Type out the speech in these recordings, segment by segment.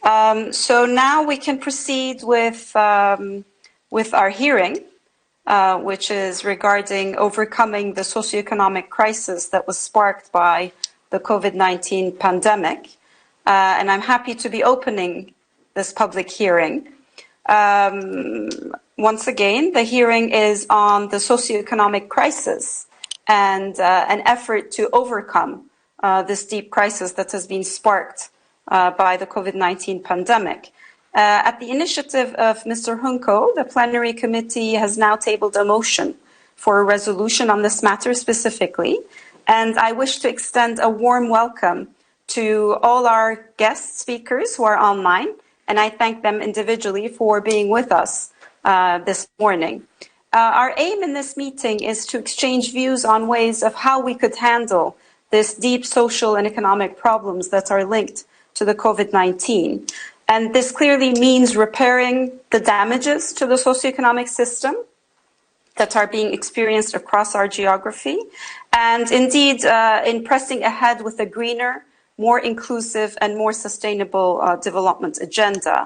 So now we can proceed with our hearing, which is regarding overcoming the socio-economic crisis that was sparked by the COVID-19 pandemic. And I'm happy to be opening this public hearing. Once again, the hearing is on the socio-economic crisis and an effort to overcome this deep crisis that has been sparked by the COVID-19 pandemic. At the initiative of Mr. Junco, the plenary committee has now tabled a motion for a resolution on this matter specifically, and I wish to extend a warm welcome to all our guest speakers who are online, and I thank them individually for being with us this morning. Our aim in this meeting is to exchange views on ways of how we could handle this deep social and economic problems that are linked to the COVID-19. And this clearly means repairing the damages to the socioeconomic system that are being experienced across our geography, and indeed in pressing ahead with a greener, more inclusive and more sustainable development agenda.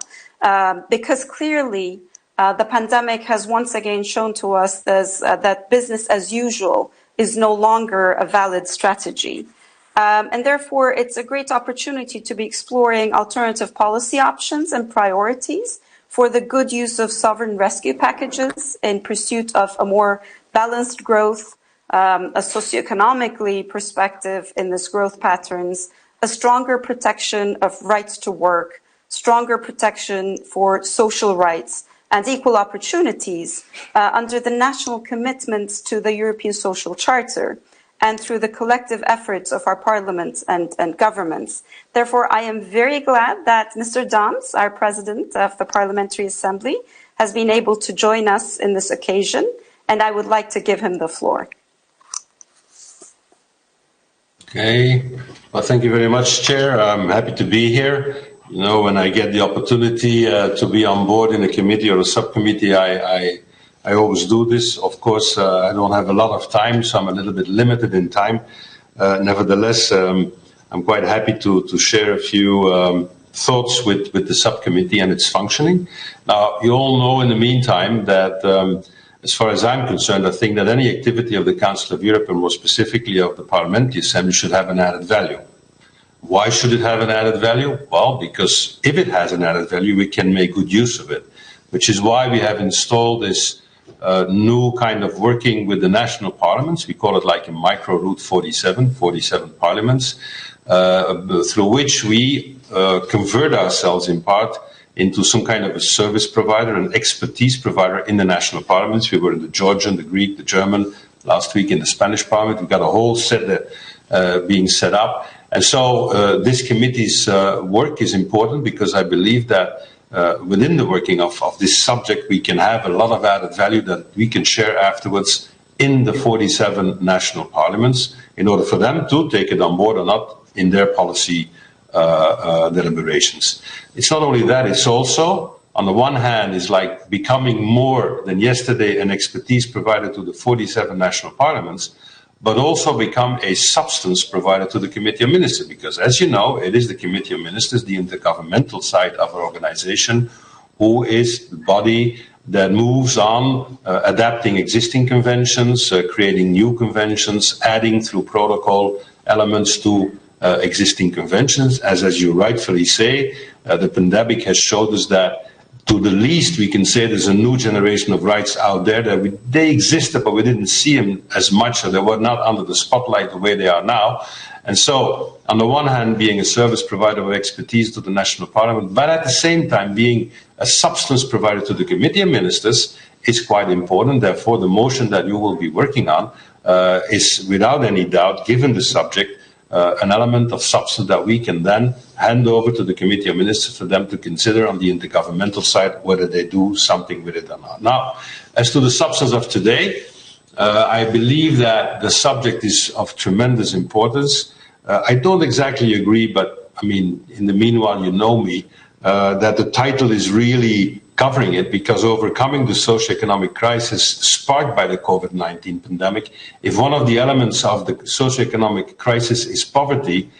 Because clearly the pandemic has once again shown to us that business as usual is no longer a valid strategy. And therefore, it's a great opportunity to be exploring alternative policy options and priorities for the good use of sovereign rescue packages in pursuit of a more balanced growth, a socioeconomically perspective in this growth patterns, a stronger protection of rights to work, stronger protection for social rights and equal opportunities under the national commitments to the European Social Charter, and through the collective efforts of our parliaments and governments. Therefore, I am very glad that Mr. DAEMS, our President of the Parliamentary Assembly, has been able to join us in this occasion, and I would like to give him the floor. Okay, well, thank you very much, Chair. I'm happy to be here. You know, when I get the opportunity to be on board in a committee or a subcommittee, I always do this. Of course, I don't have a lot of time, so I'm a little bit limited in time. Nevertheless, I'm quite happy to share a few thoughts with the subcommittee and its functioning. Now, you all know in the meantime that, as far as I'm concerned, I think that any activity of the Council of Europe, and more specifically of the Parliamentary Assembly, should have an added value. Why should it have an added value? Well, because if it has an added value, we can make good use of it, which is why we have installed this new kind of working with the national parliaments. We call it like a micro route 47 parliaments, through which we convert ourselves in part into some kind of a service provider, an expertise provider in the national parliaments. We were in the Georgian, the Greek, the German, last week in the Spanish parliament. We've got a whole set being set up. And so this committee's work is important because I believe that within the working of this subject, we can have a lot of added value that we can share afterwards in the 47 national parliaments in order for them to take it on board or not in their policy deliberations. It's not only that, it's also, on the one hand, is like becoming more than yesterday an expertise provider to the 47 national parliaments, but also become a substance provider to the Committee of Ministers, because as you know, it is the Committee of Ministers, the intergovernmental side of our organization, who is the body that moves on adapting existing conventions, creating new conventions, adding through protocol elements to existing conventions. As you rightfully say, the pandemic has showed us that to the least, we can say there's a new generation of rights out there that they existed, but we didn't see them as much, or they were not under the spotlight the way they are now. And so, on the one hand, being a service provider of expertise to the national parliament, but at the same time being a substance provider to the Committee of Ministers is quite important. Therefore, the motion that you will be working on is, without any doubt, given the subject, an element of substance that we can then hand over to the Committee of Ministers for them to consider on the intergovernmental side whether they do something with it or not. Now, as to the substance of today, I believe that the subject is of tremendous importance. I don't exactly agree, but I mean, in the meanwhile, you know me, that the title is really covering it, because overcoming the socio-economic crisis sparked by the COVID-19 pandemic, if one of the elements of the socio-economic crisis is poverty,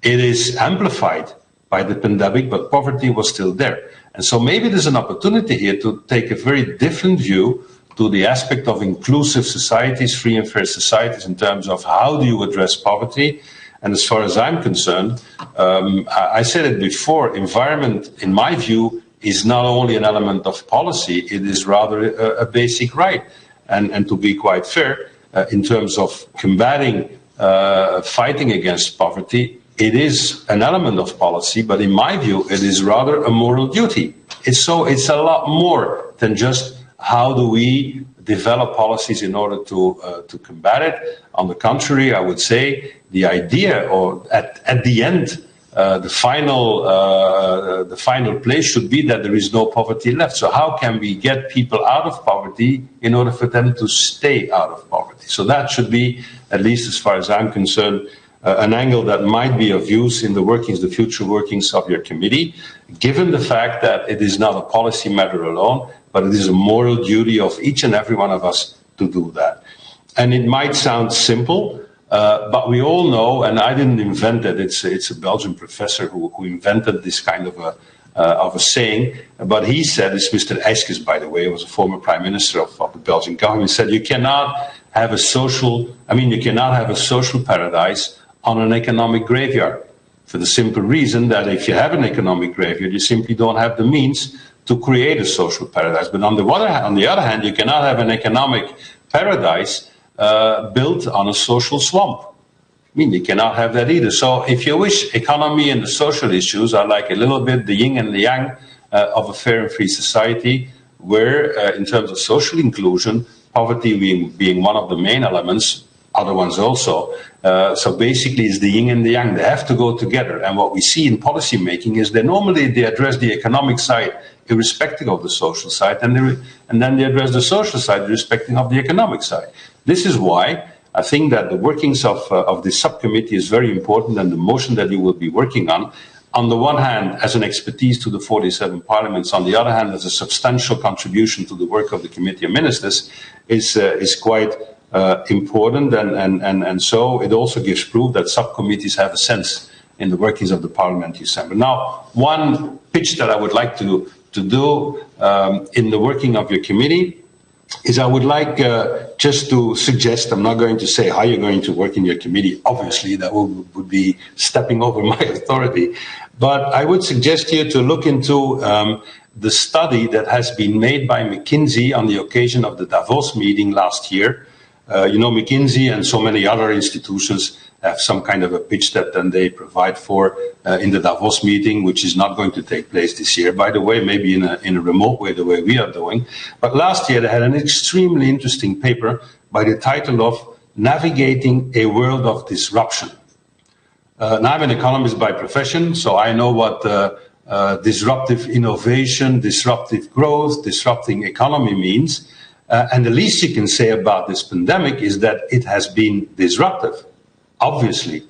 it is amplified by the pandemic, but poverty was still there. And so maybe there's an opportunity here to take a very different view to the aspect of inclusive societies, free and fair societies, in terms of how do you address poverty. And as far as I'm concerned, I said it before, environment, in my view, is not only an element of policy, it is rather a basic right. And to be quite fair, in terms of combating, fighting against poverty, it is an element of policy, but in my view, it is rather a moral duty. It's a lot more than just how do we develop policies in order to combat it. On the contrary, I would say the idea, or at the end, the final place should be that there is no poverty left. So how can we get people out of poverty in order for them to stay out of poverty? So that should be, at least as far as I'm concerned, an angle that might be of use in the future workings of your committee, given the fact that it is not a policy matter alone, but it is a moral duty of each and every one of us to do that. And it might sound simple, but we all know, and I didn't invent it, it's a Belgian professor who invented this kind of a saying, but he said, it's Mr. Eyskes, by the way, was a former prime minister of the Belgian government, he said, you cannot have a social paradise on an economic graveyard, for the simple reason that if you have an economic graveyard, you simply don't have the means to create a social paradise. But on the other hand, you cannot have an economic paradise built on a social swamp. I mean, you cannot have that either. So if you wish, economy and the social issues are like a little bit the yin and the yang of a fair and free society, where in terms of social inclusion, poverty being one of the main elements, other ones also. So basically it's the yin and the yang. They have to go together. And what we see in policy making is that normally they address the economic side irrespective of the social side, and then they address the social side irrespective of the economic side. This is why I think that the workings of this subcommittee is very important, and the motion that you will be working on the one hand, as an expertise to the 47 parliaments, on the other hand, as a substantial contribution to the work of the Committee of Ministers, is quite important, and so it also gives proof that subcommittees have a sense in the workings of the Parliamentary Assembly. Now, one pitch that I would like to do in the working of your committee is I would like just to suggest, I'm not going to say how you're going to work in your committee, obviously that would be stepping over my authority, but I would suggest you to look into the study that has been made by McKinsey on the occasion of the Davos meeting last year. McKinsey and so many other institutions have some kind of a pitch that then they provide for in the Davos meeting, which is not going to take place this year, by the way, maybe in a remote way, the way we are doing. But last year they had an extremely interesting paper by the title of Navigating a World of Disruption. Now I'm an economist by profession, so I know what disruptive innovation, disruptive growth, disrupting economy means. And the least you can say about this pandemic is that it has been disruptive, obviously.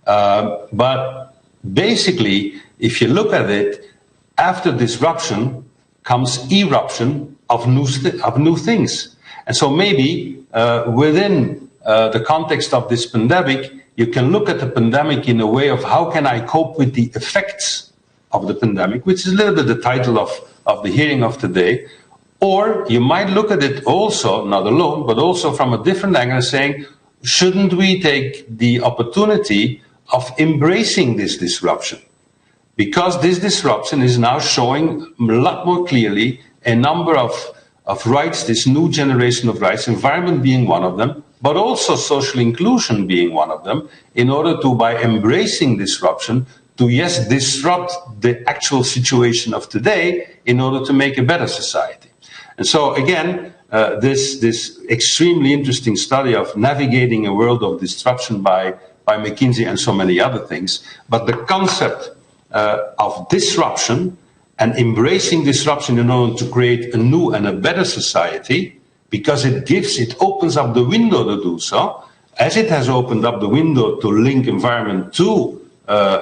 But basically, if you look at it, after disruption comes eruption of new things. And so maybe within the context of this pandemic, you can look at the pandemic in a way of how can I cope with the effects of the pandemic, which is a little bit the title of the hearing of today. Or you might look at it also, not alone, but also from a different angle, saying, shouldn't we take the opportunity of embracing this disruption? Because this disruption is now showing a lot more clearly a number of rights, this new generation of rights, environment being one of them, but also social inclusion being one of them, in order to, by embracing disruption, to, yes, disrupt the actual situation of today in order to make a better society. And so, again, this extremely interesting study of navigating a world of disruption by McKinsey and so many other things, but the concept of disruption and embracing disruption in order to create a new and a better society, because it opens up the window to do so, as it has opened up the window to link environment to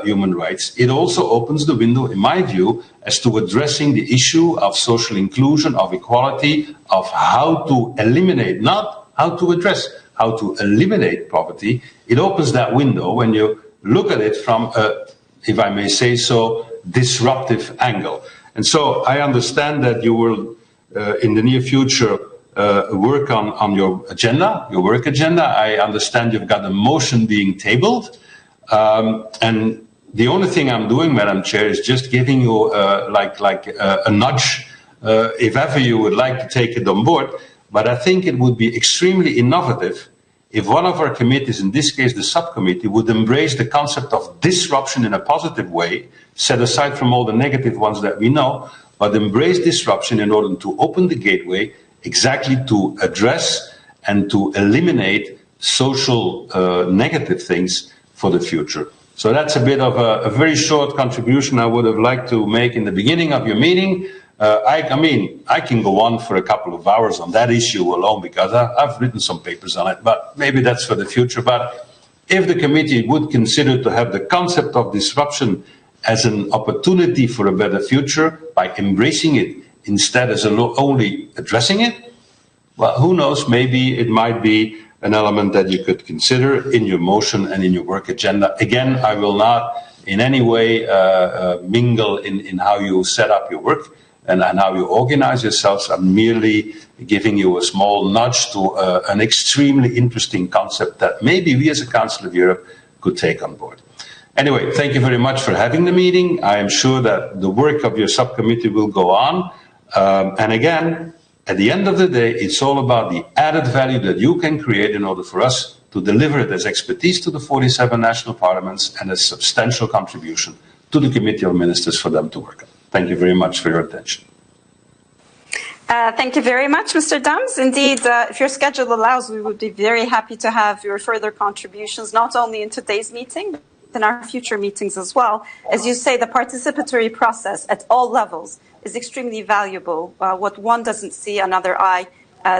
human rights, it also opens the window, in my view, as to addressing the issue of social inclusion, of equality, of how to eliminate, not how to address, how to eliminate poverty. It opens that window when you look at it from, if I may say so, disruptive angle. And so I understand that you will, in the near future, work on your agenda, your work agenda. I understand you've got a motion being tabled. And the only thing I'm doing, Madam Chair, is just giving you a nudge if ever you would like to take it on board. But I think it would be extremely innovative if one of our committees, in this case the subcommittee, would embrace the concept of disruption in a positive way, set aside from all the negative ones that we know, but embrace disruption in order to open the gateway exactly to address and to eliminate social negative things for the future. So that's a bit of a very short contribution I would have liked to make in the beginning of your meeting. I can go on for a couple of hours on that issue alone because I've written some papers on it, but maybe that's for the future. But if the committee would consider to have the concept of disruption as an opportunity for a better future by embracing it instead as only addressing it, well, who knows, maybe it might be an element that you could consider in your motion and in your work agenda. Again, I will not in any way mingle in how you set up your work and how you organize yourselves. I'm merely giving you a small nudge to an extremely interesting concept that maybe we as a Council of Europe could take on board. Anyway, thank you very much for having the meeting. I am sure that the work of your subcommittee will go on. And again, at the end of the day, it's all about the added value that you can create in order for us to deliver it as expertise to the 47 national parliaments and a substantial contribution to the Committee of Ministers for them to work on. Thank you very much for your attention. Thank you very much, Mr. Dams. Indeed, if your schedule allows, we would be very happy to have your further contributions, not only in today's meeting, but in our future meetings as well. As you say, the participatory process at all levels is extremely valuable. What one doesn't see, another eye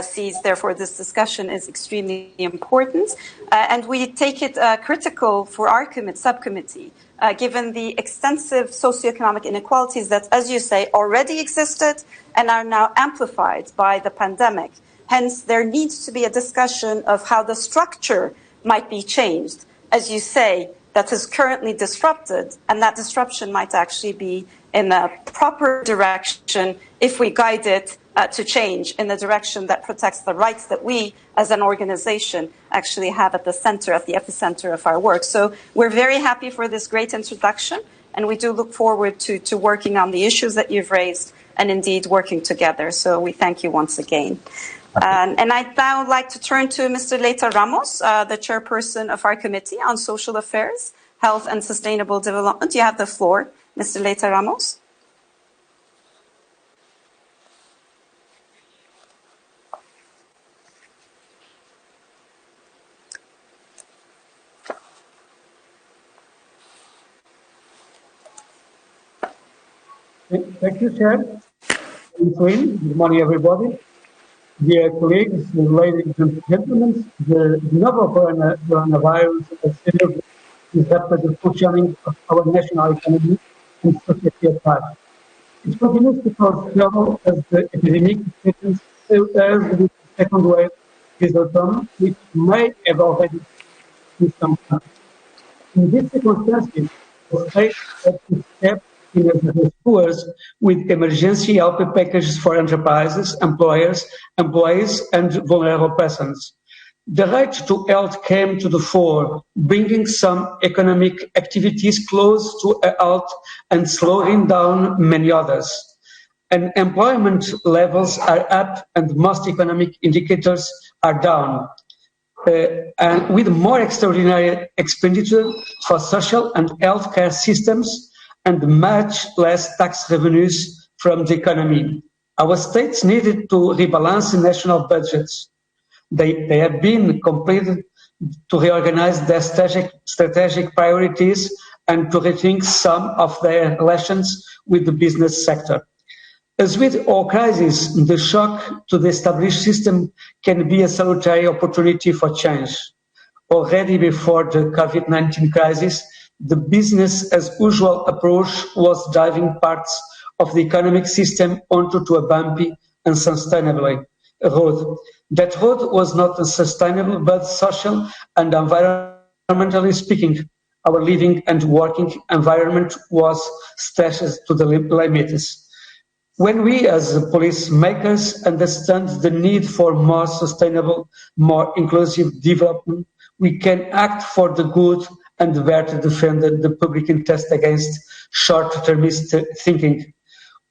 sees. Therefore, this discussion is extremely important. And we take it critical for our subcommittee, given the extensive socioeconomic inequalities that, as you say, already existed and are now amplified by the pandemic. Hence, there needs to be a discussion of how the structure might be changed. As you say, that is currently disrupted, and that disruption might actually be in a proper direction if we guide it to change in the direction that protects the rights that we as an organization actually have at the center, at the epicenter of our work. So we're very happy for this great introduction, and we do look forward to working on the issues that you've raised and indeed working together. So we thank you once again. And I'd now like to turn to Mr. Leita Ramos, the chairperson of our Committee on Social Affairs, Health and Sustainable Development. You have the floor, Mr. Leita Ramos. Thank you, Chair. Good morning, everybody. Dear colleagues, ladies and gentlemen, the novel coronavirus has seriously disrupted the functioning of our national economy and society at large. It continues to cause trouble as the epidemic threatens as the second wave is autumn, which may have already in some countries. In these circumstances, the state has to step in as rescuers with emergency help packages for enterprises, employers, employees, and vulnerable persons. The right to health came to the fore, bringing some economic activities close to a halt and slowing down many others. And employment levels are up and most economic indicators are down. And with more extraordinary expenditure for social and healthcare systems and much less tax revenues from the economy. Our states needed to rebalance national budgets. They have been completed to reorganize their strategic priorities and to rethink some of their relations with the business sector. As with all crises, the shock to the established system can be a salutary opportunity for change. Already before the COVID-19 crisis, the business as usual approach was driving parts of the economic system onto a bumpy and unsustainable road. That road was not sustainable, but social and environmentally speaking, our living and working environment was stretched to the limits. When we as policymakers understand the need for more sustainable, more inclusive development, we can act for the good and better defend the public interest against short-termist thinking.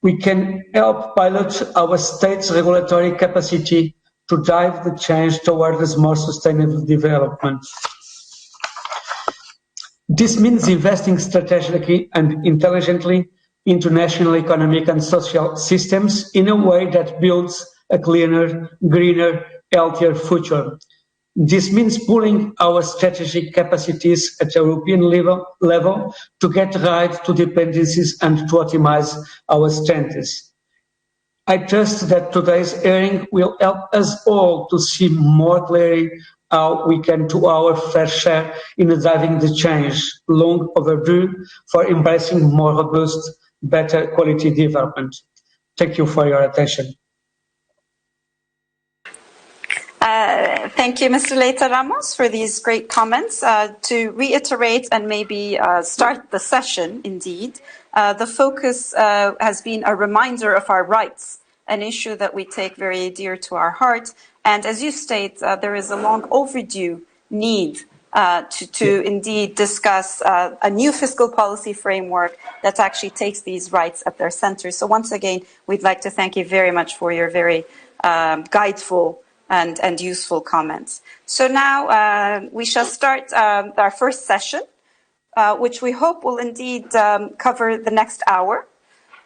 We can help pilot our state's regulatory capacity to drive the change towards more sustainable development. This means investing strategically and intelligently into national economic and social systems in a way that builds a cleaner, greener, healthier future. This means pooling our strategic capacities at European level to get right to dependencies and to optimize our strengths. I trust that today's hearing will help us all to see more clearly how we can do our fair share in driving the change long overdue for embracing more robust, better quality development. Thank you for your attention. Thank you, Mr. Leita Ramos, for these great comments. To reiterate and maybe start the session, indeed, the focus has been a reminder of our rights, an issue that we take very dear to our heart. And as you state, there is a long overdue need to indeed discuss a new fiscal policy framework that actually takes these rights at their center. So once again, we'd like to thank you very much for your very guideful and useful comments. So now we shall start our first session, which we hope will indeed cover the next hour.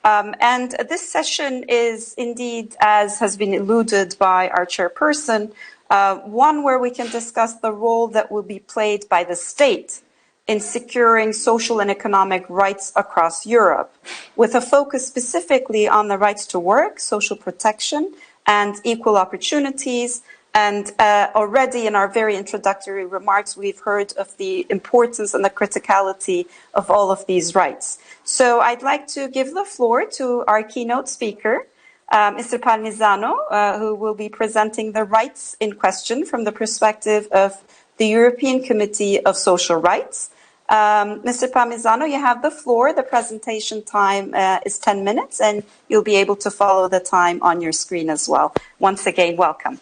And this session is indeed, as has been alluded by our chairperson, one where we can discuss the role that will be played by the state in securing social and economic rights across Europe, with a focus specifically on the rights to work, social protection, and equal opportunities. And already in our very introductory remarks, we've heard of the importance and the criticality of all of these rights. So I'd like to give the floor to our keynote speaker, Mr. Palmisano, who will be presenting the rights in question from the perspective of the European Committee of Social Rights. Mr. Palmisano, you have the floor. The presentation time is 10 minutes, and you'll be able to follow the time on your screen as well. Once again, welcome.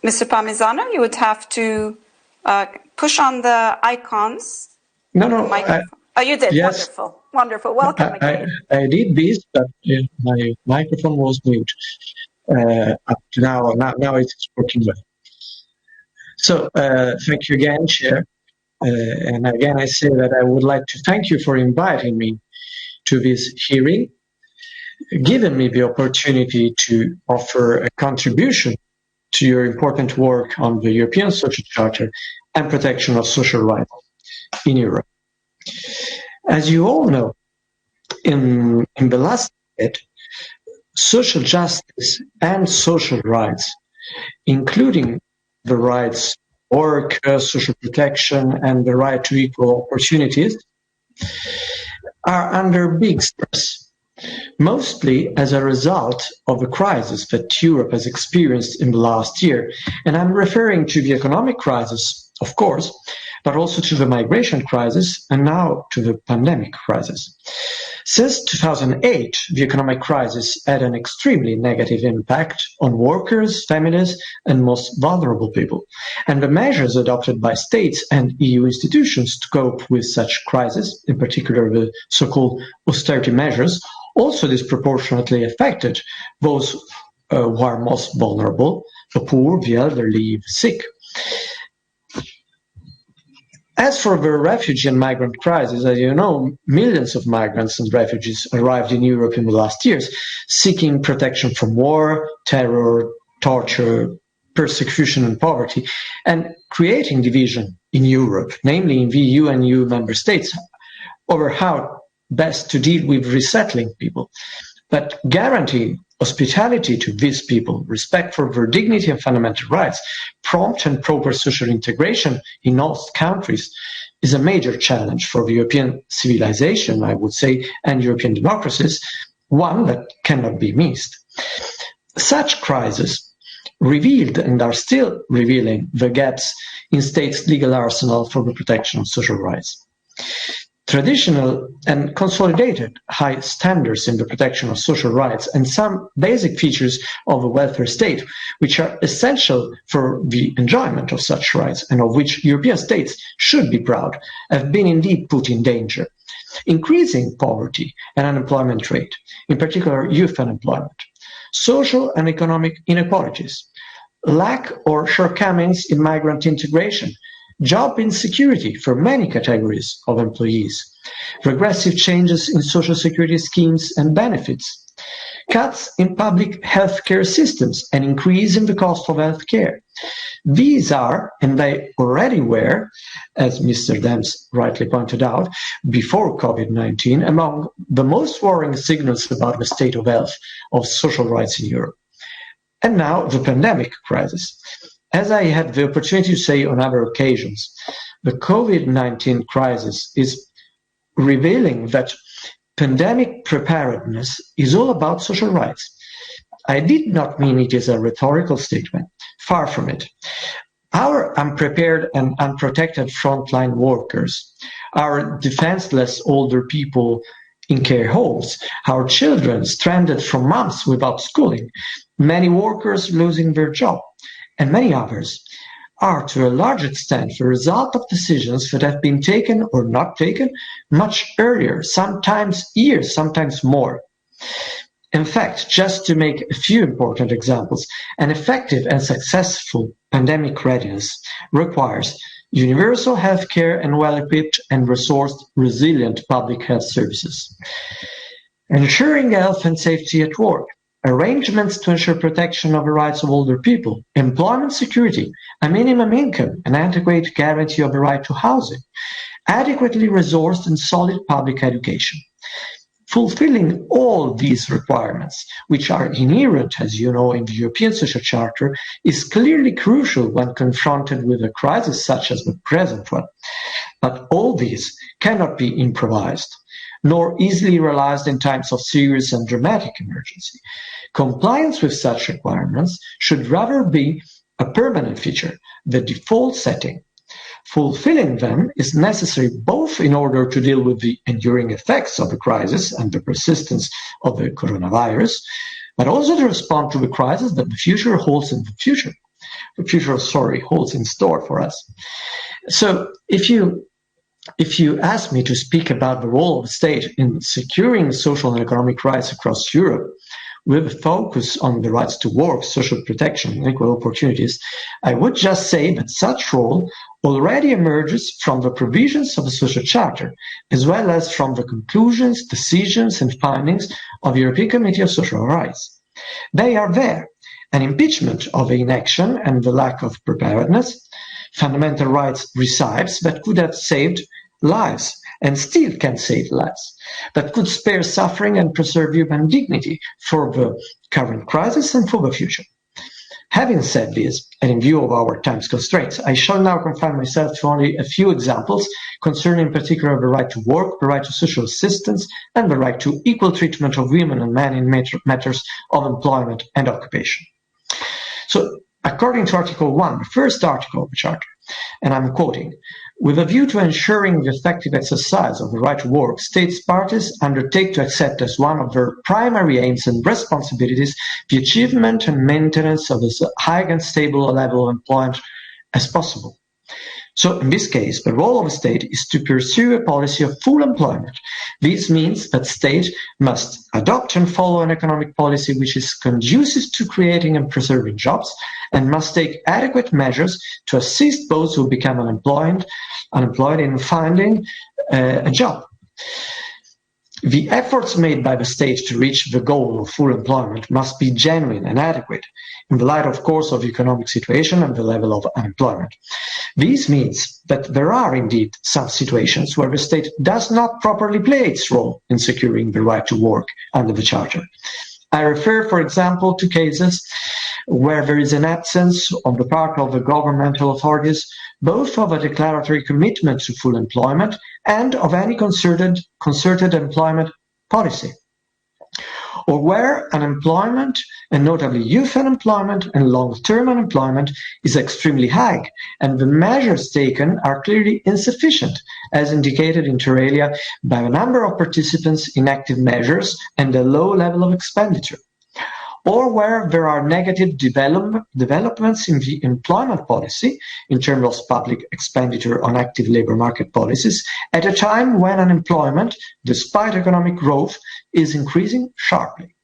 Mr. Palmisano, you would have to push on the icons. No. Oh, you did. Yes. Wonderful. Wonderful. Welcome again. I did this, but my microphone was mute. Up to now it's working well. So thank you again, Chair. And again, I say that I would like to thank you for inviting me to this hearing, giving me the opportunity to offer a contribution to your important work on the European Social Charter and protection of social rights in Europe. As you all know, in the last decade, social justice and social rights, including the rights to work, social protection, and the right to equal opportunities, are under big stress, mostly as a result of the crisis that Europe has experienced in the last year. And I'm referring to the economic crisis, of course, but also to the migration crisis and now to the pandemic crisis. Since 2008, the economic crisis had an extremely negative impact on workers, families, and most vulnerable people. And the measures adopted by states and EU institutions to cope with such crisis, in particular the so-called austerity measures, also disproportionately affected those who are most vulnerable, the poor, the elderly, the sick. As for the refugee and migrant crisis, as you know, millions of migrants and refugees arrived in Europe in the last years, seeking protection from war, terror, torture, persecution and poverty, and creating division in Europe, namely in the EU and EU member states, over how best to deal with resettling people. But guaranteeing hospitality to these people, respect for their dignity and fundamental rights, prompt and proper social integration in all countries is a major challenge for the European civilization, I would say, and European democracies, one that cannot be missed. Such crises revealed and are still revealing the gaps in states' legal arsenal for the protection of social rights. Traditional and consolidated high standards in the protection of social rights and some basic features of a welfare state, which are essential for the enjoyment of such rights and of which European states should be proud, have been indeed put in danger. Increasing poverty and unemployment rate, in particular youth unemployment, social and economic inequalities, lack or shortcomings in migrant integration, job insecurity for many categories of employees, regressive changes in social security schemes and benefits, cuts in public healthcare systems and increase in the cost of healthcare. These are, and they already were, as Mr. DAEMS rightly pointed out, before COVID-19, among the most worrying signals about the state of health of social rights in Europe. And now the pandemic crisis. As I had the opportunity to say on other occasions, the COVID-19 crisis is revealing that pandemic preparedness is all about social rights. I did not mean it as a rhetorical statement, far from it. Our unprepared and unprotected frontline workers, our defenseless older people in care homes, our children stranded for months without schooling, many workers losing their job, and many others are to a large extent the result of decisions that have been taken or not taken much earlier, sometimes years, sometimes more. In fact, just to make a few important examples, an effective and successful pandemic readiness requires universal healthcare and well-equipped and resourced, resilient public health services, ensuring health and safety at work, arrangements to ensure protection of the rights of older people, employment security, a minimum income, an adequate guarantee of the right to housing, adequately resourced and solid public education. Fulfilling all these requirements, which are inherent, as you know, in the European Social Charter, is clearly crucial when confronted with a crisis such as the present one. But all these cannot be improvised, nor easily realized in times of serious and dramatic emergency. Compliance with such requirements should rather be a permanent feature, the default setting. Fulfilling them is necessary both in order to deal with the enduring effects of the crisis and the persistence of the coronavirus, but also to respond to the crisis that the future holds holds in store for us. So if you ask me to speak about the role of the state in securing social and economic rights across Europe, with a focus on the rights to work, social protection, and equal opportunities, I would just say that such role already emerges from the provisions of the Social Charter, as well as from the conclusions, decisions, and findings of the European Committee of Social Rights. They are there. An impeachment of inaction and the lack of preparedness, fundamental rights recipes that could have saved lives and still can save lives, that could spare suffering and preserve human dignity for the current crisis and for the future. Having said this, and in view of our time's constraints, I shall now confine myself to only a few examples concerning in particular the right to work, the right to social assistance, and the right to equal treatment of women and men in matters of employment and occupation. So, according to Article 1, the first article of the Charter, and I'm quoting, with a view to ensuring the effective exercise of the right to work, states parties undertake to accept as one of their primary aims and responsibilities the achievement and maintenance of as high and stable a level of employment as possible. So in this case, the role of the state is to pursue a policy of full employment. This means that state must adopt and follow an economic policy which is conducive to creating and preserving jobs, and must take adequate measures to assist those who become unemployed in finding a job. The efforts made by the state to reach the goal of full employment must be genuine and adequate, in the light, of course, of the economic situation and the level of unemployment. This means that there are indeed some situations where the state does not properly play its role in securing the right to work under the Charter. I refer, for example, to cases where there is an absence on the part of the governmental authorities both of a declaratory commitment to full employment and of any concerted employment policy, or where unemployment, and notably youth unemployment and long-term unemployment, is extremely high, and the measures taken are clearly insufficient, as indicated inter alia by the number of participants in active measures and the low level of expenditure, or where there are negative developments in the employment policy in terms of public expenditure on active labour market policies at a time when unemployment, despite economic growth, is increasing sharply.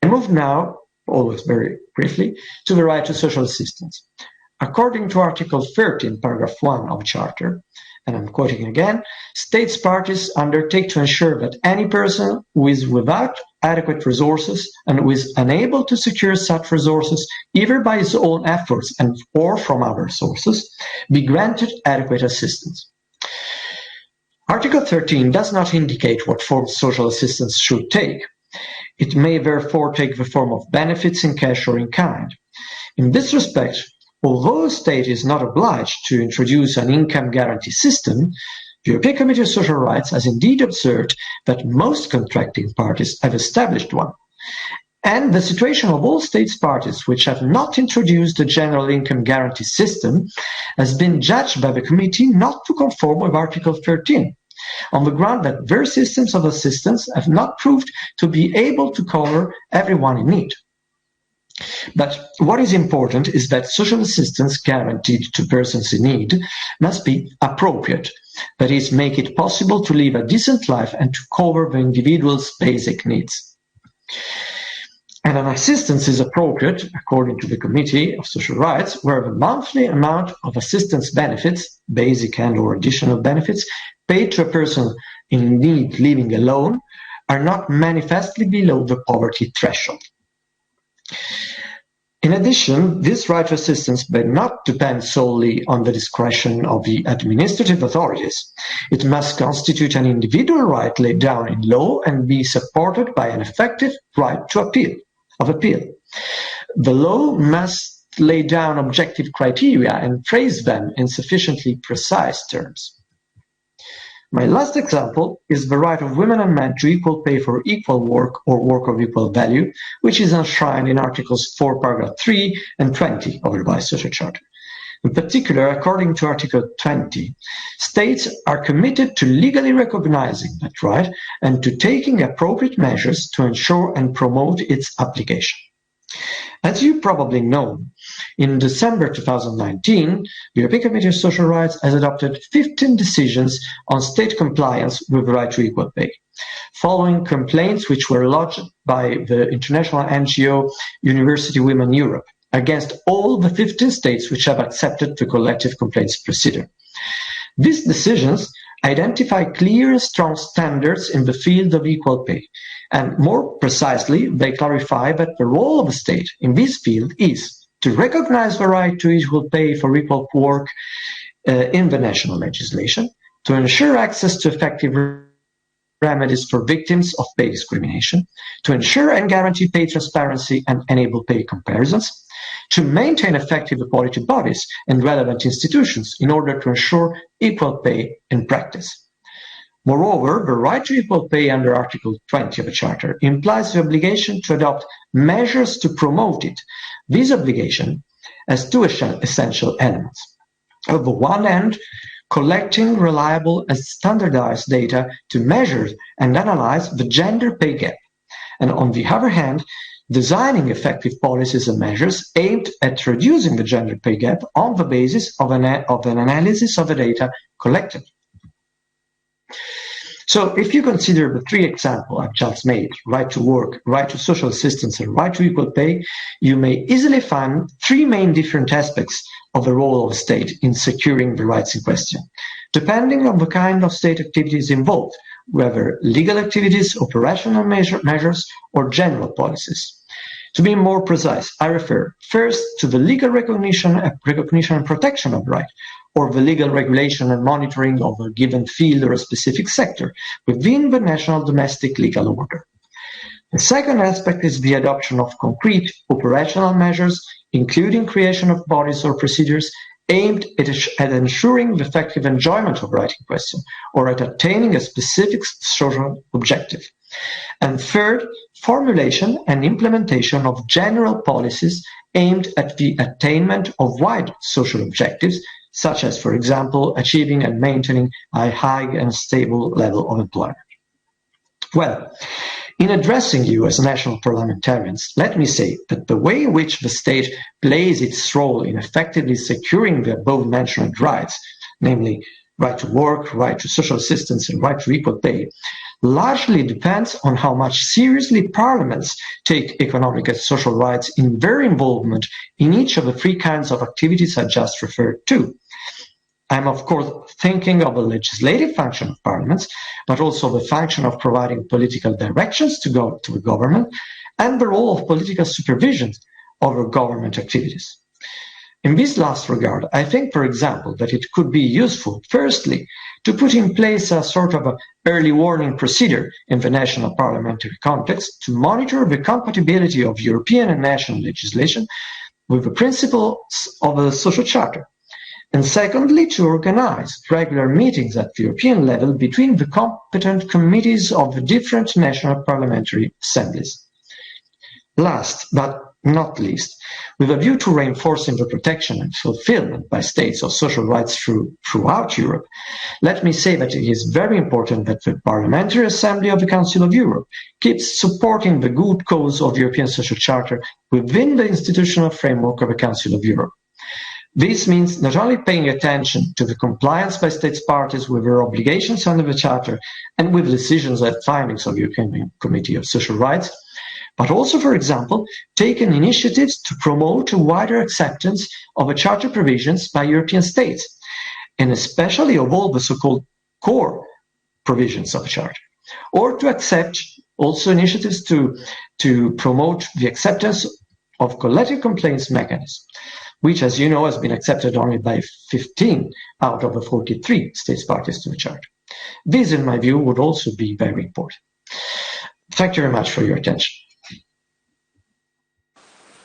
I move now, always very briefly, to the right to social assistance. According to Article 13, paragraph 1 of the Charter, and I'm quoting again, states parties undertake to ensure that any person who is without adequate resources and who is unable to secure such resources, either by his own efforts and or from other sources, be granted adequate assistance. Article 13 does not indicate what form social assistance should take. It may therefore take the form of benefits in cash or in kind. In this respect, although a state is not obliged to introduce an income guarantee system, the European Committee of Social Rights has indeed observed that most contracting parties have established one. And the situation of all states parties which have not introduced a general income guarantee system has been judged by the committee not to conform with Article 13, on the ground that their systems of assistance have not proved to be able to cover everyone in need. But what is important is that social assistance guaranteed to persons in need must be appropriate, that is, make it possible to live a decent life and to cover the individual's basic needs. And an assistance is appropriate, according to the Committee of Social Rights, where the monthly amount of assistance benefits, basic and or additional benefits, paid to a person in need living alone are not manifestly below the poverty threshold. In addition, this right to assistance may not depend solely on the discretion of the administrative authorities. It must constitute an individual right laid down in law and be supported by an effective right to appeal. The law must lay down objective criteria and phrase them in sufficiently precise terms. My last example is the right of women and men to equal pay for equal work or work of equal value, which is enshrined in Articles 4, paragraph 3 and 20 of the revised social charter. In particular, according to Article 20, states are committed to legally recognizing that right and to taking appropriate measures to ensure and promote its application. As you probably know, in December 2019, the European Committee of Social Rights has adopted 15 decisions on state compliance with the right to equal pay, following complaints which were lodged by the international NGO University Women Europe against all the 15 states which have accepted the collective complaints procedure. These decisions identify clear and strong standards in the field of equal pay, and more precisely, they clarify that the role of the state in this field is to recognize the right to equal pay for equal work in the national legislation, to ensure access to effective remedies for victims of pay discrimination, to ensure and guarantee pay transparency and enable pay comparisons, to maintain effective equality bodies and relevant institutions in order to ensure equal pay in practice. Moreover, the right to equal pay under Article 20 of the Charter implies the obligation to adopt measures to promote it. This obligation has two essential elements. On the one hand, collecting reliable and standardized data to measure and analyze the gender pay gap, and on the other hand, designing effective policies and measures aimed at reducing the gender pay gap on the basis of an analysis of the data collected. So if you consider the three examples I've just made, right to work, right to social assistance, and right to equal pay, you may easily find three main different aspects of the role of the state in securing the rights in question, depending on the kind of state activities involved, whether legal activities, operational measures, or general policies. To be more precise, I refer first to the legal recognition and protection of right, or the legal regulation and monitoring of a given field or a specific sector within the national domestic legal order. The second aspect is the adoption of concrete operational measures, including creation of bodies or procedures aimed at ensuring the effective enjoyment of right in question or at attaining a specific social objective. And third, formulation and implementation of general policies aimed at the attainment of wide social objectives, such as, for example, achieving and maintaining a high and stable level of employment. Well, in addressing you as national parliamentarians, let me say that the way in which the state plays its role in effectively securing the above-mentioned rights, namely right to work, right to social assistance, and right to equal pay, largely depends on how much seriously parliaments take economic and social rights in their involvement in each of the three kinds of activities I just referred to. I'm, of course, thinking of the legislative function of parliaments, but also the function of providing political directions to the government and the role of political supervision over government activities. In this last regard, I think, for example, that it could be useful, firstly, to put in place a sort of early warning procedure in the national parliamentary context to monitor the compatibility of European and national legislation with the principles of the social charter. And secondly, to organize regular meetings at the European level between the competent committees of the different national parliamentary assemblies. Last but not least, with a view to reinforcing the protection and fulfillment by states of social rights throughout Europe, let me say that it is very important that the Parliamentary Assembly of the Council of Europe keeps supporting the good cause of the European Social Charter within the institutional framework of the Council of Europe. This means not only paying attention to the compliance by states parties with their obligations under the Charter and with decisions and findings of the European Committee of Social Rights, but also, for example, taking initiatives to promote a wider acceptance of the Charter provisions by European states, and especially of all the so-called core provisions of the Charter, or to accept also initiatives to promote the acceptance of collective complaints mechanism, which, as you know, has been accepted only by 15 out of the 43 states parties to the Charter. This, in my view, would also be very important. Thank you very much for your attention.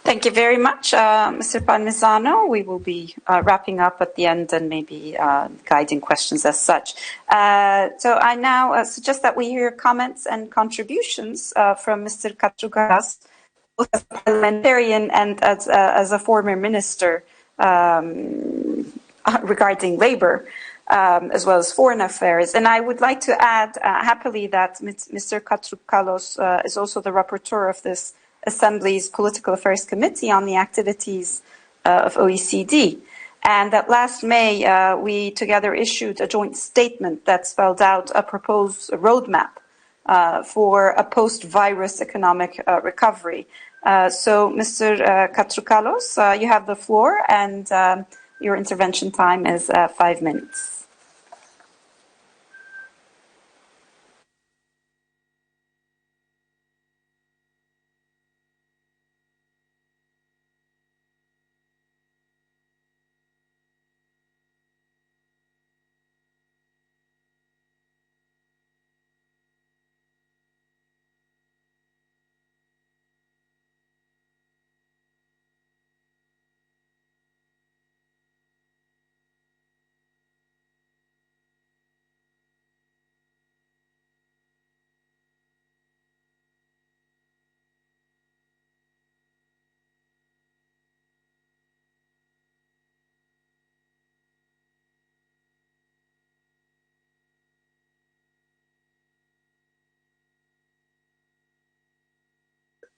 Thank you very much, Mr. Palmisano. We will be wrapping up at the end and maybe guiding questions as such. So I now suggest that we hear comments and contributions from Mr. Katrougalas, both as a parliamentarian and as a former minister regarding labor, as well as foreign affairs. And I would like to add happily that Mr. Katrougalas is also the rapporteur of this Assembly's Political Affairs Committee on the activities of OECD. And that last May, we together issued a joint statement that spelled out a proposed roadmap for a post-virus economic recovery. So, Mr. Katrougalas, you have the floor, and your intervention time is 5 minutes.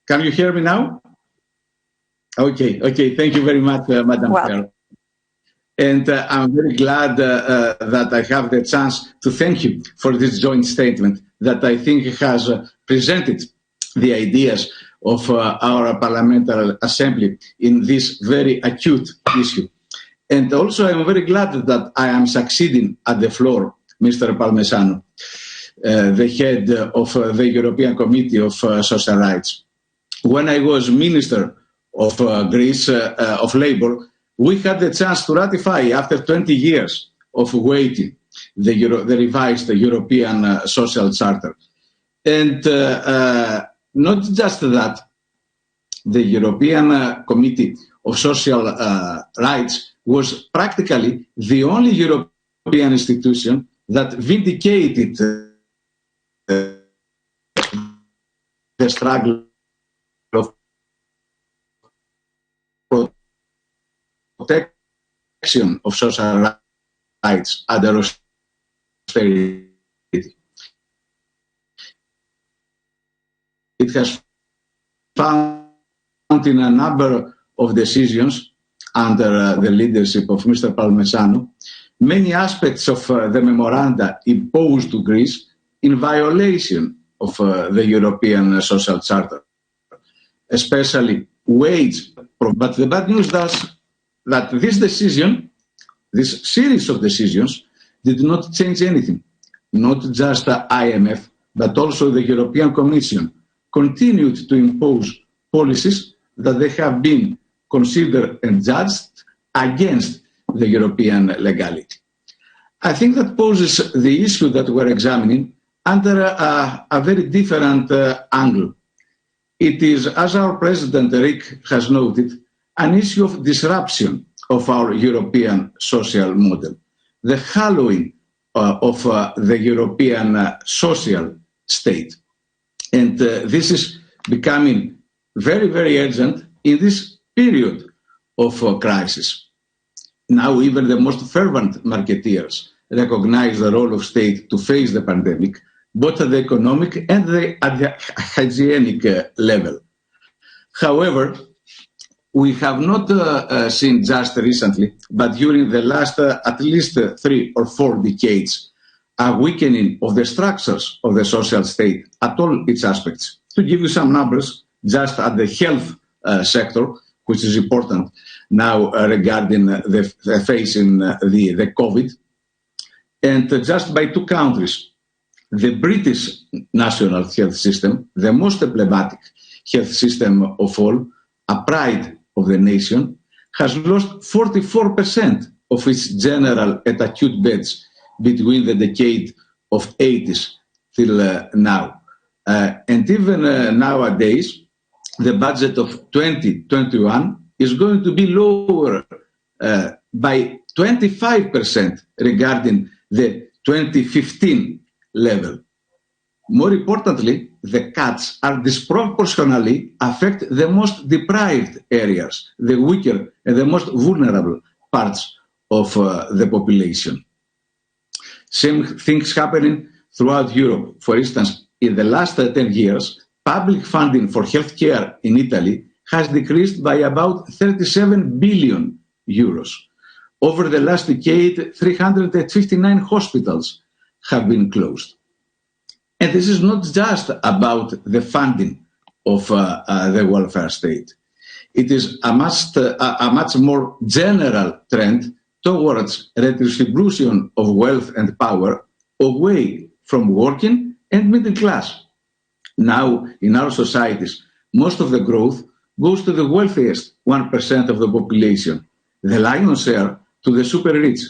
Can you hear me now? Okay. Thank you very much, Madam Chair. And I'm very glad that I have the chance to thank you for this joint statement that I think has presented the ideas of our Parliamentary Assembly in this very acute issue. And also I'm very glad that I am succeeding at the floor, Mr. Palmisano, the head of the European Committee of Social Rights. When I was Minister of Greece of Labour, we had the chance to ratify, after 20 years of waiting, the revised European Social Charter. And not just that, the European Committee of Social Rights was practically the only European institution that vindicated the struggle of protection of social rights under austerity. It has found in a number of decisions under the leadership of Mr. Parliamentary many aspects of the memoranda imposed to Greece in violation of the European Social Charter, especially wage. But the bad news is that this decision, this series of decisions, did not change anything. Not just the IMF, but also the European Commission continued to impose policies that they have been considered and judged against the European legality. I think that poses the issue that we're examining under a very different angle. It is, as our President Rick has noted, an issue of disruption of our European social model, the hallowing of the European social state. And this is becoming very, very urgent in this period of crisis. Now even the most fervent marketeers recognize the role of state to face the pandemic, both at the economic and at the hygienic level. However, we have not seen just recently, but during the last at least 3 or 4 decades, a weakening of the structures of the social state at all its aspects. To give you some numbers, just at the health sector, which is important now regarding the facing the COVID, and just by 2 countries, the British national health system, the most emblematic health system of all, a pride of the nation, has lost 44% of its general and acute beds between the decade of 80s till now. And even nowadays, the budget of 2021 is going to be lower by 25% regarding the 2015 level. More importantly, the cuts are disproportionately affect the most deprived areas, the weaker and the most vulnerable parts of the population. Same things happening throughout Europe. For instance, in the last 10 years, public funding for healthcare in Italy has decreased by about 37 billion euros. Over the last decade, 359 hospitals have been closed. And this is not just about the funding of the welfare state. It is a much more general trend towards redistribution of wealth and power away from working and middle class. Now, in our societies, most of the growth goes to the wealthiest 1% of the population, the lion's share to the super rich.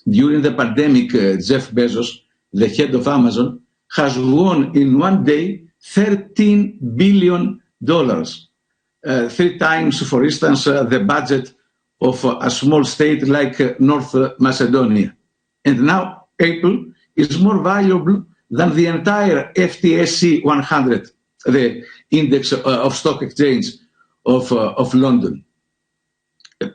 During the pandemic, Jeff Bezos, the head of Amazon, has won in one day $13 billion, 3 times, for instance, the budget of a small state like North Macedonia. And now Apple is more valuable than the entire FTSE 100, the index of stock exchange of London.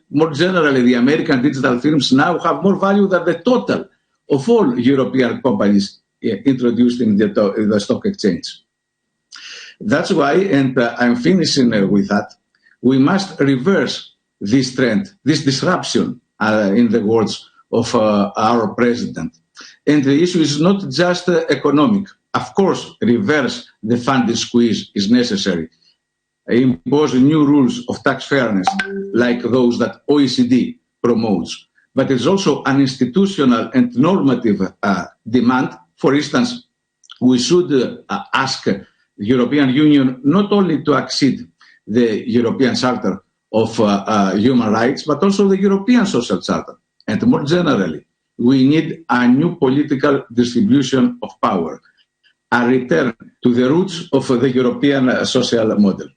More generally, the American digital firms now have more value than the total of all European companies introduced in the stock exchange. That's why, and I'm finishing with that, we must reverse this trend, this disruption, in the words of our president. And the issue is not just economic. Of course, reverse the funding squeeze is necessary. Impose new rules of tax fairness like those that OECD promotes. But it's also an institutional and normative demand. For instance, we should ask the European Union not only to accede the European Charter of Human Rights, but also the European Social Charter. And more generally, we need a new political distribution of power. a return to the roots of the European social model.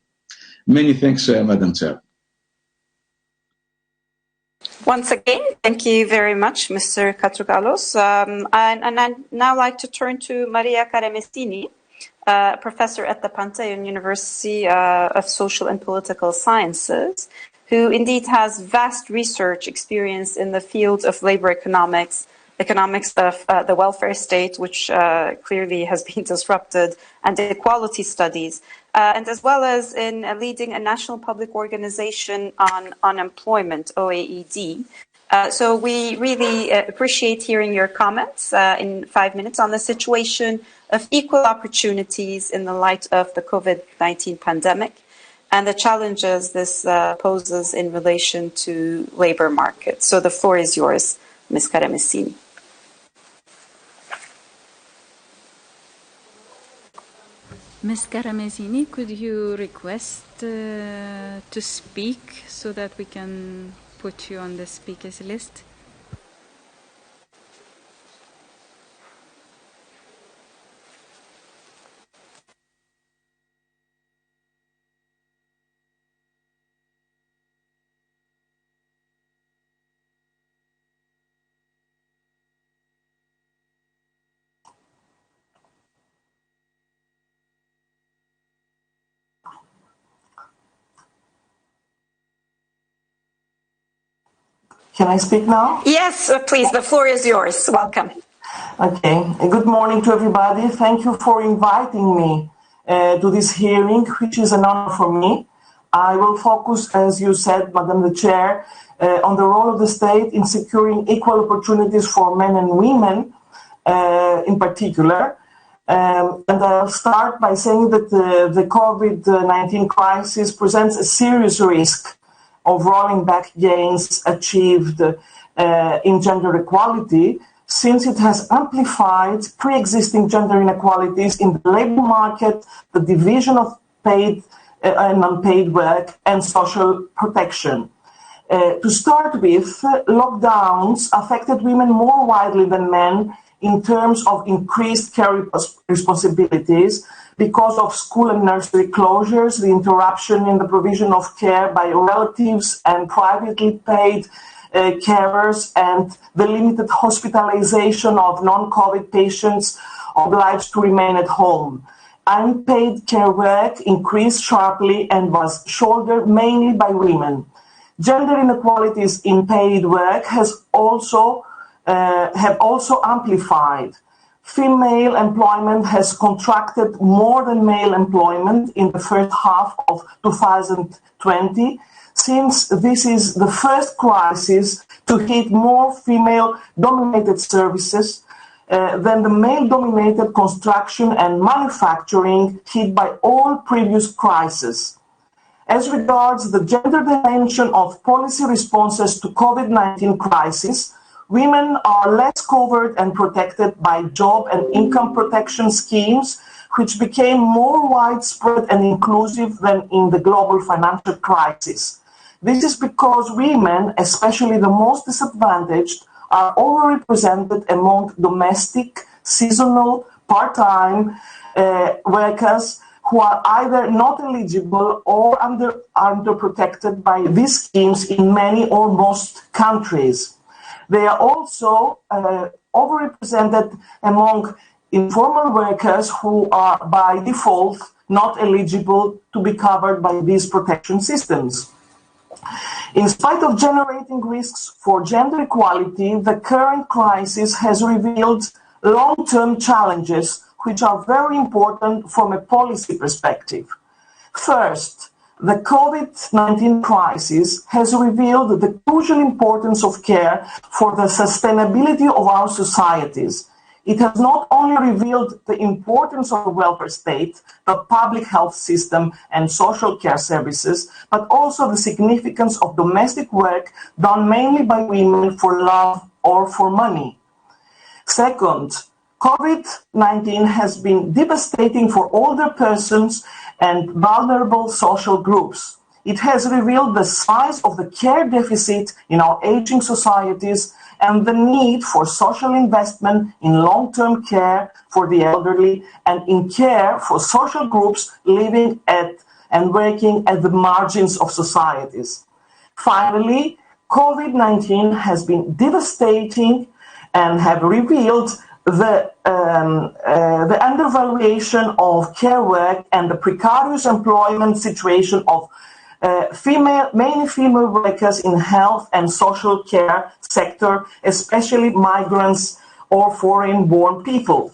Many thanks, Madam Chair. Once again, thank you very much, Mr. Katrougalos. And I'd now like to turn to Maria Caremessini, professor at the Pantheon University of Social and Political Sciences, who indeed has vast research experience in the field of labor economics, economics of the welfare state, which clearly has been disrupted, and equality studies, and as well as in leading a national public organization on unemployment, OAED. So we really appreciate hearing your comments in 5 minutes on the situation of equal opportunities in the light of the COVID-19 pandemic and the challenges this poses in relation to labor markets. So the floor is yours, Ms. Caremessini. Ms. Caremessini, could you request to speak so that we can put you on the speakers list? Can I speak now? Yes, please. The floor is yours. Welcome. Okay. Good morning to everybody. Thank you for inviting me to this hearing, which is an honor for me. I will focus, as you said, Madam the Chair, on the role of the state in securing equal opportunities for men and women in particular. And I'll start by saying that the COVID-19 crisis presents a serious risk of rolling back gains achieved in gender equality, since it has amplified pre-existing gender inequalities in the labor market, the division of paid and unpaid work, and social protection. To start with, lockdowns affected women more widely than men in terms of increased care responsibilities because of school and nursery closures, the interruption in the provision of care by relatives and privately paid carers, and the limited hospitalization of non-COVID patients obliged to remain at home. Unpaid care work increased sharply and was shouldered mainly by women. Gender inequalities in paid work have also amplified. Female employment has contracted more than male employment in the first half of 2020, since this is the first crisis to hit more female-dominated services than the male-dominated construction and manufacturing hit by all previous crises. As regards the gender dimension of policy responses to COVID-19 crisis, women are less covered and protected by job and income protection schemes, which became more widespread and inclusive than in the global financial crisis. This is because women, especially the most disadvantaged, are overrepresented among domestic, seasonal, part-time workers who are either not eligible or underprotected by these schemes in many or most countries. They are also overrepresented among informal workers who are by default not eligible to be covered by these protection systems. In spite of generating risks for gender equality, the current crisis has revealed long-term challenges which are very important from a policy perspective. First, the COVID-19 crisis has revealed the crucial importance of care for the sustainability of our societies. It has not only revealed the importance of the welfare state, the public health system, and social care services, but also the significance of domestic work done mainly by women for love or for money. Second, COVID-19 has been devastating for older persons and vulnerable social groups. It has revealed the size of the care deficit in our aging societies and the need for social investment in long-term care for the elderly and in care for social groups living at and working at the margins of societies. Finally, COVID-19 has been devastating and have revealed the undervaluation of care work and the precarious employment situation of many female workers in health and social care sector, especially migrants or foreign-born people.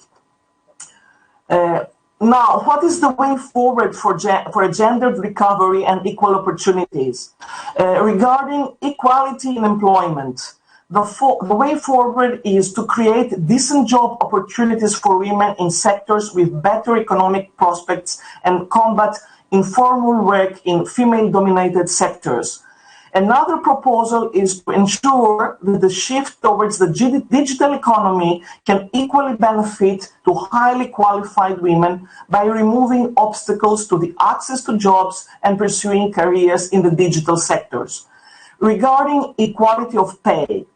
Now, what is the way forward for a gendered recovery and equal opportunities? Regarding equality in employment, the way forward is to create decent job opportunities for women in sectors with better economic prospects and combat informal work in female-dominated sectors. Another proposal is to ensure that the shift towards the digital economy can equally benefit to highly qualified women by removing obstacles to the access to jobs and pursuing careers in the digital sectors. Regarding equality of pay,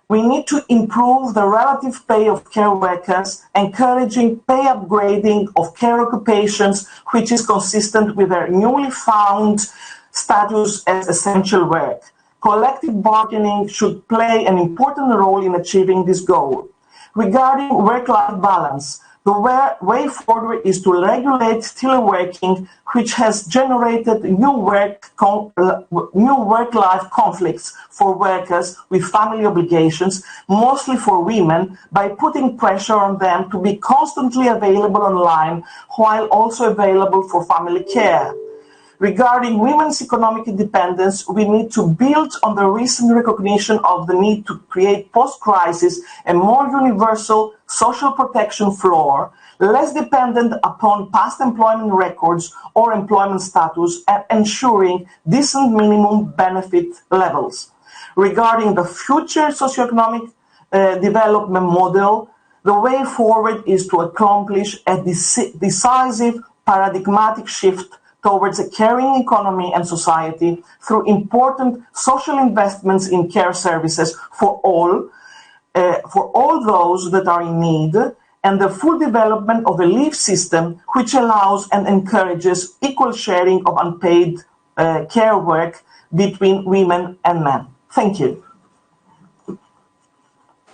we need to improve the relative pay of care workers, encouraging pay upgrading of care occupations, which is consistent with their newly found status as essential work. Collective bargaining should play an important role in achieving this goal. Regarding work-life balance, the way forward is to regulate teleworking, which has generated new work-life conflicts for workers with family obligations, mostly for women, by putting pressure on them to be constantly available online while also available for family care. Regarding women's economic independence, we need to build on the recent recognition of the need to create post-crisis a more universal social protection floor, less dependent upon past employment records or employment status, and ensuring decent minimum benefit levels. Regarding the future socio-economic development model, the way forward is to accomplish a decisive paradigmatic shift towards a caring economy and society through important social investments in care services for all those that are in need, and the full development of a leave system which allows and encourages equal sharing of unpaid care work between women and men. Thank you.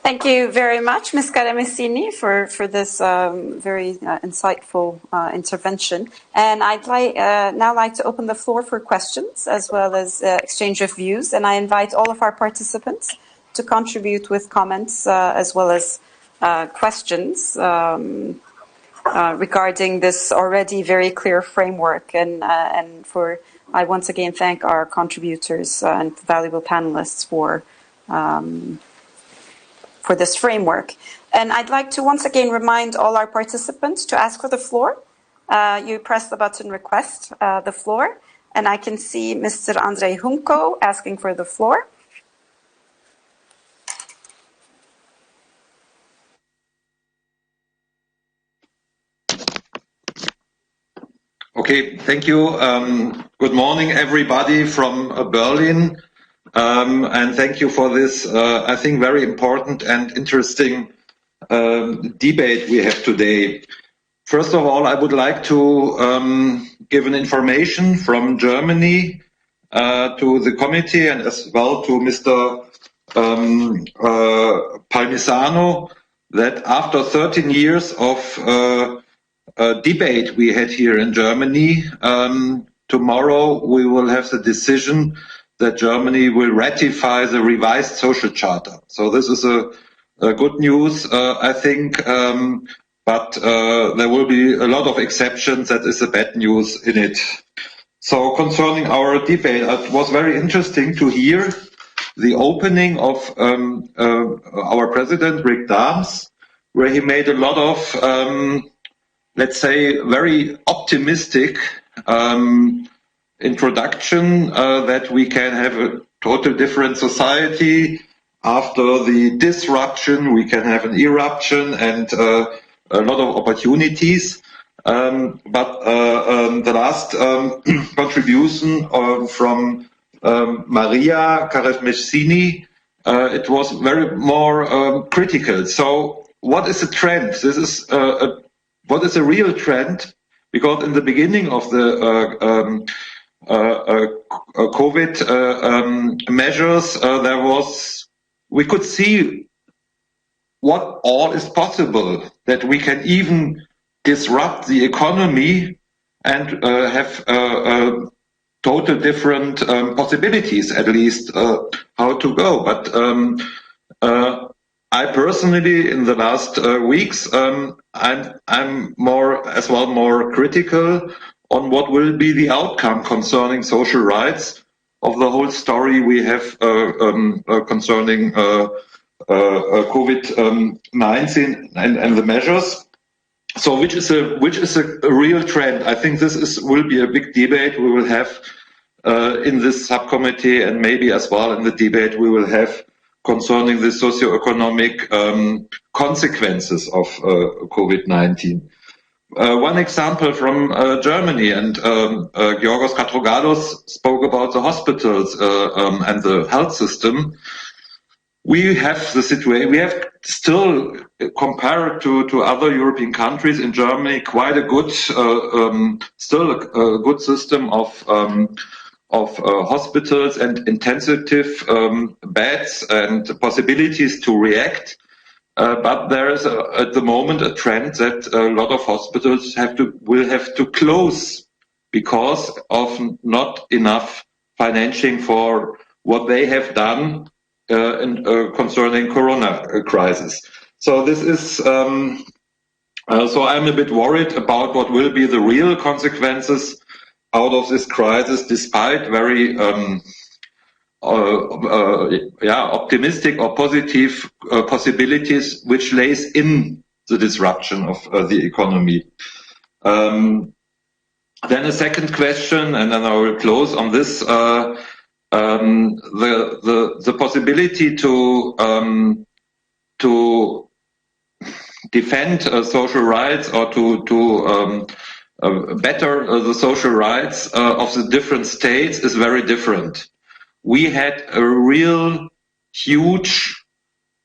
Thank you very much, Ms. Karamessini, for this very insightful intervention. And I'd now like to open the floor for questions as well as exchange of views. And I invite all of our participants to contribute with comments as well as questions regarding this already very clear framework. And I once again thank our contributors and valuable panelists for this framework. And I'd like to once again remind all our participants to ask for the floor. You press the button request the floor, and I can see Mr. Andrei Hunko asking for the floor. Okay, thank you. Good morning, everybody from Berlin. And thank you for this, I think, very important and interesting debate we have today. First of all, I would like to give an information from Germany to the committee and as well to Mr. Palmisano, that after 13 years of debate we had here in Germany, tomorrow we will have the decision that Germany will ratify the revised social charter. So this is a good news, I think, but there will be a lot of exceptions. That is the bad news in it. So concerning our debate, it was very interesting to hear the opening of our president, Rick DAEMS, where he made a lot of, let's say, very optimistic introduction that we can have a total different society after the disruption. We can have an eruption and a lot of opportunities. But the last contribution from Maria Karamessini it was very more critical. So what is the trend? This is what is a real trend? Because in the beginning of the COVID measures, we could see what all is possible, that we can even disrupt the economy and have total different possibilities, at least how to go. But I personally, in the last weeks, I'm more critical on what will be the outcome concerning social rights of the whole story we have concerning COVID-19 and the measures. So, which is a real trend? I think this will be a big debate we will have in this subcommittee, and maybe as well in the debate we will have concerning the socio-economic consequences of COVID-19. One example from Germany, and Georgios Katrougalos spoke about the hospitals and the health system. We have the situation, we have still, compared to other European countries, in Germany, quite a good, still a good system of hospitals and intensive beds and possibilities to react. But there is at the moment a trend that a lot of hospitals will have to close because of not enough financing for what they have done concerning Corona crisis. So this is so I'm a bit worried about what will be the real consequences out of this crisis, despite very optimistic or positive possibilities which lays in the disruption of the economy. Then a second question, and then I will close on this. The possibility to defend social rights or to better the social rights of the different states is very different. We had a real huge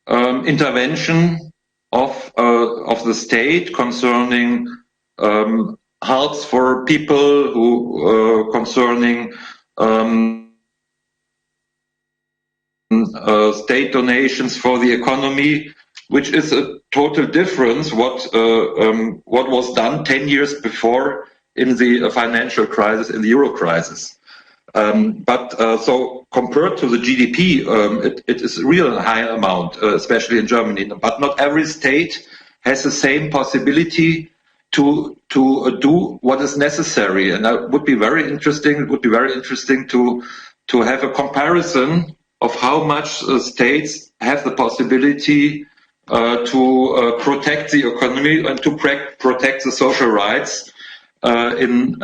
intervention of the state concerning health for people, who concerning state donations for the economy, which is a total difference what was done 10 years before in the financial crisis, in the euro crisis. So compared to the GDP, it is a real high amount, especially in Germany. But not every state has the same possibility to do what is necessary, and that would be very interesting. It would be very interesting to have a comparison of how much states have the possibility to protect the economy and to protect the social rights in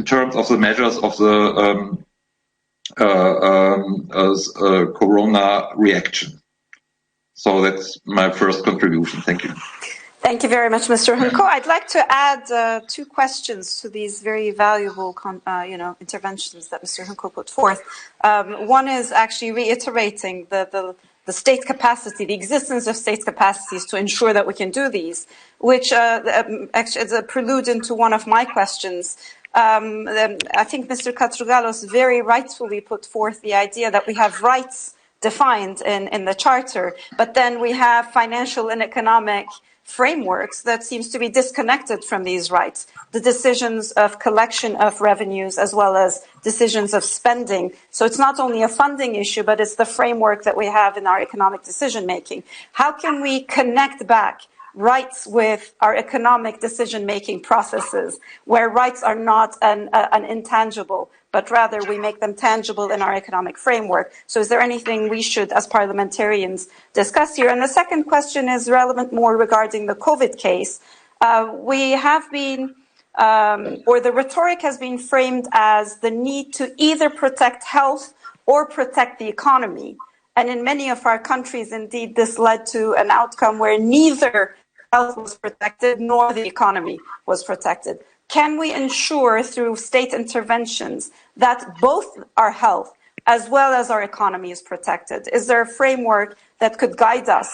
terms of the measures of the Corona reaction. So that's my first contribution. Thank you. Thank you very much, Mr. Hunko. I'd like to add two questions to these very valuable, interventions that Mr. Hunko put forth. One is actually reiterating the state capacity, the existence of state capacities to ensure that we can do these, which actually is a prelude into one of my questions. I think Mr. Katrougalos very rightfully put forth the idea that we have rights defined in the Charter, but then we have financial and economic frameworks that seems to be disconnected from these rights. The decisions of collection of revenues as well as decisions of spending. So it's not only a funding issue, but it's the framework that we have in our economic decision making. How can we connect back rights with our economic decision making processes, where rights are not an intangible, but rather we make them tangible in our economic framework? So is there anything we should, as parliamentarians, discuss here? And the second question is relevant more regarding the COVID case. We have been, or the rhetoric has been framed as the need to either protect health or protect the economy. And in many of our countries, indeed, this led to an outcome where neither health was protected nor the economy was protected. Can we ensure through state interventions that both our health as well as our economy is protected? Is there a framework that could guide us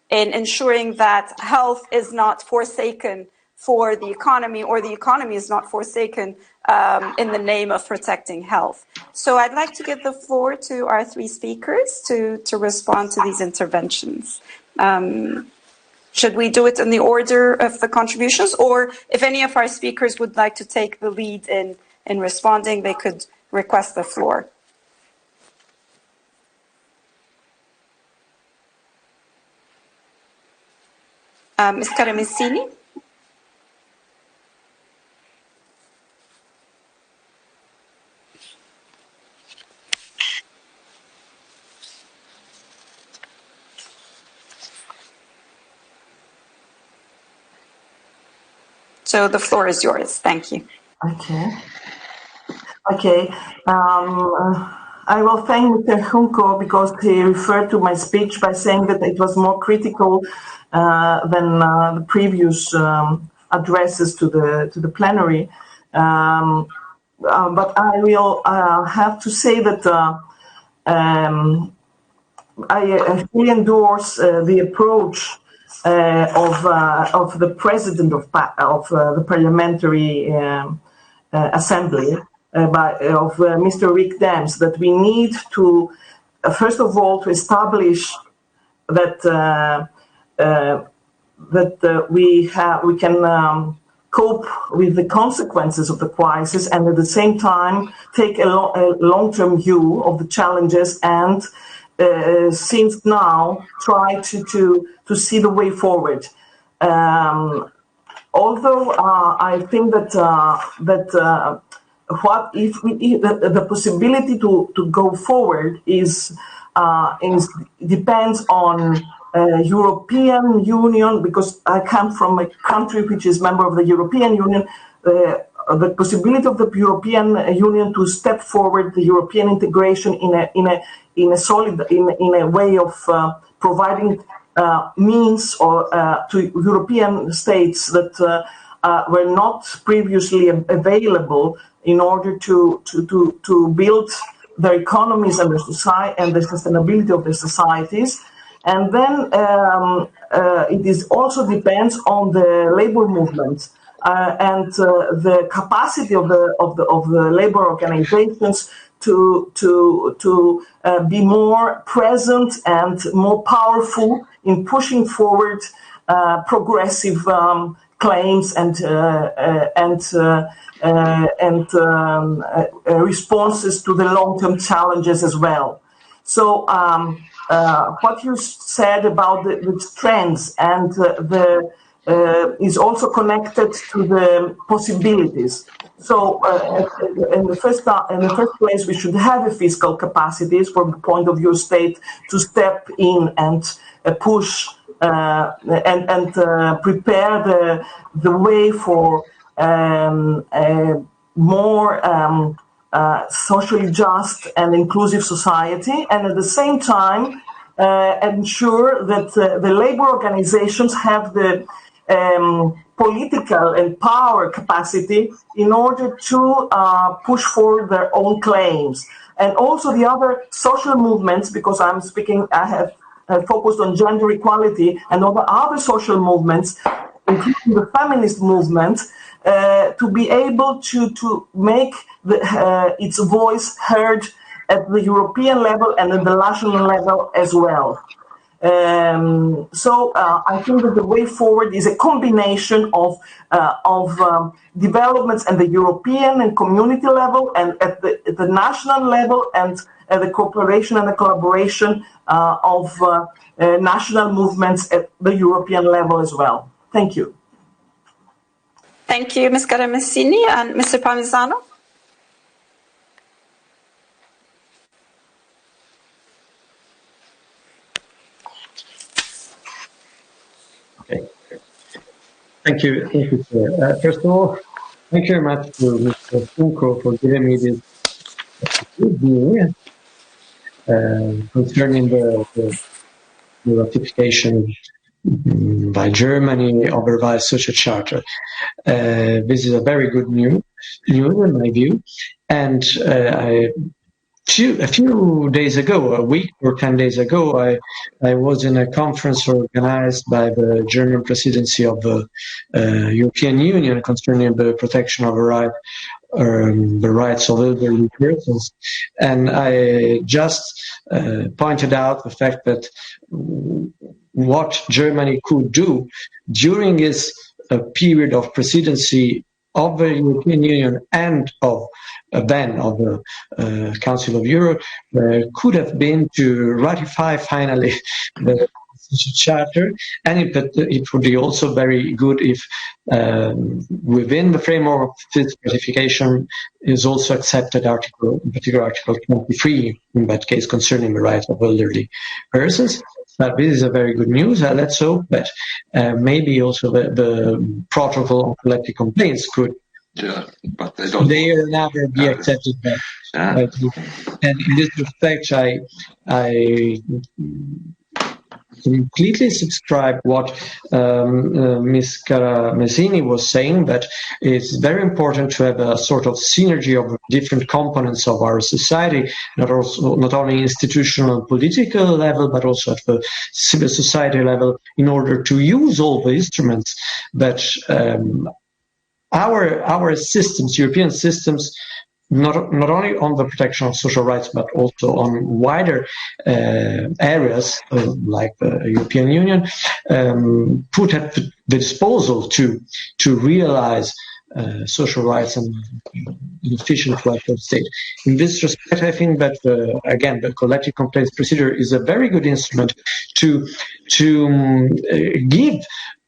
in ensuring that health is not forsaken for the economy, or the economy is not forsaken in the name of protecting health? So I'd like to give the floor to our three speakers to respond to these interventions. Should we do it in the order of the contributions, or if any of our speakers would like to take the lead in responding, they could request the floor. Ms. Karamessini? So the floor is yours. Thank you. Okay. I will thank Mr. Junco because he referred to my speech by saying that it was more critical than the previous addresses to the plenary. But I will have to say that I fully endorse the approach of the president of the Parliamentary Assembly, of Mr. Rick DAEMS, that we need to, first of all, to establish that we can cope with the consequences of the crisis, and at the same time take a long-term view of the challenges, and since now try to see the way forward. Although I think that what if the possibility to go forward is depends on European Union, because I come from a country which is member of the European Union. The possibility of the European Union to step forward the European integration in a way of providing means to European states that were not previously available in order to build their economies and the society and the sustainability of their societies. And then it is also depends on the labor movement and the capacity of the labor organizations to be more present and more powerful in pushing forward progressive claims and responses to the long-term challenges as well. So what you said about the trends and is also connected to the possibilities. So in the first place, we should have a fiscal capacities from the point of view of state to step in and push and prepare the way for a more socially just and inclusive society, and at the same time ensure that the labor organizations have the political and power capacity in order to push forward their own claims. And also the other social movements, because I have focused on gender equality, and other social movements, including the feminist movement, to be able to make its voice heard at the European level and at the national level as well. So I think that the way forward is a combination of developments at the European and community level, and at the national level, and the cooperation and the collaboration of national movements at the European level as well. Thank you. Thank you, Ms. Karamessini. And Mr. Palmisano? Okay. Thank you, sir. First of all, thank you very much to Mr. Junco for giving me this view concerning the ratification by Germany of a revised social charter. This is a very good news in my view, and I a few days ago, a week or 10 days ago, I was in a conference organized by the German presidency of the European Union concerning the protection of the rights of elderly persons. And I just pointed out the fact that what Germany could do during its period of presidency of the European Union and of then of the Council of Europe could have been to ratify finally the Charter, and it would be also very good if within the framework of this ratification is also accepted in particular Article 23, in that case concerning the rights of elderly persons. But this is a very good news. Let's hope that maybe also the protocol on collective complaints could but they don't never be accepted. And in this respect, I completely subscribe what Ms. Caramesini was saying, that it's very important to have a sort of synergy of different components of our society, not only institutional and political level, but also at the civil society level, in order to use all the instruments that our systems, European systems, not only on the protection of social rights, but also on wider areas like the European Union, put at the disposal to realize social rights and efficient welfare state. In this respect, I think that again, the collective complaints procedure is a very good instrument to give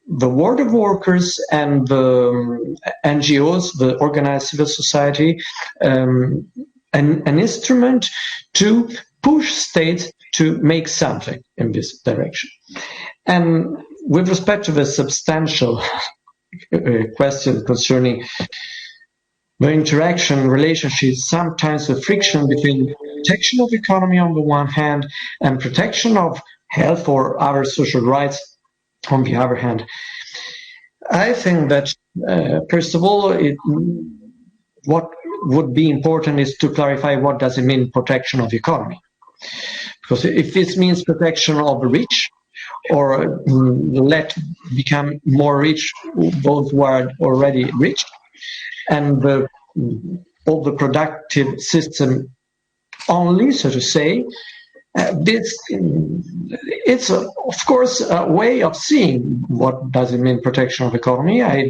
the world of workers and the NGOs, the organized civil society, an instrument to push states to make something in this direction. And with respect to the substantial question concerning the interaction, relationships, sometimes the friction between protection of economy on the one hand and protection of health or other social rights on the other hand, I think that first of all, what would be important is to clarify what does it mean protection of the economy. Because if this means protection of the rich, or let become more rich those who are already rich, and all the productive system only, so to say, it's of course a way of seeing what does it mean protection of economy. I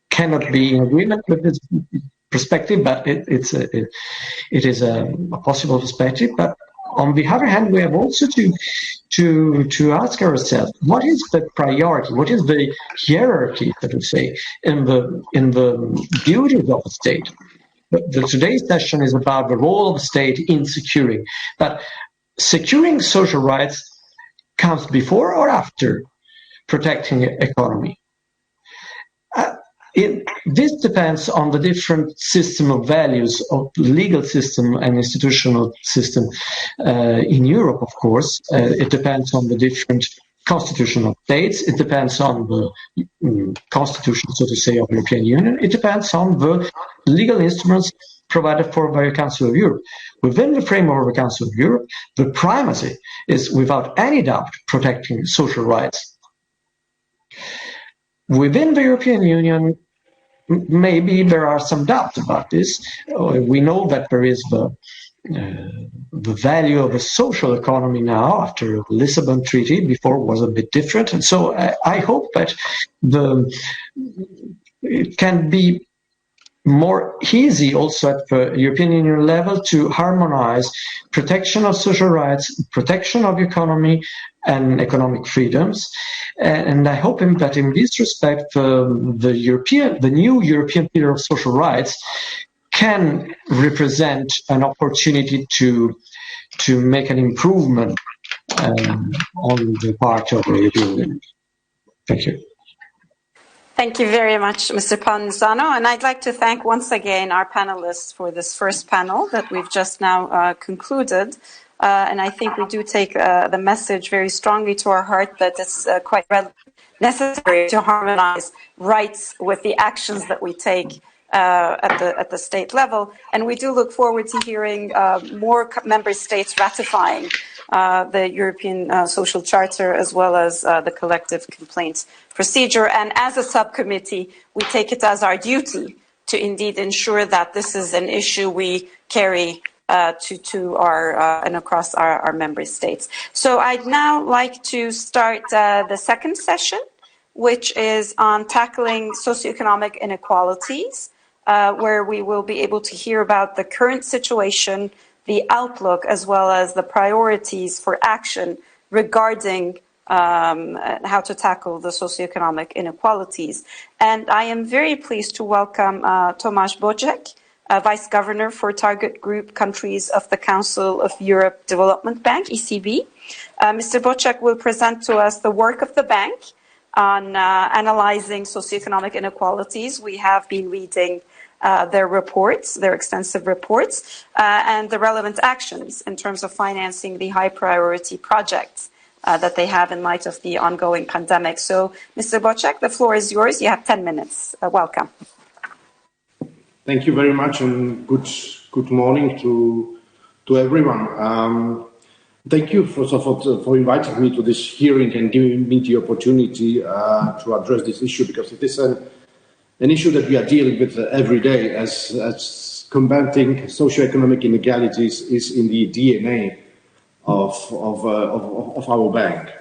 cannot be in agreement with this perspective, but it is a possible perspective. But on the other hand, we have also to ask ourselves, what is the priority? What is the hierarchy, so to say, in the duties of the state? Today's session is about the role of the state in securing. But securing social rights comes before or after protecting economy? This depends on the different system of values of legal system and institutional system in Europe, of course. It depends on the different constitution of states. It depends on the constitution, so to say, of the European Union. It depends on the legal instruments provided for by the Council of Europe. Within the framework of the Council of Europe, the primacy is, without any doubt, protecting social rights. Within the European Union, maybe there are some doubts about this. We know that there is the value of a social economy now after the Lisbon Treaty. Before was a bit different, and so I hope that it can be more easy also at the European Union level to harmonize protection of social rights, protection of economy and economic freedoms. And I hope that in this respect, the new European Pillar of Social Rights can represent an opportunity to make an improvement on the part of the European Union. Thank you. Thank you very much, Mr. Palmisano. And I'd like to thank once again our panelists for this first panel that we've just now concluded. And I think we do take the message very strongly to our heart that it's quite necessary to harmonize rights with the actions that we take at the state level. And we do look forward to hearing more member states ratifying the European Social Charter, as well as the collective complaints procedure. And as a subcommittee, we take it as our duty to indeed ensure that this is an issue we carry to our and across our member states. So I'd now like to start the second session, which is on tackling socioeconomic inequalities, where we will be able to hear about the current situation, the outlook, as well as the priorities for action regarding how to tackle the socioeconomic inequalities. And I am very pleased to welcome Tomáš Boček, Vice Governor for Target Group Countries of the Council of Europe Development Bank, ECB. Mr. Boček will present to us the work of the bank on analyzing socioeconomic inequalities. We have been reading their reports, their extensive reports, and the relevant actions in terms of financing the high priority projects that they have in light of the ongoing pandemic. So, Mr. Boček, the floor is yours. You have 10 minutes. Welcome. Thank you very much, and good morning to everyone. Thank you for inviting me to this hearing and giving me the opportunity to address this issue, because it is an issue that we are dealing with every day, as combating socioeconomic inequalities is in the DNA of our bank.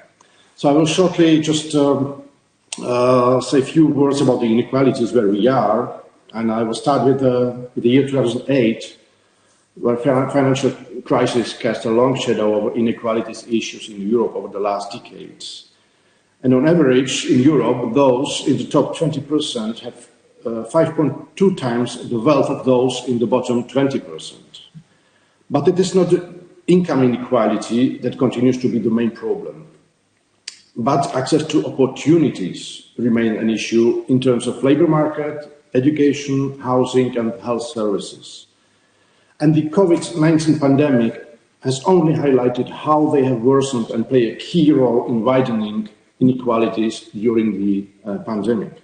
So I will shortly just say a few words about the inequalities where we are, and I will start with the year 2008, where financial crisis cast a long shadow over inequalities issues in Europe over the last decades. And on average, in Europe, those in the top 20% have 5.2 times the wealth of those in the bottom 20%. But it is not the income inequality that continues to be the main problem, but access to opportunities remain an issue in terms of labour market, education, housing and health services. And the COVID-19 pandemic has only highlighted how they have worsened and play a key role in widening inequalities during the pandemic.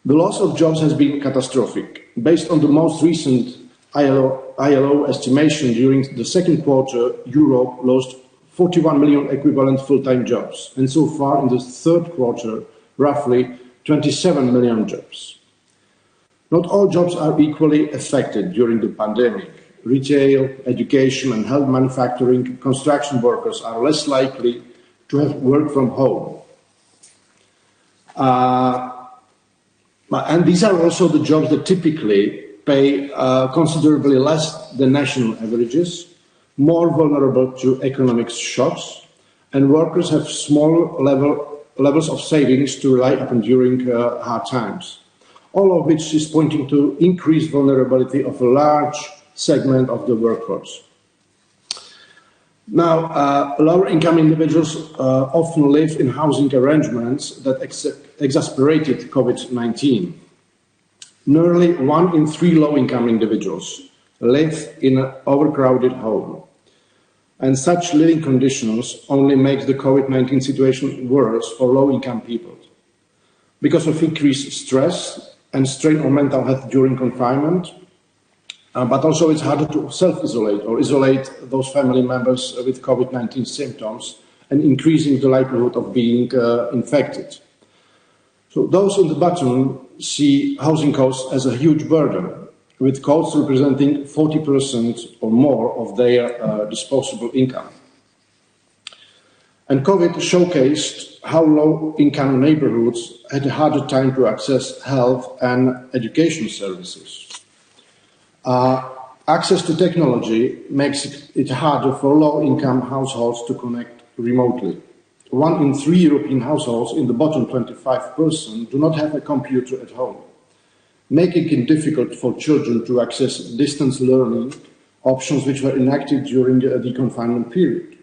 The loss of jobs has been catastrophic. Based on the most recent ILO estimation, during the second quarter, Europe lost 41 million equivalent full-time jobs, and so far in the third quarter, roughly 27 million jobs. Not all jobs are equally affected during the pandemic. Retail, education and health manufacturing, construction workers are less likely to have worked from home. And these are also the jobs that typically pay considerably less than national averages, more vulnerable to economic shocks, and workers have small levels of savings to rely upon during hard times. All of which is pointing to increased vulnerability of a large segment of the workforce. Now, lower income individuals often live in housing arrangements that exacerbated COVID-19. Nearly 1 in 3 low-income individuals live in an overcrowded home. And such living conditions only make the COVID-19 situation worse for low-income people. Because of increased stress and strain on mental health during confinement, but also it's harder to self-isolate or isolate those family members with COVID-19 symptoms, and increasing the likelihood of being infected. So those on the bottom see housing costs as a huge burden, with costs representing 40% or more of their disposable income. And COVID showcased how low-income neighbourhoods had a harder time to access health and education services. Access to technology makes it harder for low-income households to connect remotely. 1 in 3 European households in the bottom 25% do not have a computer at home, making it difficult for children to access distance learning options which were enacted during the confinement period.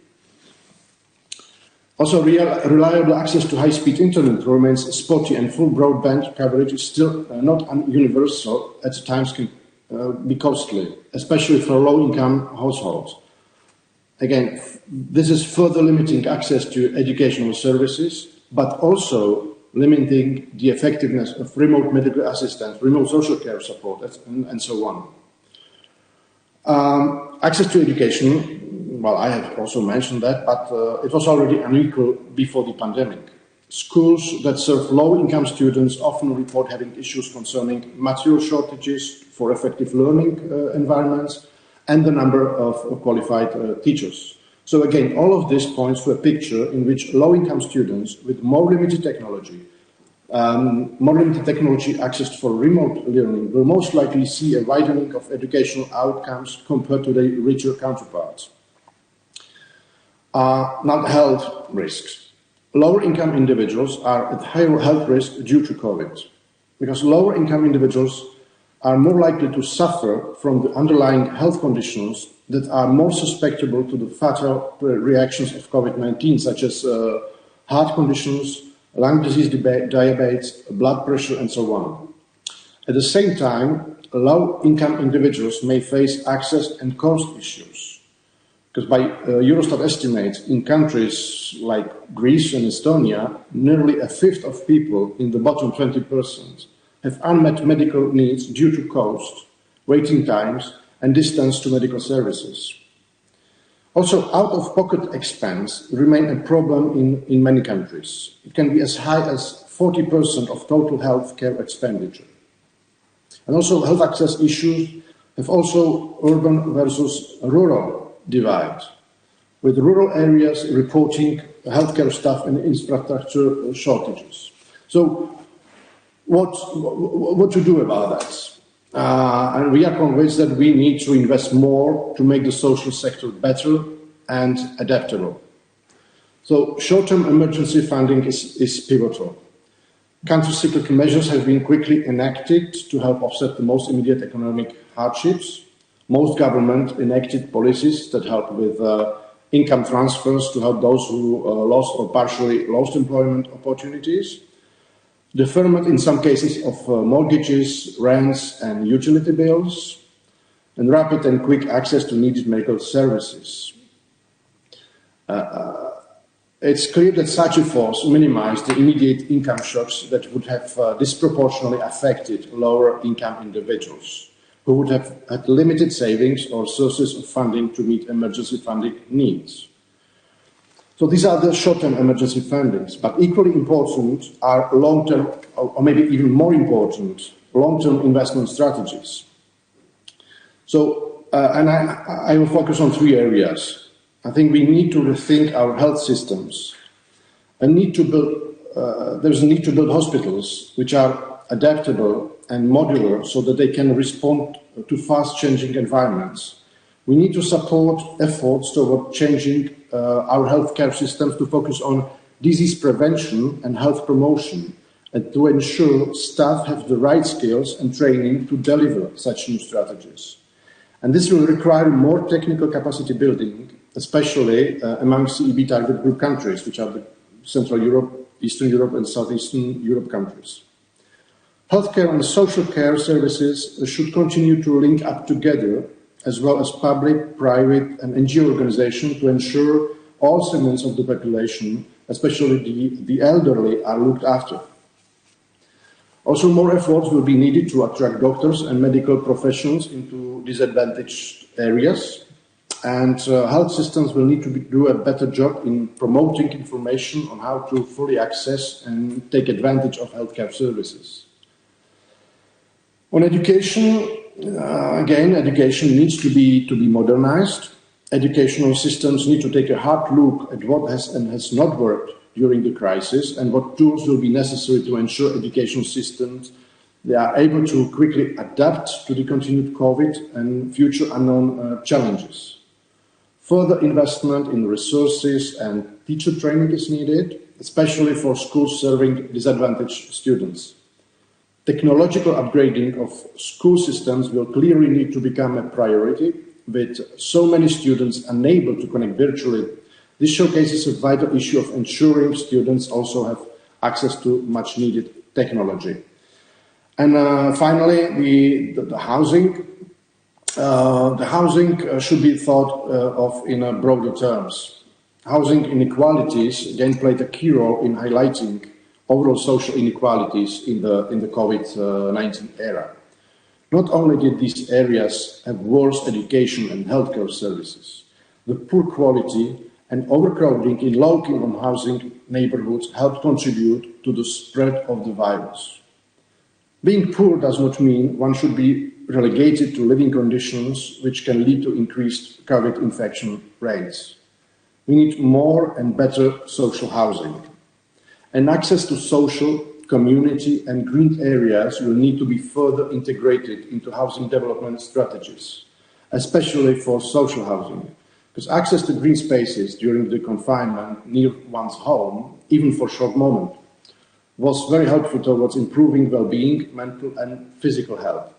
Also, reliable access to high-speed internet remains spotty, and full broadband coverage is still not universal, at times can be costly, especially for low-income households. Again, this is further limiting access to educational services, but also limiting the effectiveness of remote medical assistance, remote social care support, and so on. Access to education, well, I have also mentioned that, but it was already unequal before the pandemic. Schools that serve low-income students often report having issues concerning material shortages for effective learning environments and the number of qualified teachers. So again, all of this points to a picture in which low-income students with more limited technology access for remote learning will most likely see a widening of educational outcomes compared to their richer counterparts. Now, health risks. Lower income individuals are at higher health risk due to COVID, because lower income individuals are more likely to suffer from the underlying health conditions that are more susceptible to the fatal reactions of COVID-19, such as heart conditions, lung disease, diabetes, blood pressure, and so on. At the same time, low-income individuals may face access and cost issues, because by Eurostat estimates, in countries like Greece and Estonia, nearly a fifth of people in the bottom 20% have unmet medical needs due to cost, waiting times, and distance to medical services. Also, out-of-pocket expense remain a problem in many countries. It can be as high as 40% of total healthcare expenditure. And also, health access issues have also urban versus rural divide, with rural areas reporting healthcare staff and infrastructure shortages. So, what to do about that? And we are convinced that we need to invest more to make the social sector better and adaptable. So short-term emergency funding is pivotal. Counter-cyclical measures have been quickly enacted to help offset the most immediate economic hardships. Most governments enacted policies that help with income transfers to help those who lost or partially lost employment opportunities. Deferment in some cases of mortgages, rents and utility bills, and rapid and quick access to needed medical services. It's clear that such efforts minimize the immediate income shocks that would have disproportionately affected lower income individuals, who would have had limited savings or sources of funding to meet emergency funding needs. So these are the short-term emergency fundings, but equally important are long-term, or maybe even more important, long-term investment strategies. So, and I will focus on three areas. I think we need to rethink our health systems, and there's a need to build hospitals which are adaptable and modular so that they can respond to fast-changing environments. We need to support efforts toward changing our healthcare systems to focus on disease prevention and health promotion, and to ensure staff have the right skills and training to deliver such new strategies. And this will require more technical capacity building, especially among CEB target group countries, which are the Central Europe, Eastern Europe and Southeastern Europe countries. Healthcare and social care services should continue to link up together, as well as public, private and NGO organizations, to ensure all segments of the population, especially the elderly, are looked after. Also, more efforts will be needed to attract doctors and medical professionals into disadvantaged areas, and health systems will need to do a better job in promoting information on how to fully access and take advantage of healthcare services. On education, again, education needs to be modernized. Educational systems need to take a hard look at what has and has not worked during the crisis, and what tools will be necessary to ensure educational systems they are able to quickly adapt to the continued COVID and future unknown challenges. Further investment in resources and teacher training is needed, especially for schools serving disadvantaged students. Technological upgrading of school systems will clearly need to become a priority, with so many students unable to connect virtually. This showcases a vital issue of ensuring students also have access to much needed technology. And finally, the housing. The housing should be thought of in broader terms. Housing inequalities again played a key role in highlighting overall social inequalities in the COVID-19 era. Not only did these areas have worse education and healthcare services, the poor quality and overcrowding in low-income housing neighborhoods helped contribute to the spread of the virus. Being poor does not mean one should be relegated to living conditions which can lead to increased COVID infection rates. We need more and better social housing. And access to social, community and green areas will need to be further integrated into housing development strategies, especially for social housing, because access to green spaces during the confinement near one's home, even for a short moment, was very helpful towards improving well-being, mental and physical health.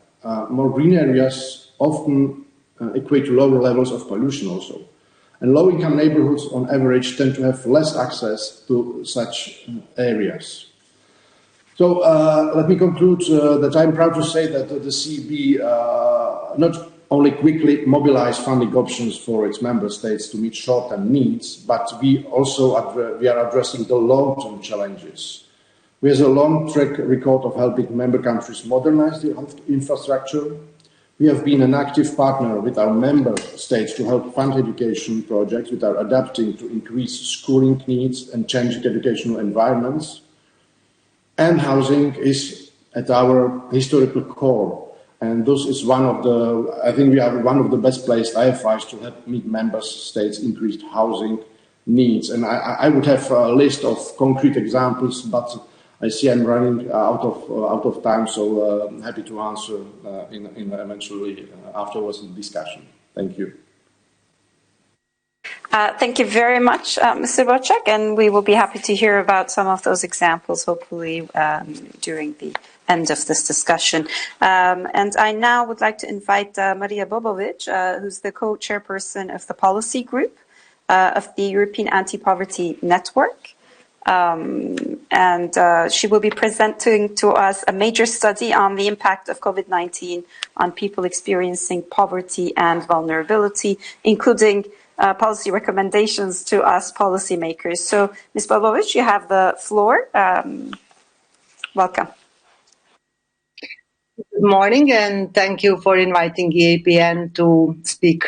More green areas often equate to lower levels of pollution also. And low-income neighborhoods on average tend to have less access to such areas. So let me conclude that I'm proud to say that the CEB not only quickly mobilized funding options for its member states to meet short-term needs, but we are addressing the long-term challenges. We have a long track record of helping member countries modernize their health infrastructure. We have been an active partner with our member states to help fund education projects which are adapting to increased schooling needs and changing educational environments. And housing is at our historical core. And this is I think we are one of the best placed IFIs to help meet member states' increased housing needs. And I would have a list of concrete examples, but I see I'm running out of time, so I'm happy to answer eventually afterwards in the discussion. Thank you. Thank you very much, Mr. Bocek, and we will be happy to hear about some of those examples, hopefully, during the end of this discussion. And I now would like to invite Maria Bobovic, who's the co-chairperson of the policy group of the European Anti-Poverty Network. And she will be presenting to us a major study on the impact of COVID-19 on people experiencing poverty and vulnerability, including policy recommendations to us policymakers. So, Ms. Bobovic, you have the floor. Welcome. Good morning, and thank you for inviting EAPN to speak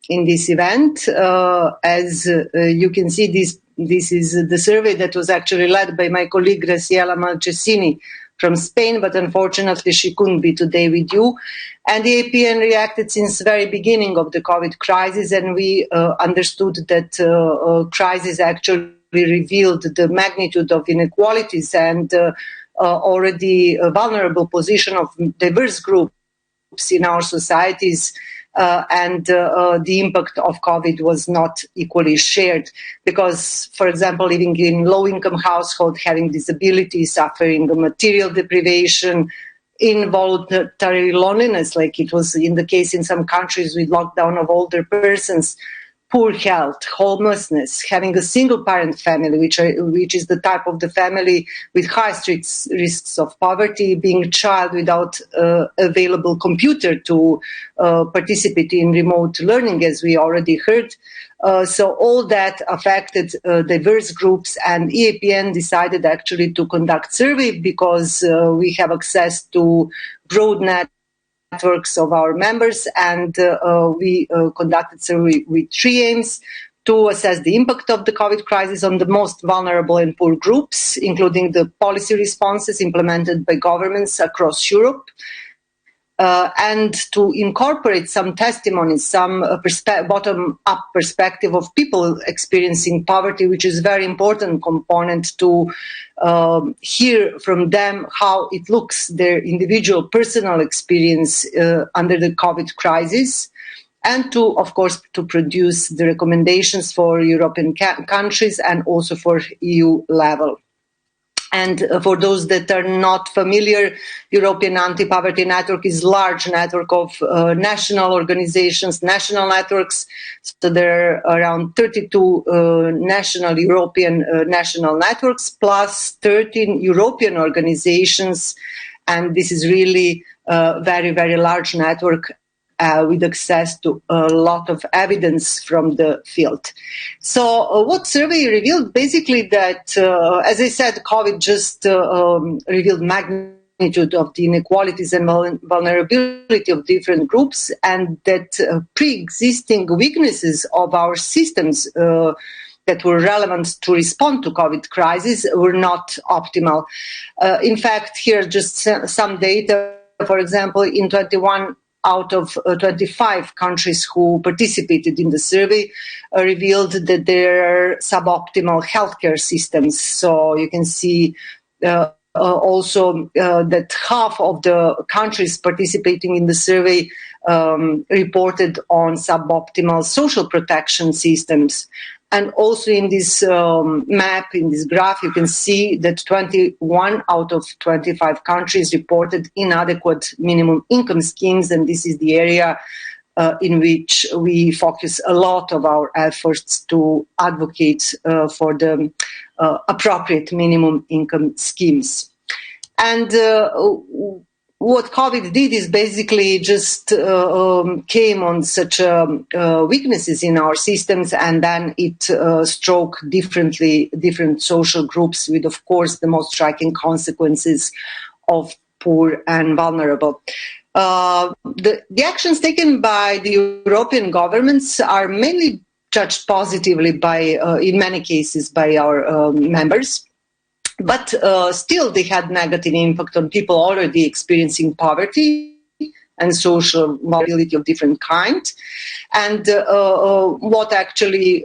in this event. As you can see, this is the survey that was actually led by my colleague Graciela Marchesini from Spain, but unfortunately she couldn't be today with you. And the APN reacted since the very beginning of the COVID crisis, and we understood that crisis actually revealed the magnitude of inequalities and already a vulnerable position of diverse groups in our societies. And the impact of COVID was not equally shared because, for example, living in low-income household, having disabilities, suffering material deprivation, involuntary loneliness, like it was in the case in some countries with lockdown of older persons, poor health, homelessness, having a single-parent family, which is the type of the family with highest risks of poverty, being a child without available computer to participate in remote learning, as we already heard. So all that affected diverse groups, and EAPN decided actually to conduct survey because we have access to broad networks of our members, and we conducted survey with 3 aims: to assess the impact of the COVID crisis on the most vulnerable and poor groups, including the policy responses implemented by governments across Europe, and to incorporate some testimonies, some bottom-up perspective of people experiencing poverty, which is a very important component to hear from them how it looks, their individual personal experience under the COVID crisis, and to, of course, to produce the recommendations for European countries and also for EU level. And for those that are not familiar, European Anti-Poverty Network is a large network of national organizations, national networks. So there are around 32 national European national networks, plus 13 European organizations. And this is really a very, very large network. with access to a lot of evidence from the field. So what survey revealed? Basically that, as I said, COVID just revealed magnitude of the inequalities and vulnerability of different groups, and that pre-existing weaknesses of our systems that were relevant to respond to COVID crisis were not optimal. In fact, here are just some data. For example, in 21 out of 25 countries who participated in the survey revealed that there are suboptimal healthcare systems. So you can see also that half of the countries participating in the survey reported on suboptimal social protection systems. And also in this map, in this graph, you can see that 21 out of 25 countries reported inadequate minimum income schemes, and this is the area in which we focus a lot of our efforts to advocate for the appropriate minimum income schemes. And what COVID did is basically just came on such weaknesses in our systems, and then it struck different social groups with, of course, the most striking consequences of poor and vulnerable. The actions taken by the European governments are mainly judged positively by, in many cases, by our members. But still, they had negative impact on people already experiencing poverty and social mobility of different kind. And what actually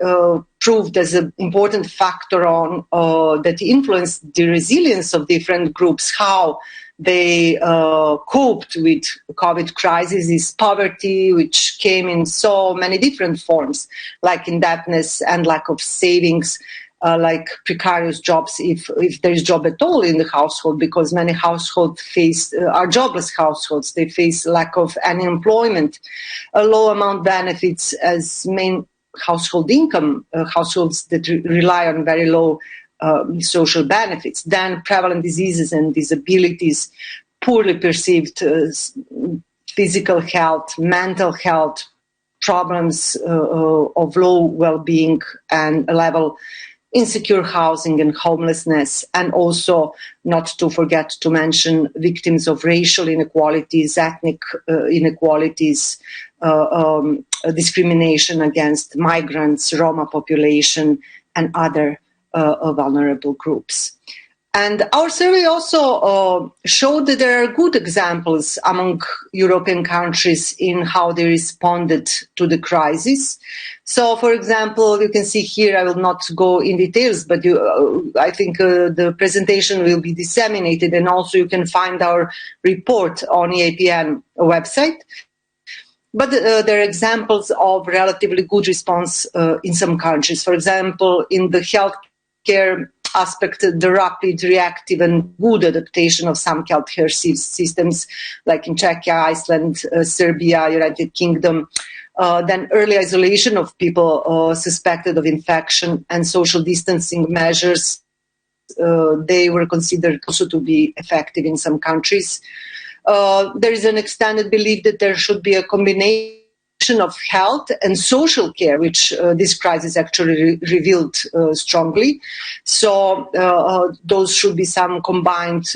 proved as an important factor on that influenced the resilience of different groups, how they coped with COVID crisis, is poverty, which came in so many different forms, like indebtedness and lack of savings. Like precarious jobs, if there is job at all in the household, because many households are jobless households. They face lack of any employment, a low amount benefits as main household income, households that rely on very low social benefits. Then prevalent diseases and disabilities, poorly perceived physical health, mental health, problems of low well-being and level, insecure housing and homelessness, and also not to forget to mention victims of racial inequalities, ethnic inequalities, discrimination against migrants, Roma population, and other vulnerable groups. And our survey also showed that there are good examples among European countries in how they responded to the crisis. So, for example, you can see here, I will not go in details, but I think the presentation will be disseminated, and also you can find our report on EAPN website. But there are examples of relatively good response in some countries. For example, in the healthcare aspect, the rapid, reactive and good adaptation of some healthcare systems, like in Czechia, Iceland, Serbia, United Kingdom. Then early isolation of people suspected of infection and social distancing measures. They were considered also to be effective in some countries. There is an extended belief that there should be a combination of health and social care, which this crisis actually revealed strongly. So those should be some combined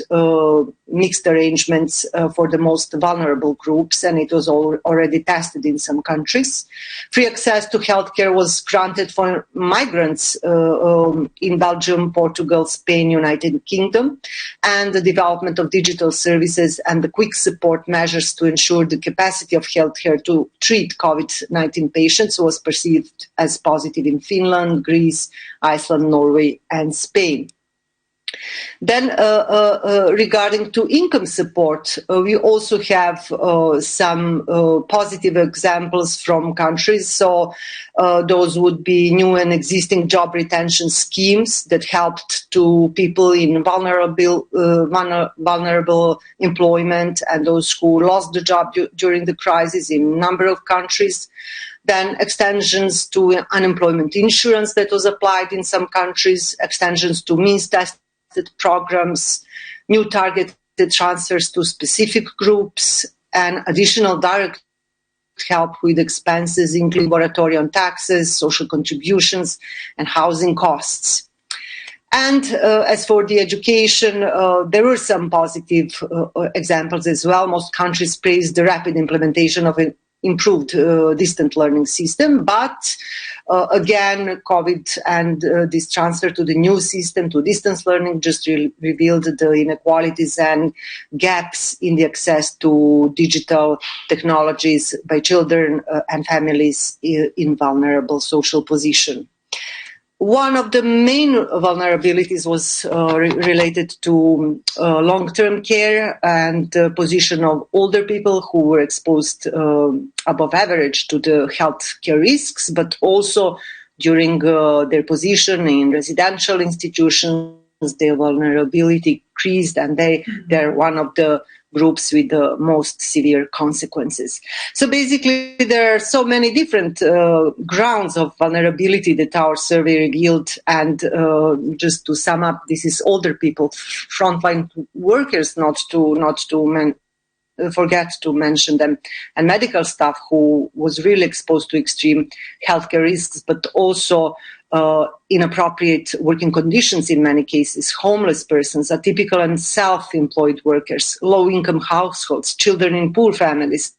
mixed arrangements for the most vulnerable groups, and it was already tested in some countries. Free access to healthcare was granted for migrants in Belgium, Portugal, Spain, United Kingdom, and the development of digital services and the quick support measures to ensure the capacity of healthcare to treat COVID-19 patients was perceived as positive in Finland, Greece, Iceland, Norway, and Spain. Then regarding to income support, we also have some positive examples from countries. So those would be new and existing job retention schemes that helped to people in vulnerable employment and those who lost the job during the crisis in a number of countries. Then extensions to unemployment insurance that was applied in some countries, extensions to means-tested programs, new targeted transfers to specific groups, and additional direct help with expenses, including moratorium on taxes, social contributions, and housing costs. And as for the education, there were some positive examples as well. Most countries praised the rapid implementation of an improved distant learning system, but again, COVID and this transfer to the new system, to distance learning, just revealed the inequalities and gaps in the access to digital technologies by children and families in vulnerable social position. One of the main vulnerabilities was related to long-term care and the position of older people who were exposed above average to the health care risks, but also during their position in residential institutions, their vulnerability increased, and they're one of the groups with the most severe consequences. So basically, there are so many different grounds of vulnerability that our survey revealed. And just to sum up, this is older people, frontline workers, not to forget to mention them, and medical staff who was really exposed to extreme healthcare risks, but also inappropriate working conditions in many cases, homeless persons, atypical and self-employed workers, low-income households, children in poor families,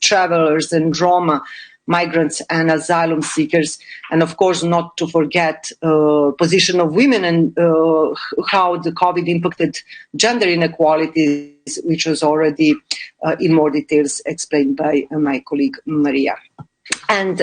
travelers and Roma, migrants and asylum seekers, and of course not to forget position of women and how the COVID impacted gender inequalities, which was already in more details explained by my colleague Maria. And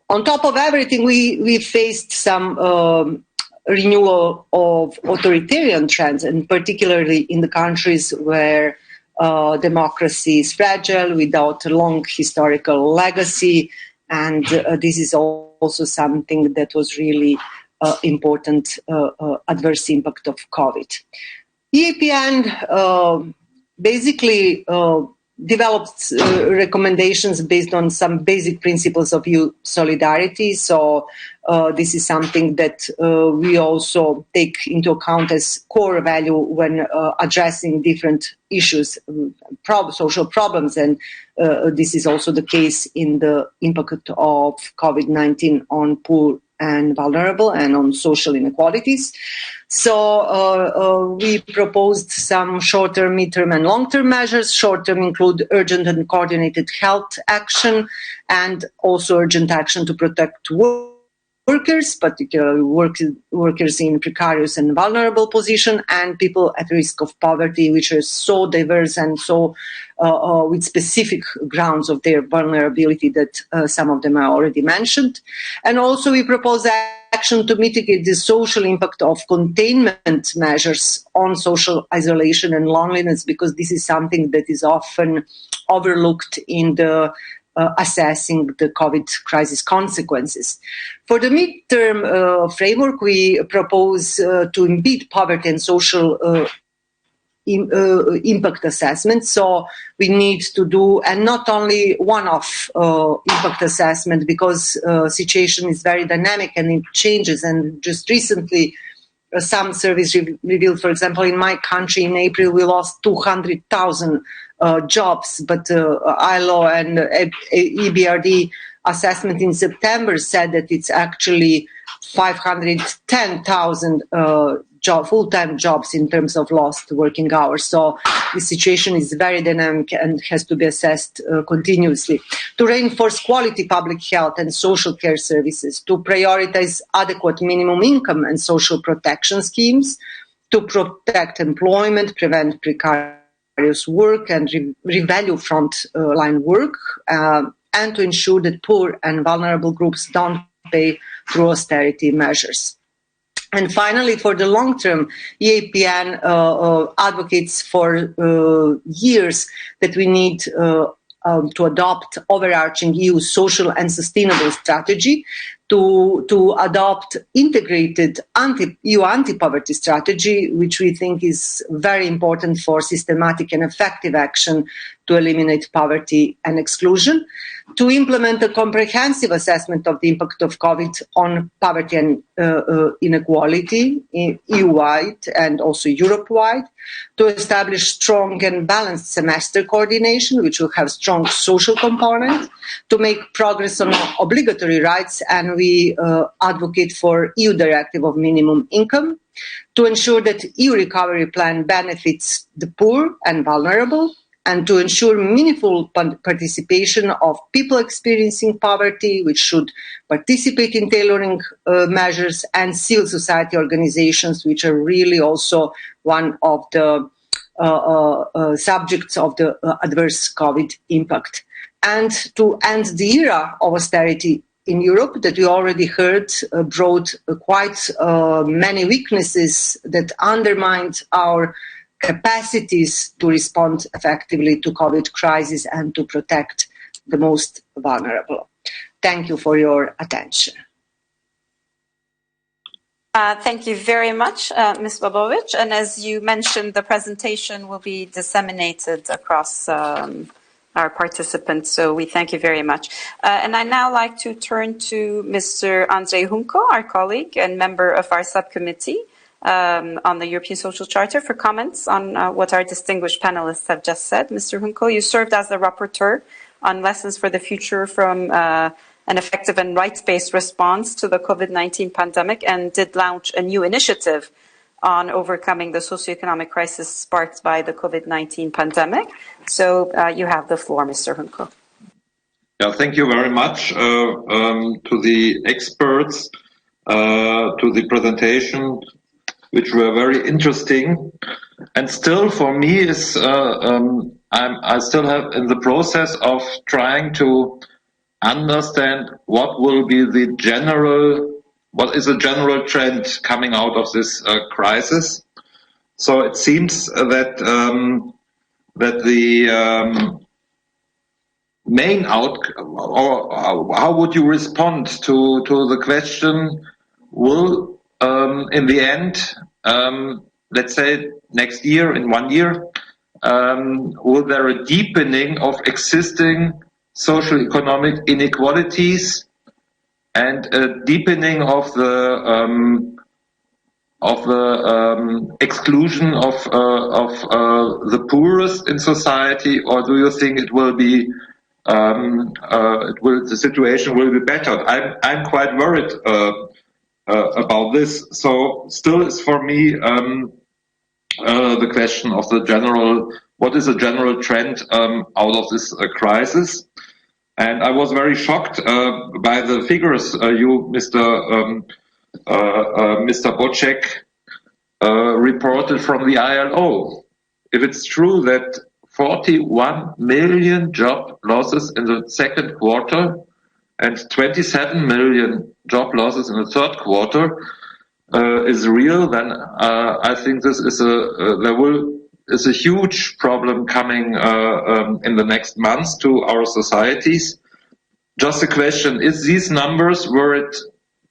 on top of everything, we faced some renewal of authoritarian trends, and particularly in the countries where democracy is fragile, without a long historical legacy. And this is also something that was really important adverse impact of COVID. EAPN basically developed recommendations based on some basic principles of EU solidarity. So this is something that we also take into account as core value when addressing different issues, social problems. And this is also the case in the impact of COVID-19 on poor and vulnerable and on social inequalities. So we proposed some short-term, mid-term and long-term measures. Short-term include urgent and coordinated health action and also urgent action to protect workers, particularly workers in precarious and vulnerable position and people at risk of poverty, which are so diverse and so with specific grounds of their vulnerability that some of them I already mentioned. And also we propose action to mitigate the social impact of containment measures on social isolation and loneliness, because this is something that is often overlooked in the assessing the COVID crisis consequences. For the midterm framework, we propose to embed poverty and social impact assessment. So we need to do, and not only one-off impact assessment, because situation is very dynamic and it changes. And just recently, some surveys revealed, for example, in my country in April, we lost 200,000 jobs, but ILO and EBRD assessment in September said that it's actually 510,000 full-time jobs in terms of lost working hours. So the situation is very dynamic and has to be assessed continuously. To reinforce quality public health and social care services, to prioritize adequate minimum income and social protection schemes, to protect employment, prevent precarious work and revalue frontline work, and to ensure that poor and vulnerable groups don't pay through austerity measures. And finally, for the long term, EAPN advocates for years that we need to adopt overarching EU social and sustainable strategy, to adopt integrated EU anti-poverty strategy, which we think is very important for systematic and effective action to eliminate poverty and exclusion, to implement a comprehensive assessment of the impact of COVID on poverty and inequality, EU-wide and also Europe-wide, to establish strong and balanced semester coordination, which will have strong social component, to make progress on obligatory rights, and we advocate for EU directive of minimum income, to ensure that EU recovery plan benefits the poor and vulnerable, and to ensure meaningful participation of people experiencing poverty, which should participate in tailoring measures, and civil society organizations, which are really also one of the subjects of the adverse COVID impact. And to end the era of austerity in Europe that we already heard brought quite many weaknesses that undermined our capacities to respond effectively to COVID crisis and to protect the most vulnerable. Thank you for your attention. Thank you very much, Ms. Bobovic. And as you mentioned, the presentation will be disseminated across our participants, so we thank you very much. And I'd now like to turn to Mr. Andrei Hunko, our colleague and member of our subcommittee on the European Social Charter, for comments on what our distinguished panelists have just said. Mr. Hunko, you served as the rapporteur on lessons for the future from an effective and rights-based response to the COVID-19 pandemic, and did launch a new initiative on overcoming the socio-economic crisis sparked by the COVID-19 pandemic. So you have the floor, Mr. Hunko. Yeah, thank you very much to the experts, to the presentation, which were very interesting. And still, for me, is I still have in the process of trying to understand what will be the general, what is the general trend coming out of this crisis. So it seems that that the main or how would you respond to the question, will in the end, let's say next year, in 1 year, will there a deepening of existing socio-economic inequalities and a deepening of the exclusion of the poorest in society, or do you think it will be the situation will be bettered? I'm quite worried about this. So still is for me the question of the general, what is the general trend out of this crisis? And I was very shocked by the figures you, Mr. Bocek, reported from the ILO. If it's true that 41 million job losses in the second quarter and 27 million job losses in the third quarter is real, then I think this is a huge problem coming in the next months to our societies. Just a question, is these numbers, were it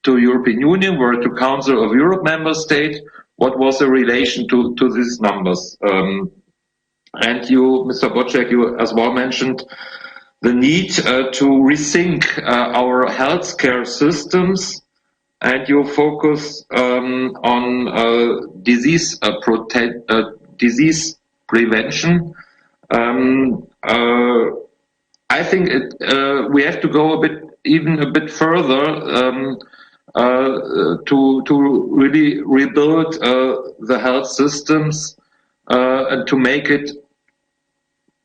to European Union, were it to Council of Europe member state, what was the relation to these numbers? And you, Mr. Bocek, you as well mentioned the need to rethink our healthcare systems, and you focus on disease prevention. I think we have to go even a bit further to really rebuild the health systems and to make it.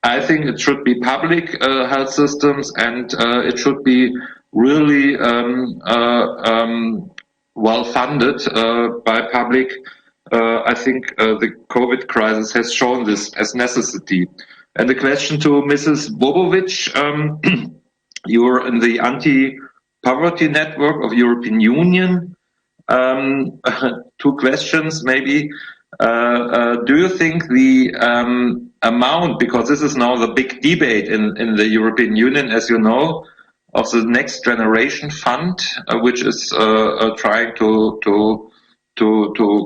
I think it should be public health systems, and it should be really well funded by public. I think the COVID crisis has shown this as necessity. And the question to Mrs. Bobovic, you're in the anti-poverty network of European Union. Two questions maybe. Do you think the amount, because this is now the big debate in the European Union, as you know, of the Next Generation Fund, which is trying to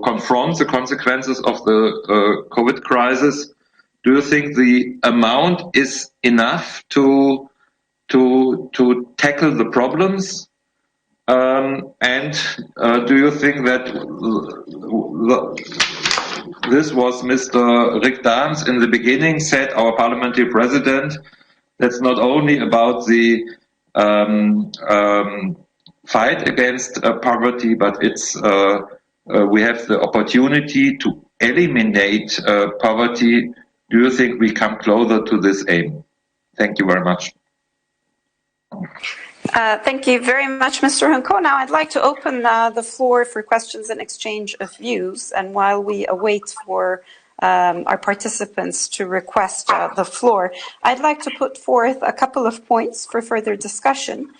confront the consequences of the COVID crisis. Do you think the amount is enough to tackle the problems? And do you think that this was Mr. Rick DAEMS in the beginning said, our parliamentary president, that's not only about the fight against poverty, but it's we have the opportunity to eliminate poverty. Do you think we come closer to this aim? Thank you very much. Thank you very much, Mr. Hunko. Now I'd like to open the floor for questions and exchange of views. And while we await for our participants to request the floor, I'd like to put forth a couple of points for further discussion.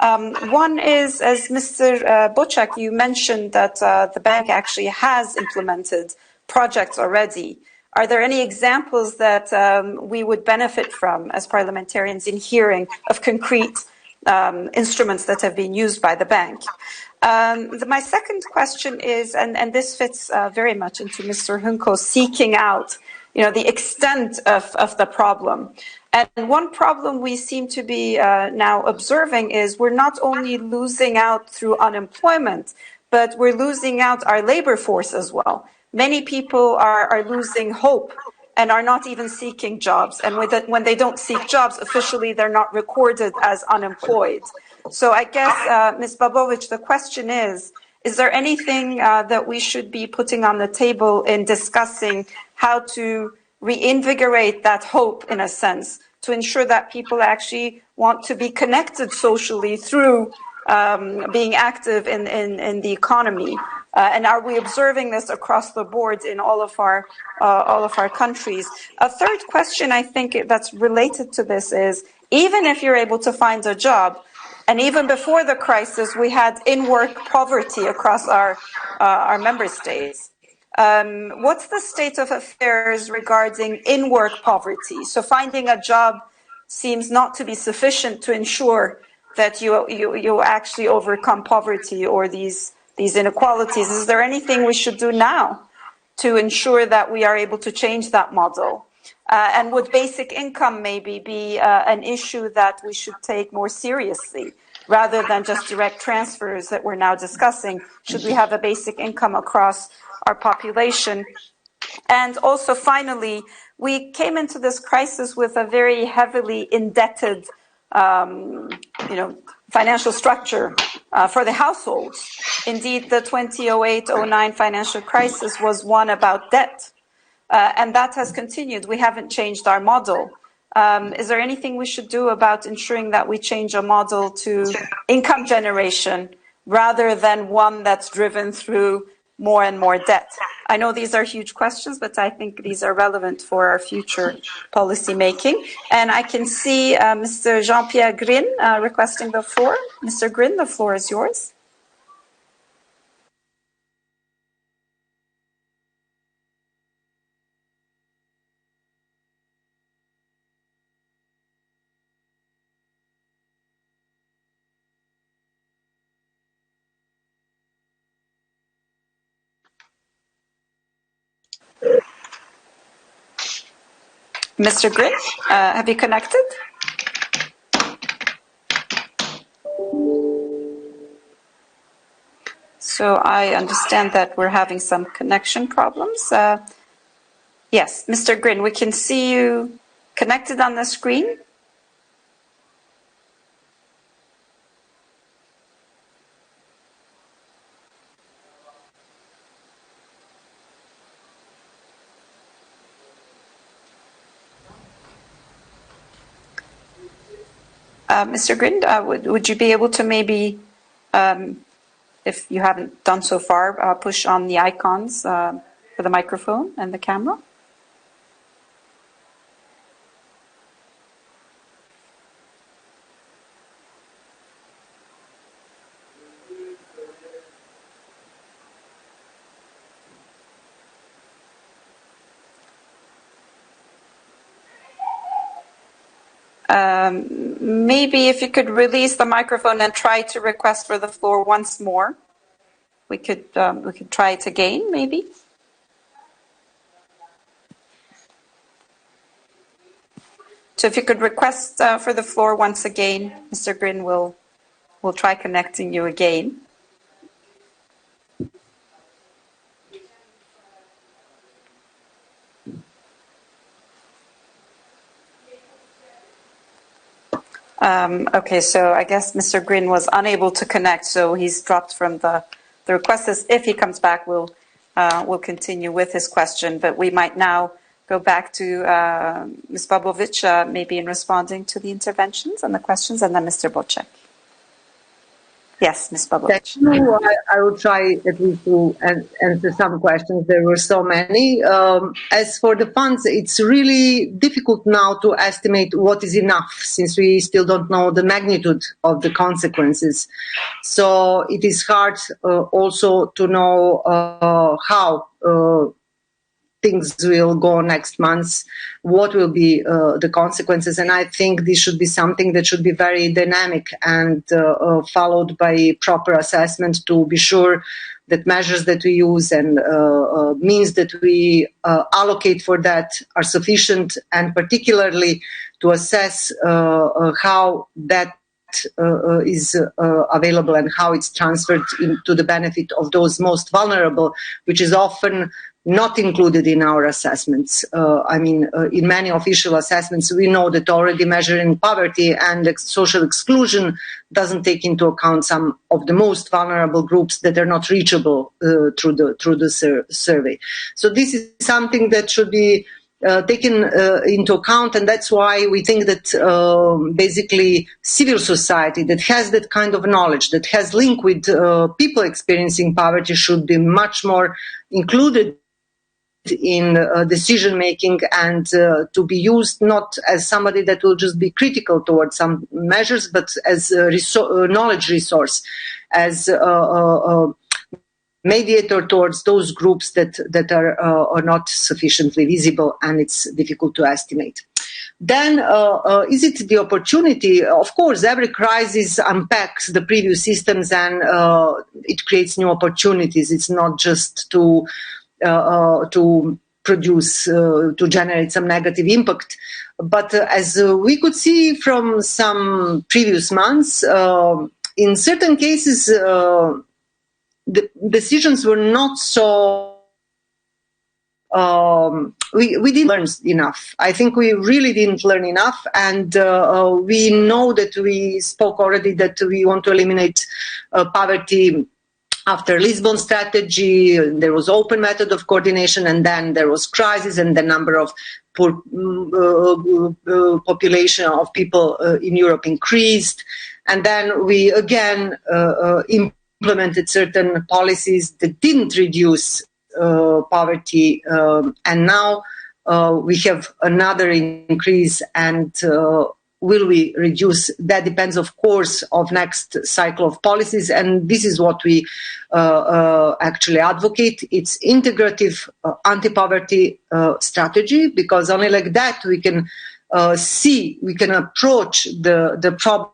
One is, as Mr. Boczek, you mentioned that the bank actually has implemented projects already. Are there any examples that we would benefit from as parliamentarians in hearing of concrete instruments that have been used by the bank? My second question is, and this fits very much into Mr. Hunko seeking out, the extent of the problem. And one problem we seem to be now observing is we're not only losing out through unemployment, but we're losing out our labor force as well. Many people are losing hope and are not even seeking jobs. And when they don't seek jobs, officially, they're not recorded as unemployed. So I guess, Ms. Babovic, the question is there anything that we should be putting on the table in discussing how to reinvigorate that hope, in a sense, to ensure that people actually want to be connected socially through being active in the economy? And are we observing this across the board in all of our countries? A third question, I think, that's related to this is, even if you're able to find a job, and even before the crisis, we had in-work poverty across our member states. What's the state of affairs regarding in-work poverty? So finding a job seems not to be sufficient to ensure that you actually overcome poverty or these inequalities. Is there anything we should do now to ensure that we are able to change that model? And would basic income maybe be an issue that we should take more seriously rather than just direct transfers that we're now discussing? Should we have a basic income across our population? And also, finally, we came into this crisis with a very heavily indebted financial structure for the households. Indeed, the 2008-09 financial crisis was one about debt. And that has continued. We haven't changed our model. Is there anything we should do about ensuring that we change a model to income generation rather than one that's driven through more and more debt? I know these are huge questions, but I think these are relevant for our future policy making. And I can see Mr. Jean-Pierre Grin requesting the floor. Mr. Grin, the floor is yours. Mr. Grin, have you connected? So I understand that we're having some connection problems. Yes, Mr. Grin, we can see you connected on the screen. Mr. Grin, would you be able to maybe, if you haven't done so far, push on the icons for the microphone and the camera? Maybe if you could release the microphone and try to request for the floor once more, we could try it again, maybe. So if you could request for the floor once again, Mr. Grin will try connecting you again. Okay, so I guess Mr. Grin was unable to connect, so he's dropped from the request. If he comes back, we'll continue with his question, but we might now go back to Ms. Bobovic, maybe in responding to the interventions and the questions, and then Mr. Bocek. Yes, Ms. Bobovic. Thank you. I will try at least to answer some questions. There were so many. As for the funds, it's really difficult now to estimate what is enough, since we still don't know the magnitude of the consequences. So it is hard also to know how things will go next month, what will be the consequences. And I think this should be something that should be very dynamic and followed by proper assessment to be sure that measures that we use and means that we allocate for that are sufficient, and particularly to assess how that is available and how it's transferred to the benefit of those most vulnerable, which is often not included in our assessments. In many official assessments, we know that already measuring poverty and social exclusion doesn't take into account some of the most vulnerable groups that are not reachable through the survey. So this is something that should be taken into account, and that's why we think that basically civil society that has that kind of knowledge, that has link with people experiencing poverty, should be much more included in decision making, and to be used not as somebody that will just be critical towards some measures, but as a knowledge resource, as a mediator towards those groups that are not sufficiently visible, and it's difficult to estimate. Then, is it the opportunity? Of course, every crisis unpacks the previous systems and it creates new opportunities. It's not just to produce, to generate some negative impact. But as we could see from some previous months, in certain cases, the decisions were not so we didn't learn enough. I think we really didn't learn enough, and we know that we spoke already that we want to eliminate poverty after Lisbon strategy. There was open method of coordination, and then there was crisis, and the number of poor population of people in Europe increased, and then we again implemented certain policies that didn't reduce poverty, and now we have another increase, and will we reduce? That depends, of course, of next cycle of policies, and this is what we actually advocate. It's integrative anti-poverty strategy, because only like that we can we can approach the problem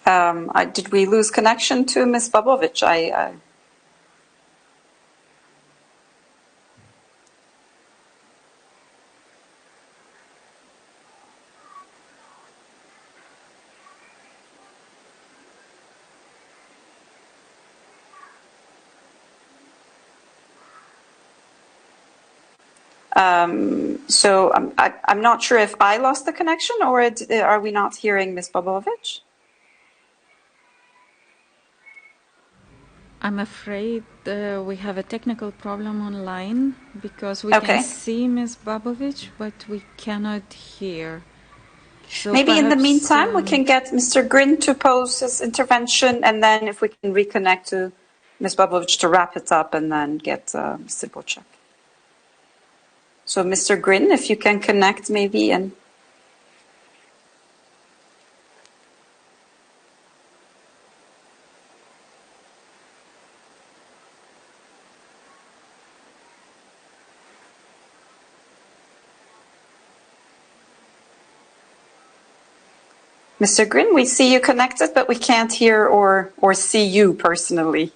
Did we lose connection to Ms. Bobovic? I'm not sure if I lost the connection, or are we not hearing Ms. Bobovic? I'm afraid we have a technical problem online, because we can see Ms. Babovic, but we cannot hear. So maybe in the meantime, we can get Mr. Grin to pose his intervention, and then if we can reconnect to Ms. Babovic to wrap it up, and then get Mr. Bocek. So Mr. Grin, if you can connect maybe, and Mr. Grin, we see you connected, but we can't hear or see you personally.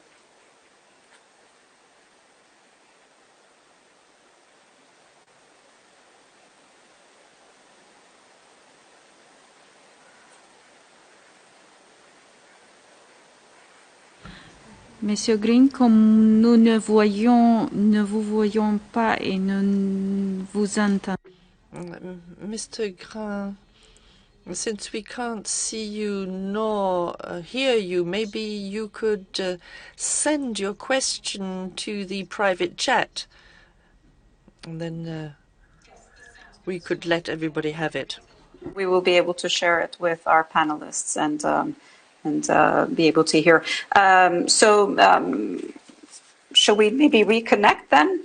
Monsieur Green, comme nous ne vous voyons pas et nous vous entendons. Mr. Green, since we can't see you nor hear you, maybe you could send your question to the private chat, and then we could let everybody have it. We will be able to share it with our panelists and be able to hear. Shall we maybe reconnect then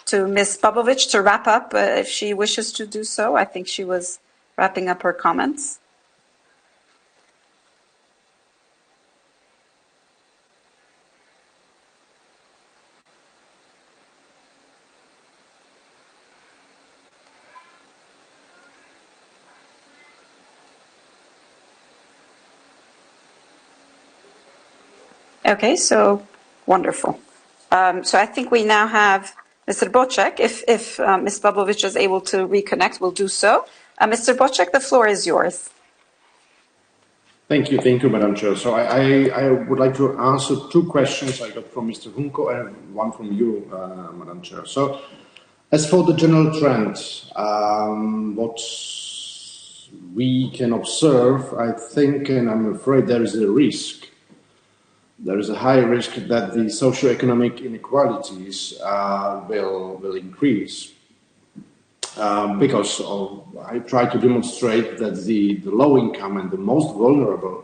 to Ms. Bobovic to wrap up if she wishes to do so? I think she was wrapping up her comments. Okay, so wonderful. So I think we now have Mr. Bocek. If Ms. Bobovic is able to reconnect, we'll do so. Mr. Bocek, the floor is yours. Thank you, Madam Chair. So I would like to answer two questions I got from Mr. Hunko and one from you, Madam Chair. So as for the general trend, what we can observe, I think, and I'm afraid there is a risk. There is a high risk that the socio-economic inequalities will increase because I try to demonstrate that the low income and the most vulnerable,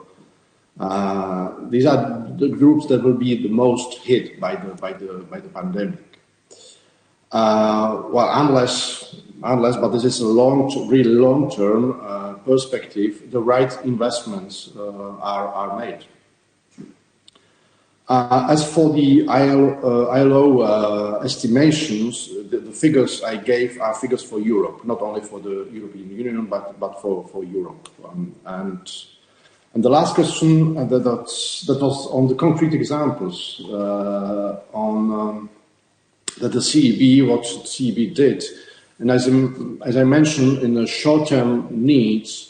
these are the groups that will be the most hit by the pandemic. Well, unless, but this is a really long-term perspective, the right investments are made. As for the ILO estimations, the figures I gave are figures for Europe, not only for the European Union, but for Europe. And the last question that was on the concrete examples on that the CEB, what CEB did, and as I mentioned, in the short-term needs.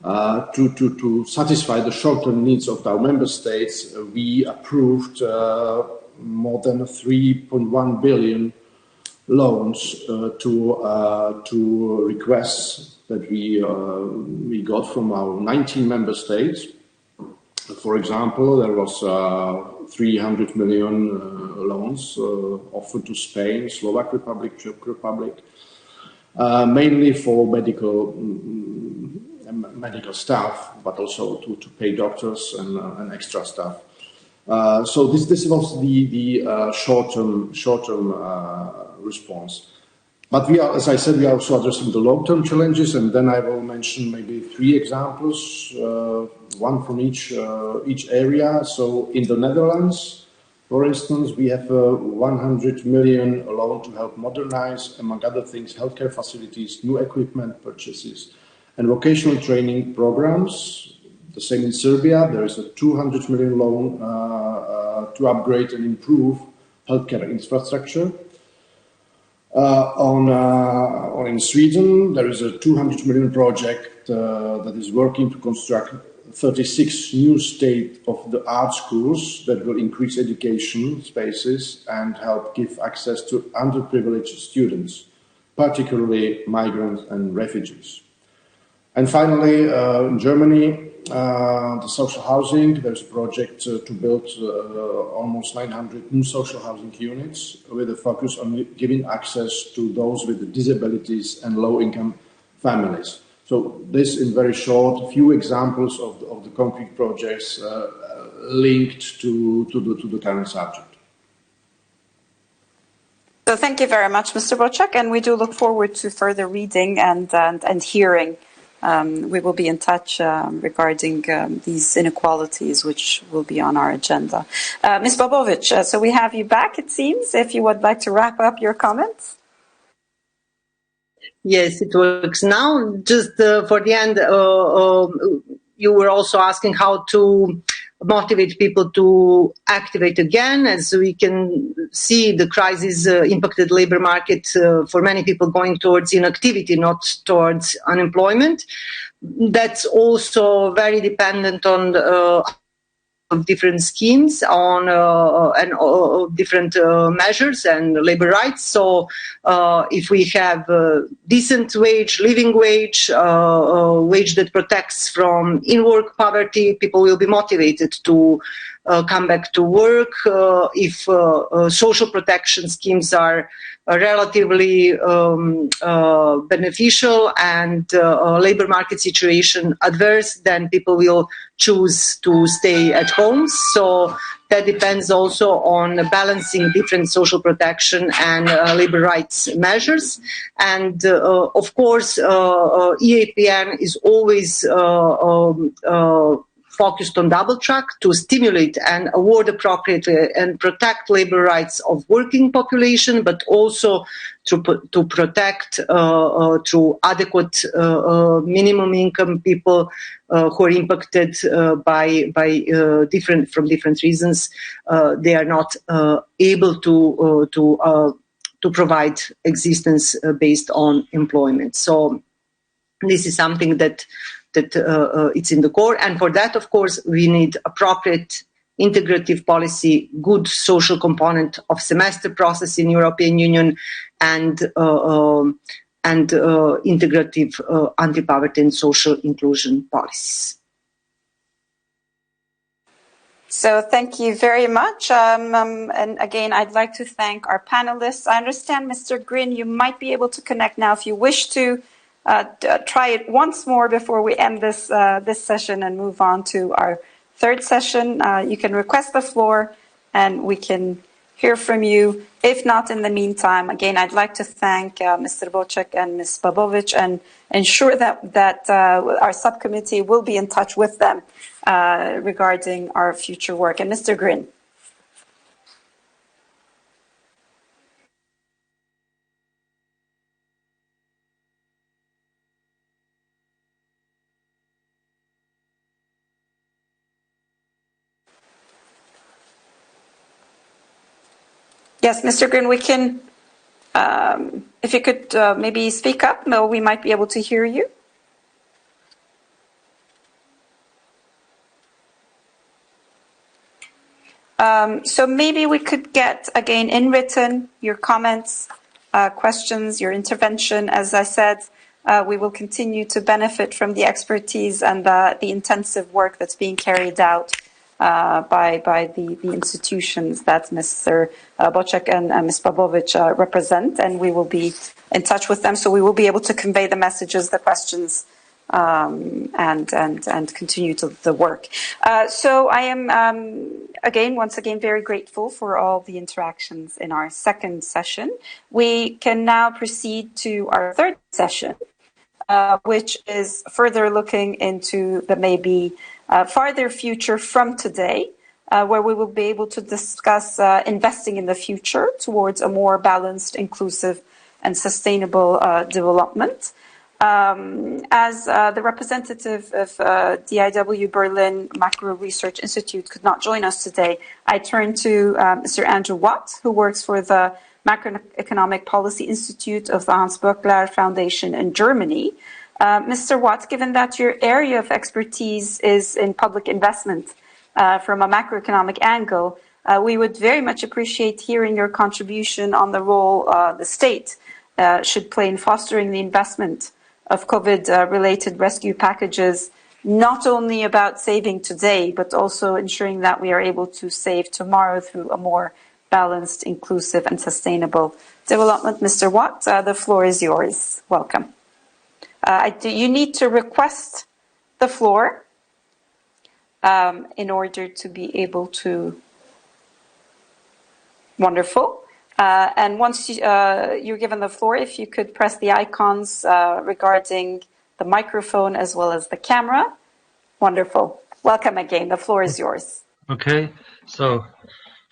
To satisfy the short-term needs of our member states, we approved more than 3.1 billion loans to requests that we got from our 19 member states. For example, there was 300 million loans offered to Spain, Slovak Republic, Czech Republic, mainly for medical staff, but also to pay doctors and extra staff. So this was the short-term response. But we are, as I said, we are also addressing the long-term challenges, and then I will mention maybe 3 examples, one from each area. So in the Netherlands, for instance, we have 100 million loan to help modernize, among other things, healthcare facilities, new equipment purchases, and vocational training programs. The same in Serbia. There is a 200 million loan to upgrade and improve healthcare infrastructure. In Sweden, there is a 200 million project that is working to construct 36 new state-of-the-art schools that will increase education spaces and help give access to underprivileged students, particularly migrants and refugees. And finally, in Germany, the social housing, there's a project to build almost 900 new social housing units with a focus on giving access to those with disabilities and low-income families. So this, in very short, a few examples of the concrete projects linked to the current subject. So thank you very much, Mr. Bocek, and we do look forward to further reading and hearing. We will be in touch regarding these inequalities, which will be on our agenda. Ms. Bobovic, so we have you back, it seems, if you would like to wrap up your comments. Yes, it works now. Just for the end, you were also asking how to motivate people to activate again. As we can see, the crisis impacted labor market for many people going towards inactivity, not towards unemployment. That's also very dependent on of different schemes on and different measures and labor rights. So if we have decent wage, living wage, wage that protects from in-work poverty, people will be motivated to come back to work. If social protection schemes are relatively beneficial and labor market situation adverse, then people will choose to stay at home. So that depends also on balancing different social protection and labor rights measures. And of course, EAPN is always focused on double track to stimulate and award appropriately and protect labor rights of working population, but also to protect through adequate minimum income people who are impacted by different reasons. They are not able to provide existence based on employment. So this is something that it's in the core. And for that, of course, we need appropriate integrative policy, good social component of semester process in European Union, and integrative anti-poverty and social inclusion policies. So thank you very much. And again, I'd like to thank our panelists. I understand, Mr. Green, you might be able to connect now if you wish to. Try it once more before we end this session and move on to our third session. You can request the floor and we can hear from you. If not, in the meantime, again, I'd like to thank Mr. Bocek and Ms. Babovic and ensure that our subcommittee will be in touch with them regarding our future work. And Mr. Green. Yes, Mr. Green, we can, if you could maybe speak up, we might be able to hear you. So maybe we could get, again, in written, your comments, questions, your intervention. As I said, we will continue to benefit from the expertise and the intensive work that's being carried out by the institutions that Mr. Bocek and Ms. Babovic represent, and we will be in touch with them, so we will be able to convey the messages, the questions, and continue to the work. So I am, once again, very grateful for all the interactions in our second session. We can now proceed to our third session, which is further looking into the maybe farther future from today, where we will be able to discuss investing in the future towards a more balanced, inclusive, and sustainable development. As the representative of DIW Berlin Macro Research Institute could not join us today, I turn to Mr. Andrew Watt, who works for the Macroeconomic Policy Institute of the Hans Böckler Foundation in Germany. Mr. Watt, given that your area of expertise is in public investment from a macroeconomic angle, we would very much appreciate hearing your contribution on the role the state should play in fostering the investment of COVID-related rescue packages, not only about saving today, but also ensuring that we are able to save tomorrow through a more balanced, inclusive, and sustainable development. Mr. Watt, the floor is yours. Welcome. You need to request the floor in order to be able to. Wonderful. And once you're given the floor, if you could press the icons regarding the microphone as well as the camera. Wonderful. Welcome again. The floor is yours. Okay. So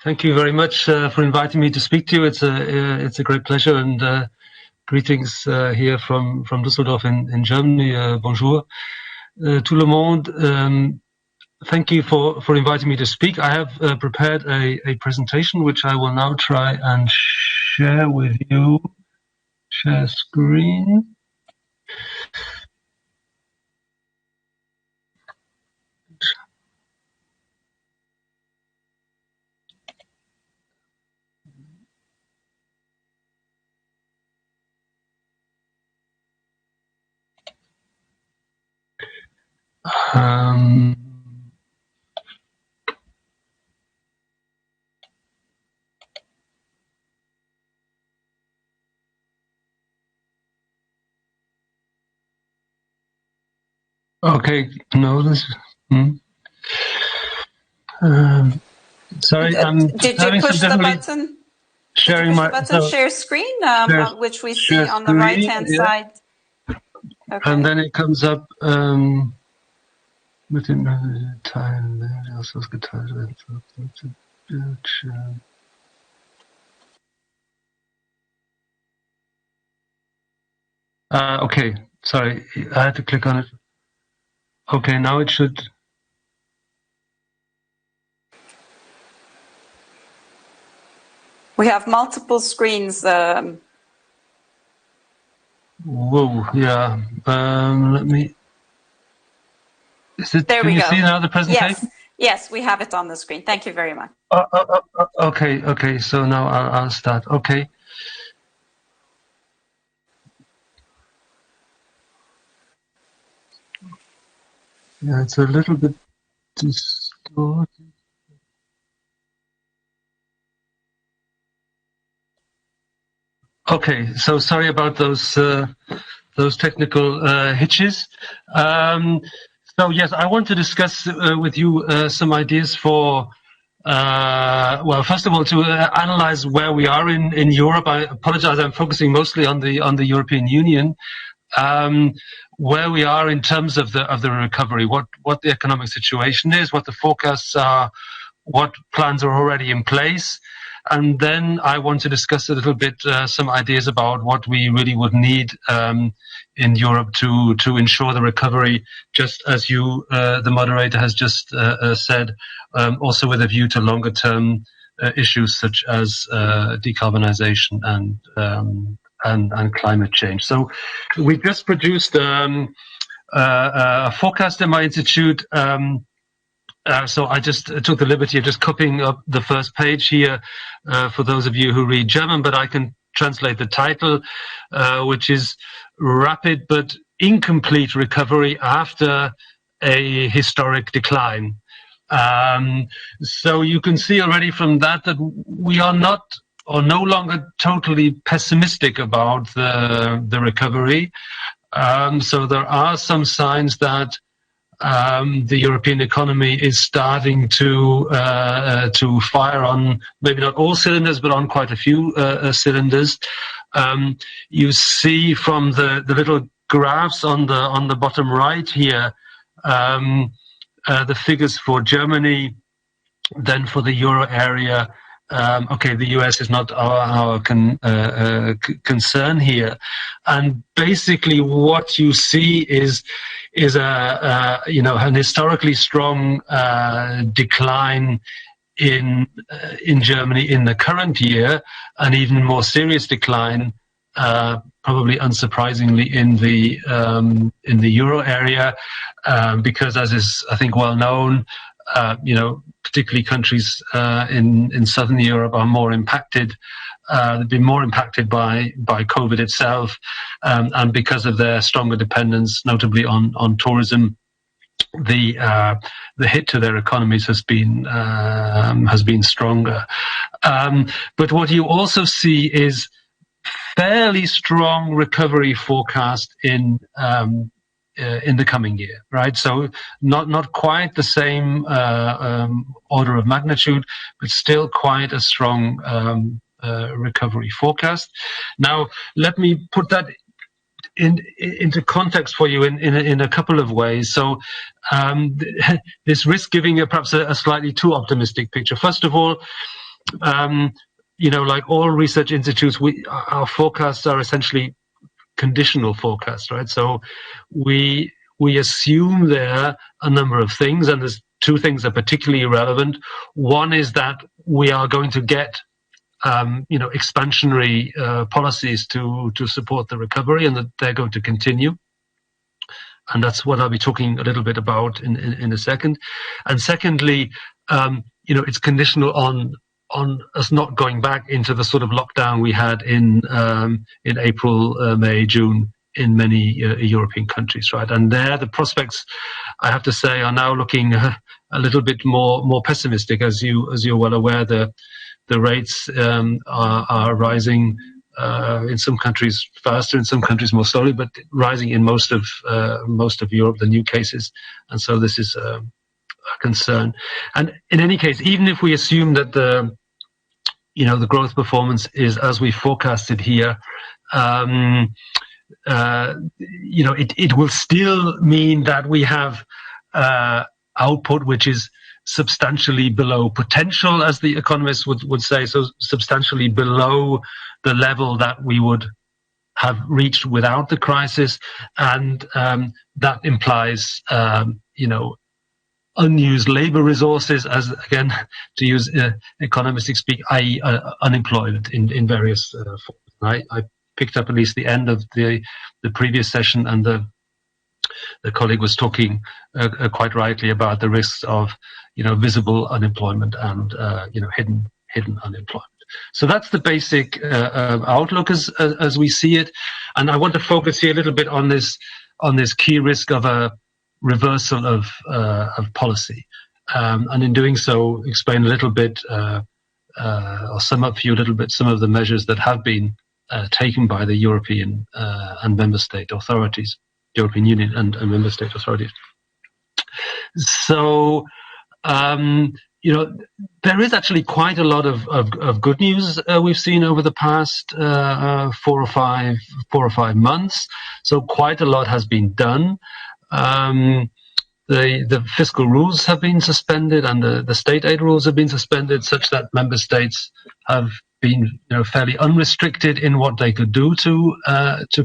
thank you very much for inviting me to speak to you. It's a great pleasure, and Greetings here from Düsseldorf in Germany. Bonjour, tout le monde. Thank you for inviting me to speak. I have prepared a presentation which I will now try and share with you. Share screen. Okay, no, this. Sorry, did you push the button? Sharing my share screen, which we see on the right-hand side. Okay. And then it comes up within time. Also geteilt. Okay, sorry, I had to click on it. Okay, now it should. We have multiple screens. Whoa, yeah. Let me. Is it? There can we you go. see now the presentation? Yes, we have it on the screen. Thank you very much. Okay. So now I'll start. Okay. Yeah, it's a little bit distorted. Okay, so sorry about those technical hitches. So yes, I want to discuss with you some ideas for, well, first of all, to analyze where we are in Europe. I apologize, I'm focusing mostly on the European Union. Where we are in terms of the recovery, what the economic situation is, what the forecasts are, what plans are already in place. And then I want to discuss a little bit some ideas about what we really would need in Europe to ensure the recovery, just as you, the moderator, has just said, also with a view to longer term issues such as decarbonization and climate change. So we just produced a forecast in my institute. So I just took the liberty of just copying up the first page here for those of you who read German, but I can translate the title, which is Rapid but Incomplete Recovery After a Historic Decline. So you can see already from that we are not or no longer totally pessimistic about the recovery. So there are some signs that the European economy is starting to fire on maybe not all cylinders, but on quite a few cylinders. You see from the little graphs on the bottom right here the figures for Germany, then for the euro area. Okay, the US is not our concern here, and basically what you see is an historically strong decline in Germany in the current year, an even more serious decline, probably unsurprisingly, in the euro area, because, as is I think well known, particularly countries in southern Europe are more impacted. They've been more impacted by COVID itself, and because of their stronger dependence, notably on tourism, the hit to their economies has been stronger. But what you also see is fairly strong recovery forecast in the coming year, right? So not quite the same order of magnitude, but still quite a strong recovery forecast. Now, let me put that into context for you in a couple of ways. So this risks giving perhaps a slightly too optimistic picture. First of all, like all research institutes, our forecasts are essentially conditional forecast, right? So we assume there a number of things, and there's two things that are particularly relevant. One is that we are going to get expansionary policies to support the recovery, and that they're going to continue. And that's what I'll be talking a little bit about in a second. And secondly, it's conditional on us not going back into the sort of lockdown we had in April, May, June in many European countries, right? And there, the prospects, I have to say, are now looking a little bit more pessimistic. As you're well aware, the rates are rising in some countries faster, in some countries more slowly, but rising in most of Europe, the new cases, and so this is a concern. And in any case, even if we assume that the growth performance is as we forecasted here, it will still mean that we have output which is substantially below potential, as the economists would say, so substantially below the level that we would have reached without the crisis, and that implies, unused labor resources, as again, to use economistic speak, i.e. unemployment in various forms. I picked up at least the end of the previous session, and the colleague was talking quite rightly about the risks of visible unemployment and hidden unemployment. So that's the basic outlook as we see it, and I want to focus here a little bit on this key risk of a reversal of policy, and in doing so, explain a little bit or sum up for you a little bit some of the measures that have been taken by the European and member state authorities, European Union and member state authorities. So, there is actually quite a lot of good news we've seen over the past 4 or 5 months. So quite a lot has been done. The fiscal rules have been suspended, and the state aid rules have been suspended, such that member states have been fairly unrestricted in what they could do to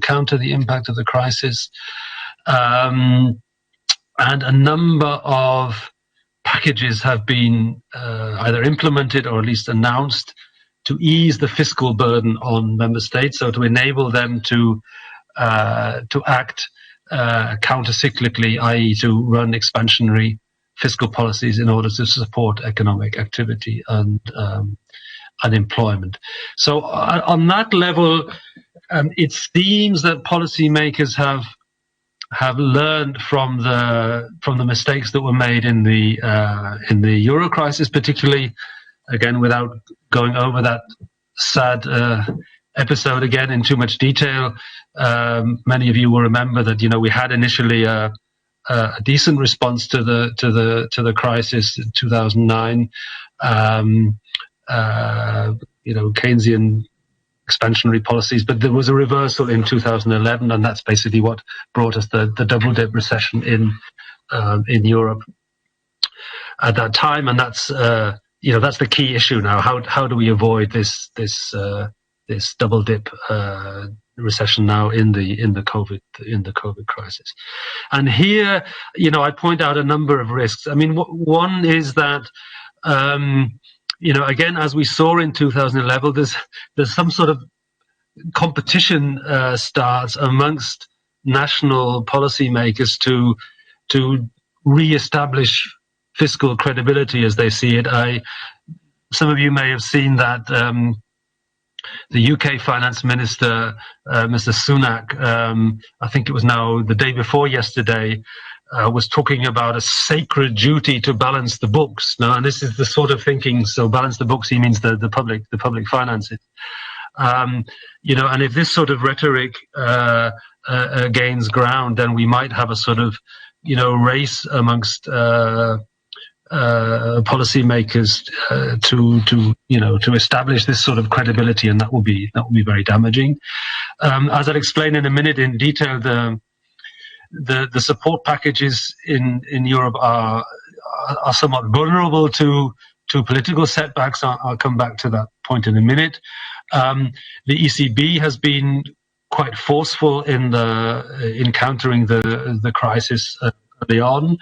counter the impact of the crisis. And a number of packages have been either implemented or at least announced to ease the fiscal burden on member states, so to enable them to act counter-cyclically, i.e. to run expansionary fiscal policies in order to support economic activity and unemployment. So on that level, it seems that policymakers have learned from the mistakes that were made in the Euro crisis, particularly, again, without going over that sad episode again in too much detail. Many of you will remember that we had initially a decent response to the crisis in 2009. Keynesian expansionary policies, but there was a reversal in 2011, and that's basically what brought us the double dip recession in Europe at that time, and that's that's the key issue now. How do we avoid this double dip recession now in the COVID crisis? And here, I point out a number of risks. I mean, one is that again, as we saw in 2011, there's some sort of competition starts amongst national policymakers to re-establish fiscal credibility as they see it. Some of you may have seen that the UK Finance Minister, Mr. Sunak, I think it was now the day before yesterday, was talking about a sacred duty to balance the books. Now, and this is the sort of thinking. So, balance the books. He means the public finances. And if this sort of rhetoric gains ground, then we might have a sort of race amongst policymakers to establish this sort of credibility, and that will be very damaging. As I'll explain in a minute in detail, the support packages in Europe are somewhat vulnerable to political setbacks. I'll come back to that point in a minute. The ECB has been quite forceful in countering the crisis early on.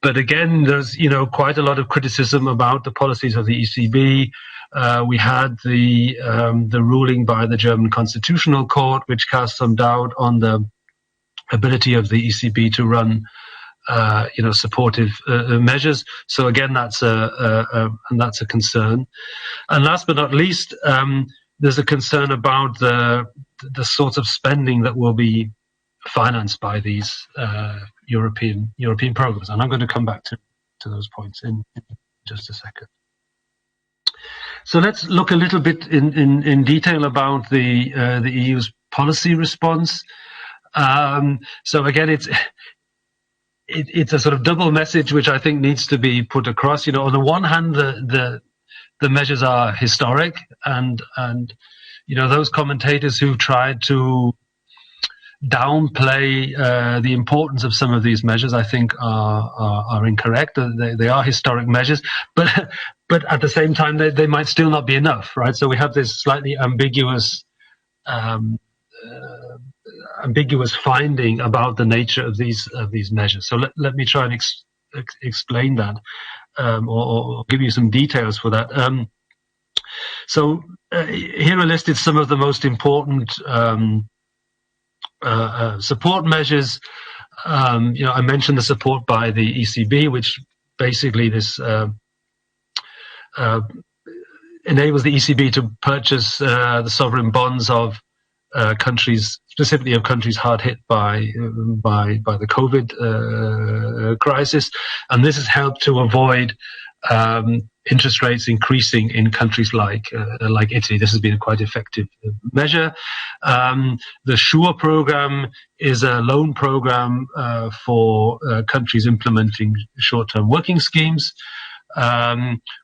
But again, there's quite a lot of criticism about the policies of the ECB. We had the ruling by the German Constitutional Court, which cast some doubt on the ability of the ECB to run supportive measures. So again, that's a concern. And last but not least, there's a concern about the sort of spending that will be financed by these European programs. And I'm going to come back to those points in just a second. So let's look a little bit in detail about the EU's policy response. So again, it's a sort of double message which I think needs to be put across. On the one hand, the measures are historic, and those commentators who tried to downplay the importance of some of these measures, I think, are incorrect. They are historic measures, but at the same time, they might still not be enough, right? So we have this slightly ambiguous finding about the nature of these measures. So let me try and explain that, or give you some details for that. So here are listed some of the most important support measures. I mentioned the support by the ECB, which basically this enables the ECB to purchase the sovereign bonds of countries, specifically of countries hard hit by the COVID crisis, and this has helped to avoid interest rates increasing in countries like Italy. This has been a quite effective measure. The SURE program is a loan program for countries implementing short-term working schemes,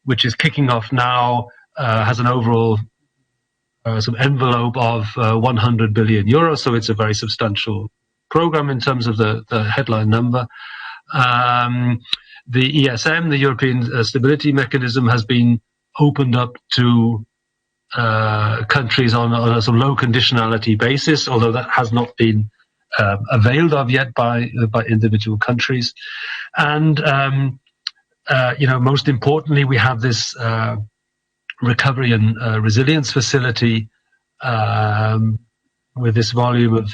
which is kicking off now. Has an overall some envelope of 100 billion euros, so it's a very substantial program in terms of the headline number. The ESM, the European Stability Mechanism, has been opened up to countries on a sort of low conditionality basis, although that has not been availed of yet by individual countries. And most importantly, we have this recovery and resilience facility with this volume of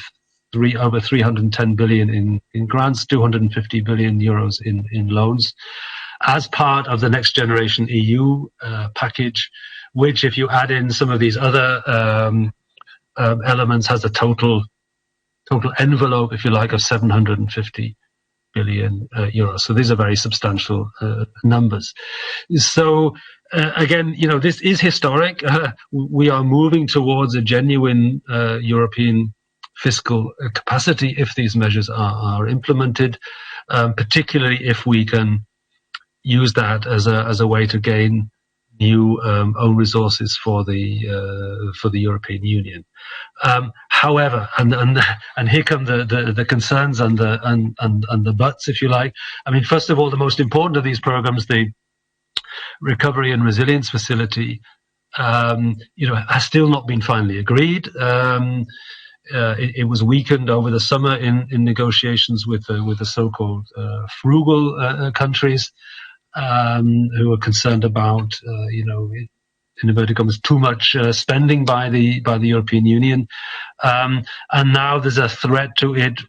over 310 billion in grants, 250 billion euros in loans, as part of the Next Generation EU package, which, if you add in some of these other elements, has a total envelope, if you like, of 750 billion euros. So these are very substantial numbers. So again, this is historic. We are moving towards a genuine European fiscal capacity if these measures are implemented, particularly if we can use that as a way to gain new own resources for the European Union. However, and here come the concerns and the buts, if you like. I mean, first of all, the most important of these programs, the Recovery and Resilience Facility, has still not been finally agreed. It was weakened over the summer in negotiations with the so-called frugal countries who are concerned about, in inverted commas, too much spending by the European Union, and now there's a threat to it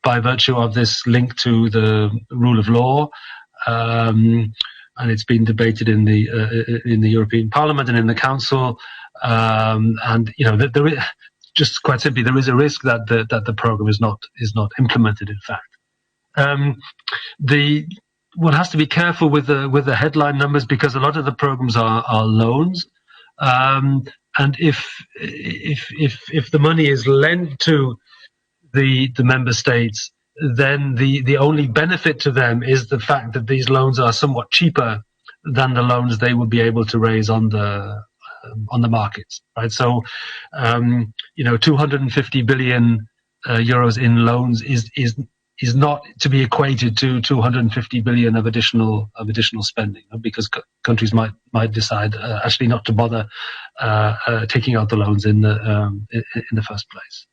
by virtue of this link to the rule of law, and it's been debated in the European Parliament and in the Council, and there is, just quite simply, there is a risk that the program is not implemented. In fact, one has to be careful with the headline numbers, because a lot of the programs are loans, and if the money is lent to the member states, then the only benefit to them is the fact that these loans are somewhat cheaper than the loans they would be able to raise on the markets, right? So, 250 billion euros in loans is is not to be equated to 250 billion of additional spending, because countries might decide actually not to bother taking out the loans in the first place.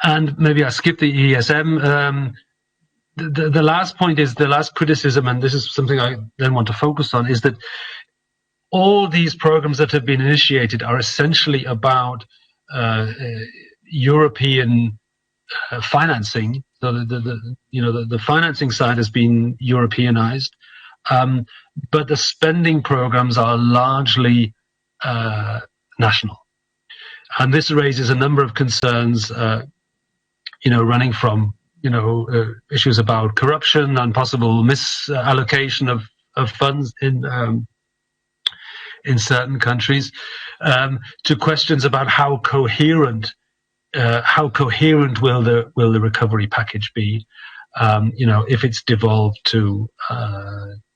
And maybe I skip the ESM. The last point is the last criticism, and this is something I then want to focus on, is that all these programs that have been initiated are essentially about European financing. So the financing side has been Europeanized, but the spending programs are largely national, and this raises a number of concerns. Running from issues about corruption and possible misallocation of funds in certain countries, to questions about how coherent will the recovery package be, if it's devolved to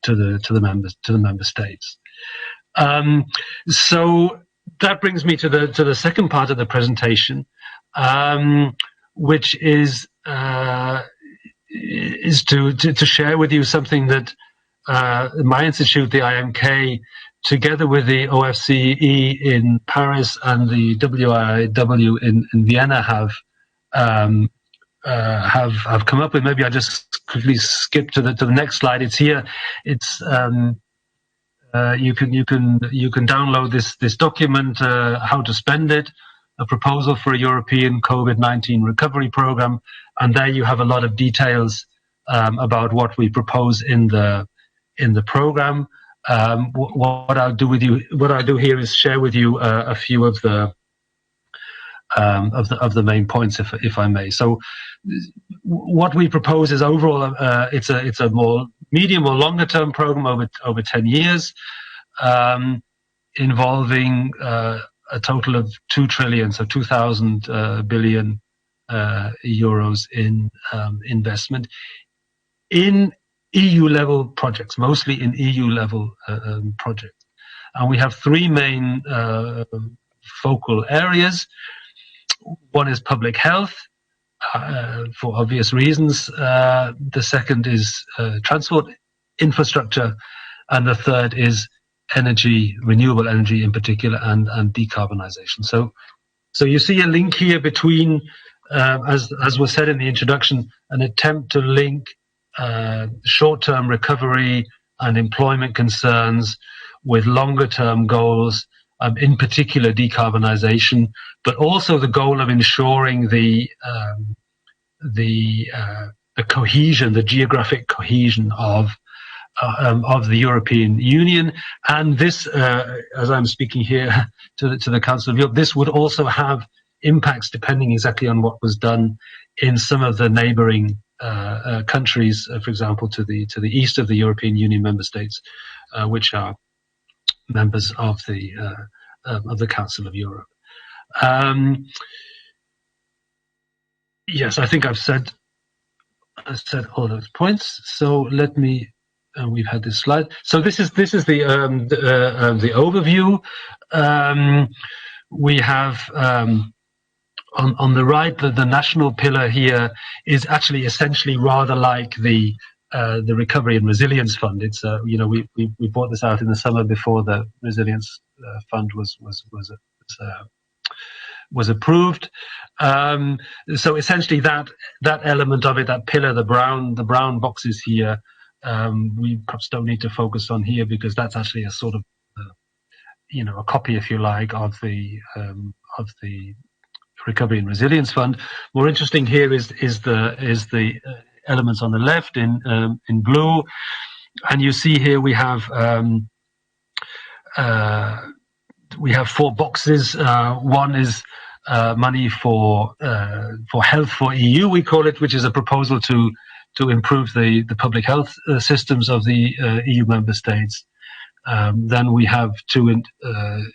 the member states. So that brings me to the second part of the presentation, which is to share with you something that my institute, the IMK, together with the OFCE in Paris and the WIW in Vienna, have come up with. Maybe I just quickly skip to the next slide. It's here. It's you can download this document, how to spend it, a proposal for a European COVID-19 recovery program, and there you have a lot of details about what we propose in the program. What I'll do here is share with you a few of the main points, if I may. So, what we propose is overall, it's a more medium or longer term program over 10 years, involving a total of 2 trillion, so 2,000 billion euros in investment in EU-level projects, mostly in EU-level projects. And we have three main focal areas. One is public health, for obvious reasons. The second is transport infrastructure, and the third is energy, renewable energy in particular, and decarbonization. So you see a link here between, as was said in the introduction, an attempt to link short-term recovery and employment concerns with longer-term goals, in particular decarbonization, but also the goal of ensuring the cohesion, the geographic cohesion of the European Union. And this, as I'm speaking here to the Council of Europe, this would also have impacts depending exactly on what was done in some of the neighboring countries, for example, to the east of the European Union member states, which are members of the Council of Europe. Yes, I think I've said all those points. So let me. We've had this slide. So this is the overview. We have on the right the national pillar here is actually essentially rather like the Recovery and Resilience Fund. It's we brought this out in the summer before the Resilience Fund was approved. So essentially that element of it, that pillar, the brown boxes here. We perhaps don't need to focus on here because that's actually a sort of, a copy, if you like, of the Recovery and Resilience Fund. More interesting here is the elements on the left in blue, and you see here we have 4 boxes. One is money for health for EU, we call it, which is a proposal to improve the public health systems of the EU member states. Then we have 2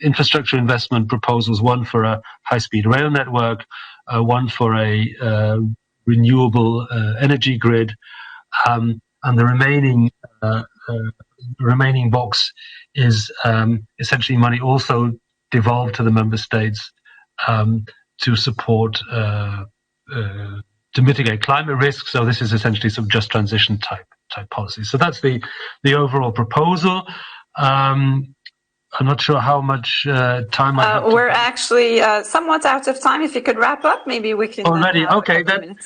infrastructure investment proposals, one for a high-speed rail network, one for a renewable energy grid, and the remaining box is essentially money also devolved to the member states to support mitigate climate risk. So this is essentially some just transition type policy. So that's the overall proposal. I'm not sure how much time I have. We're actually somewhat out of time. If you could wrap up, maybe we can. Already, okay. Then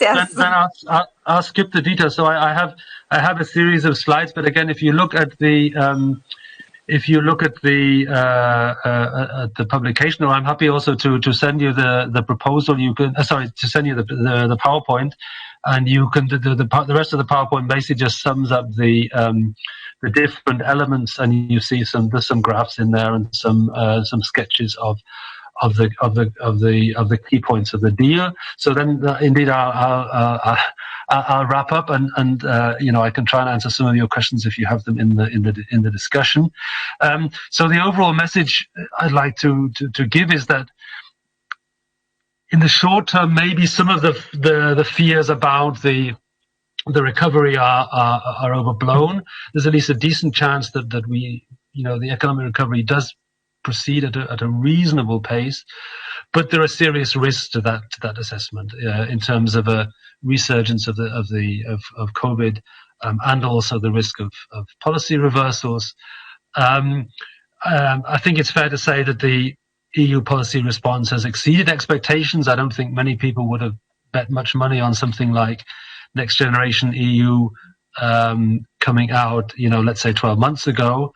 I'll skip the details. So I have a series of slides, but again, if you look at the publication, or I'm happy also to send you the proposal. You can to send you the PowerPoint, and you can the rest of the PowerPoint basically just sums up the different elements, and you see there's some graphs in there and some sketches of the key points of the deal. So then, indeed, I'll wrap up, and I can try and answer some of your questions if you have them in the discussion. So the overall message I'd like to give is that in the short term, maybe some of the fears about the recovery are overblown. There's at least a decent chance that we, the economic recovery does proceed at a reasonable pace, but there are serious risks to that assessment in terms of a resurgence of COVID, and also the risk of policy reversals. I think it's fair to say that the EU policy response has exceeded expectations. I don't think many people would have bet much money on something like Next Generation EU coming out, let's say 12 months ago.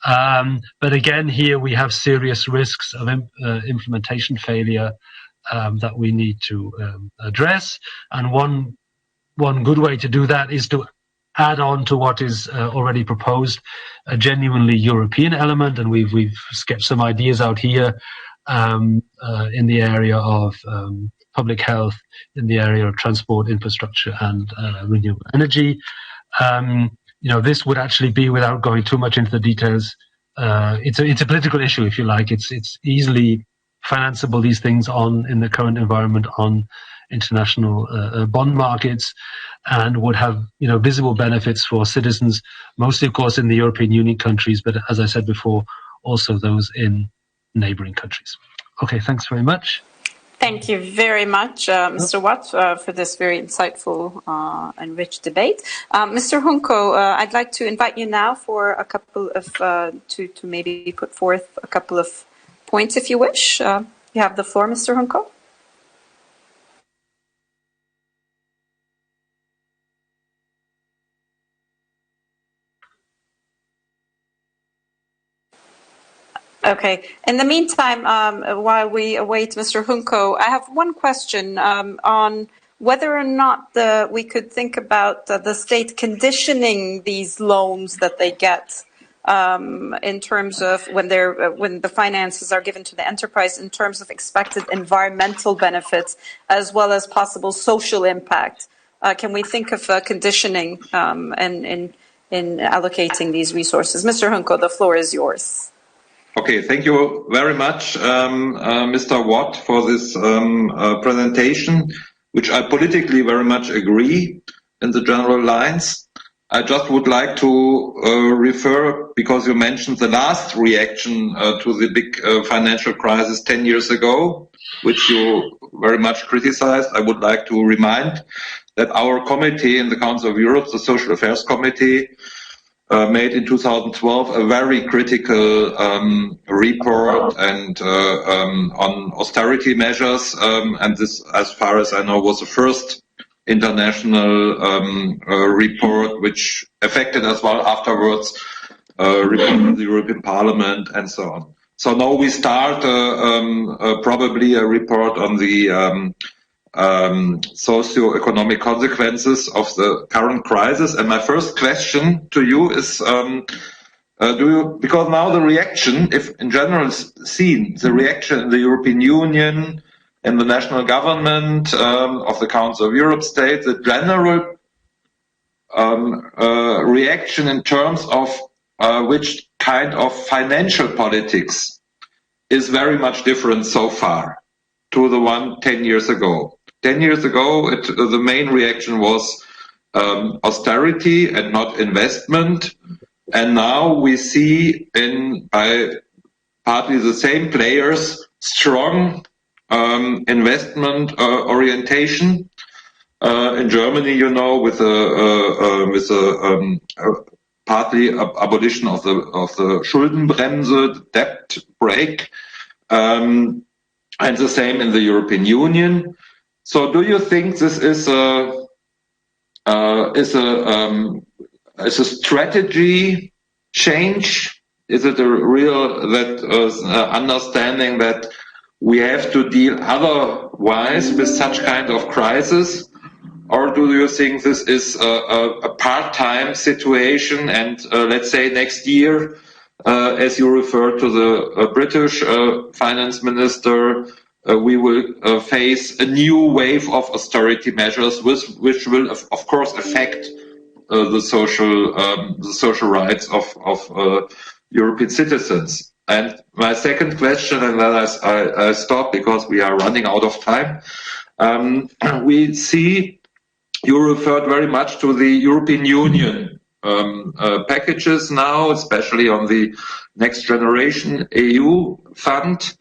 But again, here we have serious risks of implementation failure that we need to address. And one good way to do that is to add on to what is already proposed, a genuinely European element. And we've sketched some ideas out here in the area of public health, in the area of transport infrastructure and renewable energy. This would actually be, without going too much into the details, it's a political issue, if you like. It's easily financeable, these things in the current environment on international bond markets, and would have visible benefits for citizens, mostly of course in the European Union countries, but as I said before, also those in neighboring countries. Okay, thanks very much. Thank you very much, Mr. Watt, for this very insightful and rich debate. Mr. Junco, I'd like to invite you now for a couple of, to maybe put forth a couple of points, if you wish. You have the floor, Mr. Junco. Okay. In the meantime, while we await Mr. Junco, I have one question on whether or not we could think about the state conditioning these loans that they get in terms of when the finances are given to the enterprise, in terms of expected environmental benefits as well as possible social impact. Can we think of conditioning in allocating these resources? Mr. Junco, the floor is yours. Okay, thank you very much, Mr. Watt, for this presentation, which I politically very much agree in the general lines. I just would like to refer, because you mentioned the last reaction to the big financial crisis 10 years ago, which you very much criticized. I would like to remind that our committee in the Council of Europe, the Social Affairs Committee, made in 2012 a very critical report and on austerity measures, and this, as far as I know, was the first international report which affected as well afterwards report of the European Parliament and so on. So now we start probably a report on the socio-economic consequences of the current crisis. And my first question to you is, because now the reaction, if in general seen, the reaction in the European Union, in the national government of the Council of Europe states, the general reaction in terms of which kind of financial politics is very much different so far to the one 10 years ago. 10 years ago, the main reaction was austerity and not investment. And now we see by partly the same players strong investment orientation. In Germany, you know, with a partly abolition of the Schuldenbremse, the debt brake, and the same in the European Union. So, do you think this is a strategy change? Is it a real understanding that we have to deal otherwise with such kind of crisis? Or do you think this is a part-time situation and let's say next year, as you referred to the British finance minister, we will face a new wave of austerity measures which will of course affect the social rights of European citizens. And my second question, and then I stop because we are running out of time. We see you referred very much to the European Union packages now, especially on the Next Generation EU fund,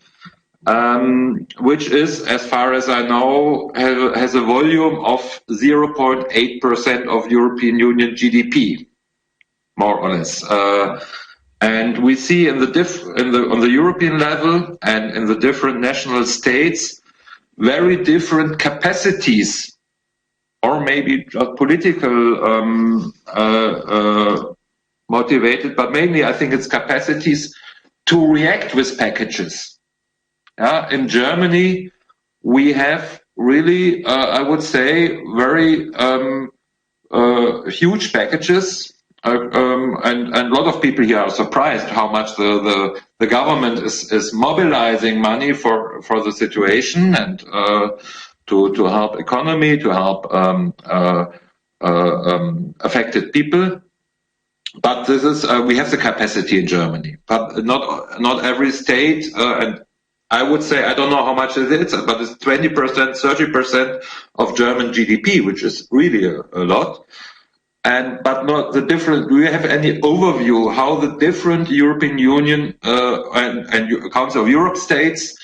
which is, as far as I know, has a volume of 0.8% of European Union GDP, more or less. And we see on the European level and in the different national states very different capacities, or maybe just political motivated, but mainly I think it's capacities to react with packages. In Germany, we have really, I would say, very huge packages, and a lot of people here are surprised how much the government is mobilizing money for the situation and to help economy, to help affected people. But this is we have the capacity in Germany, but not every state. And I would say I don't know how much it is, but it's 20%, 30% of German GDP, which is really a lot. But not the different. Do you have any overview how the different European Union and Council of Europe states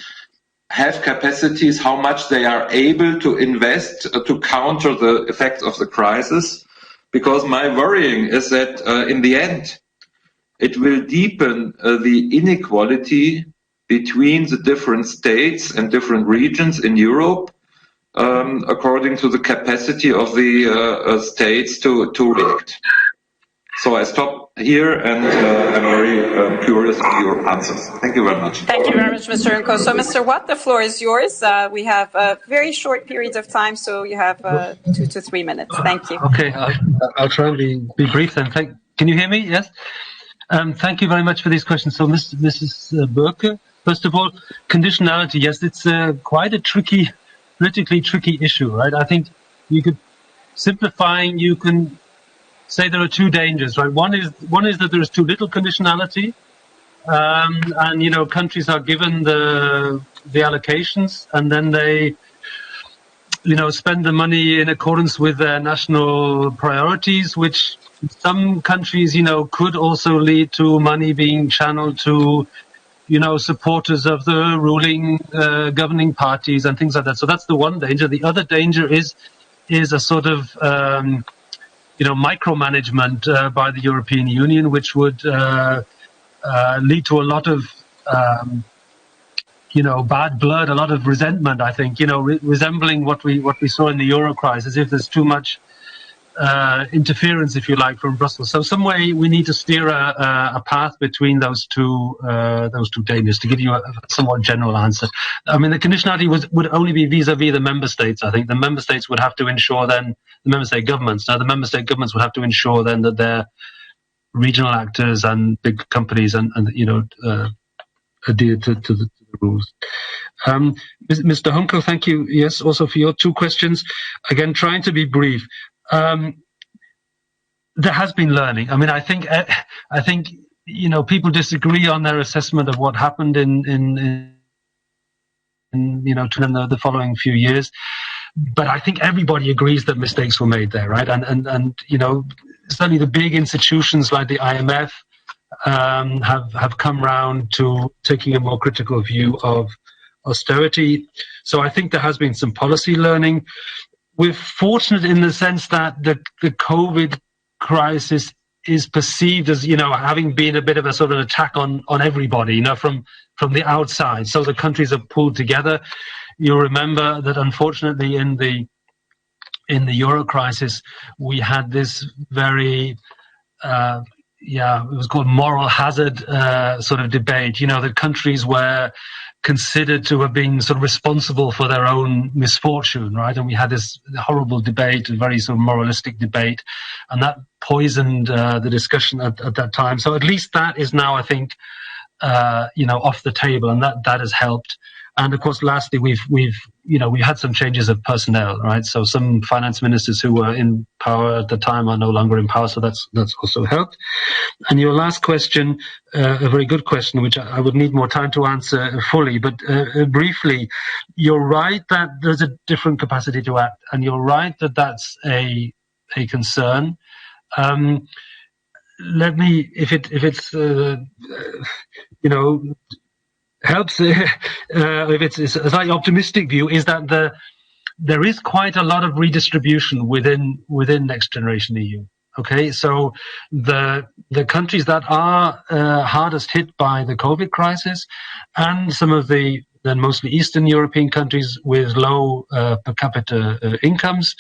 have capacities, how much they are able to invest to counter the effects of the crisis? Because my worrying is that in the end, it will deepen the inequality between the different states and different regions in Europe, according to the capacity of the states to react. So I stop here, and I'm very curious of your answers. Thank you very much. Thank you very much, Mr. Unko. So, Mr. Watt, the floor is yours. We have a very short period of time, so you have 2 to 3 minutes. Thank you. Okay, I'll try and be brief then. Can you hear me? Yes? Thank you very much for these questions. So, Mrs. Burke, first of all, conditionality. Yes, it's quite a politically tricky issue, right? I think you could, simplifying, you can say there are two dangers, right? One is that there is too little conditionality, and countries are given the allocations, and then they spend the money in accordance with their national priorities, which some countries could also lead to money being channeled to supporters of the ruling governing parties and things like that. So that's the one danger. The other danger is a sort of micromanagement by the European Union, which would lead to a lot of bad blood, a lot of resentment. I think resembling what we saw in the Euro crisis, if there's too much interference, if you like, from Brussels. So some way we need to steer a path between those two dangers. To give you a somewhat general answer, I mean the conditionality would only be vis-a-vis the member states. I think the member states would have to ensure then the member state governments. Now the member state governments would have to ensure then that their regional actors and big companies and adhere to the rules. Mr. Hunko, thank you. Yes, also for your two questions. Again, trying to be brief. There has been learning. I mean, I think people disagree on their assessment of what happened in the following few years, but I think everybody agrees that mistakes were made there, right? And certainly the big institutions like the IMF have come round to taking a more critical view of austerity. So I think there has been some policy learning. we're fortunate in the sense that the COVID crisis is perceived as, having been a bit of a sort of attack on everybody, from the outside. So the countries have pulled together. You'll remember that unfortunately in the Euro crisis, we had this very, it was called moral hazard sort of debate. The countries were considered to have been sort of responsible for their own misfortune, right? And we had this horrible debate, a very sort of moralistic debate, and that poisoned the discussion at that time. So at least that is now, I think, off the table, and that has helped. And of course, lastly, we had some changes of personnel, right? So some finance ministers who were in power at the time are no longer in power, so that's also helped. And your last question, a very good question, which I would need more time to answer fully, but briefly, you're right that there's a different capacity to act, and you're right that that's a concern. Let me, if it's helps, if it's a slightly optimistic view, is that there is quite a lot of redistribution within Next Generation EU. Okay, so the countries that are hardest hit by the COVID crisis, and some of the mostly Eastern European countries with low per capita incomes,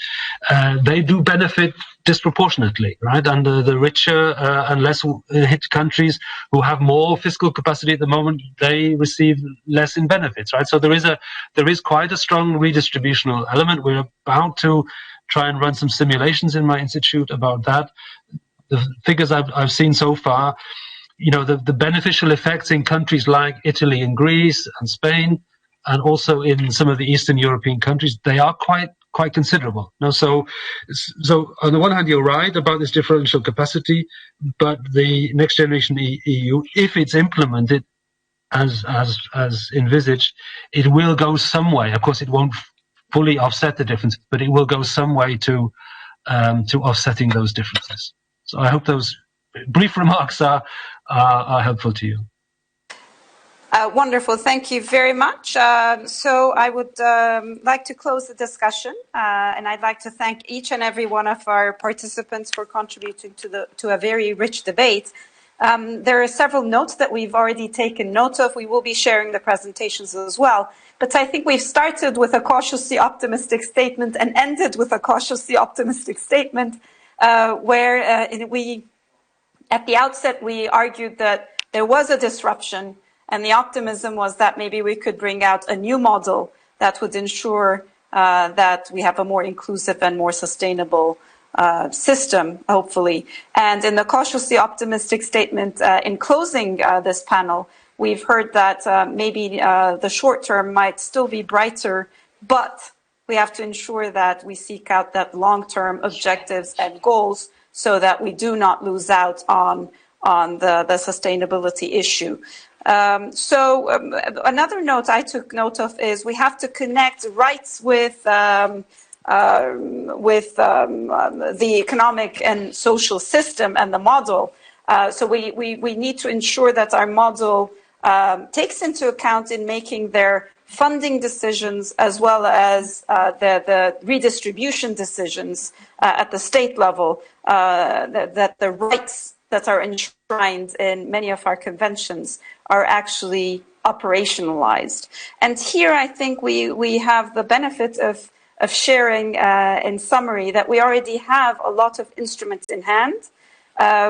they do benefit disproportionately, right? And the richer and less hit countries who have more fiscal capacity at the moment, they receive less in benefits, right? So there is quite a strong redistributional element. We're about to try and run some simulations in my institute about that. The figures I've seen so far, the beneficial effects in countries like Italy and Greece and Spain, and also in some of the Eastern European countries, they are quite considerable. So on the one hand, you're right about this differential capacity, but the Next Generation EU, if it's implemented as envisaged, it will go some way. Of course, it won't fully offset the difference, but it will go some way to offsetting those differences. So I hope those brief remarks are helpful to you. Wonderful. Thank you very much. So I would like to close the discussion, and I'd like to thank each and every one of our participants for contributing to a very rich debate. There are several notes that we've already taken note of. We will be sharing the presentations as well. But I think we've started with a cautiously optimistic statement and ended with a cautiously optimistic statement, where at the outset, we argued that there was a disruption, and the optimism was that maybe we could bring out a new model that would ensure that we have a more inclusive and more sustainable system, hopefully. And in the cautiously optimistic statement, in closing this panel, we've heard that maybe the short term might still be brighter, but we have to ensure that we seek out that long-term objectives and goals so that we do not lose out on the sustainability issue. So another note I took note of is we have to connect rights with the economic and social system and the model. So we need to ensure that our model takes into account in making their funding decisions as well as the redistribution decisions at the state level, that the rights that are enshrined in many of our conventions are actually operationalized. And here I think we have the benefit of sharing in summary that we already have a lot of instruments in hand.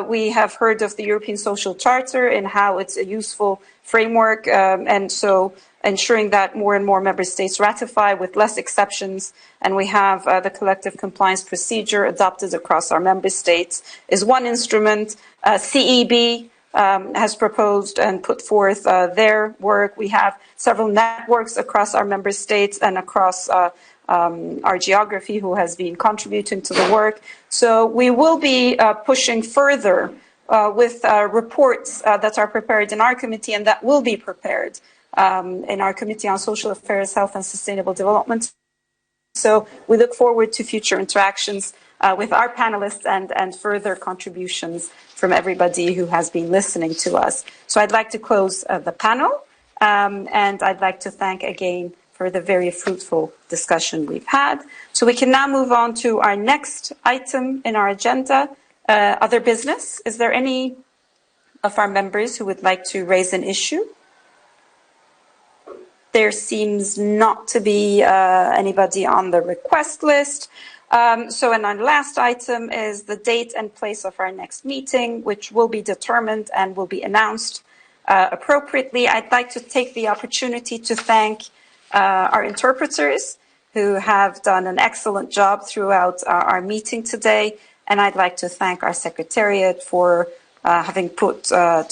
We have heard of the European Social Charter and how it's a useful framework, and so ensuring that more and more member states ratify with less exceptions. And we have the collective compliance procedure adopted across our member states is one instrument. CEB has proposed and put forth their work. We have several networks across our member states and across our geography who has been contributing to the work. So we will be pushing further with reports that are prepared in our committee and that will be prepared in our Committee on Social Affairs, Health and Sustainable Development. So we look forward to future interactions with our panelists and further contributions from everybody who has been listening to us. So I'd like to close the panel, and I'd like to thank again for for the very fruitful discussion we've had. So we can now move on to our next item in our agenda, other business. Is there any of our members who would like to raise an issue? There seems not to be anybody on the request list. And our last item is the date and place of our next meeting, which will be determined and will be announced appropriately. I'd like to take the opportunity to thank our interpreters who have done an excellent job throughout our meeting today. And I'd like to thank our secretariat for having put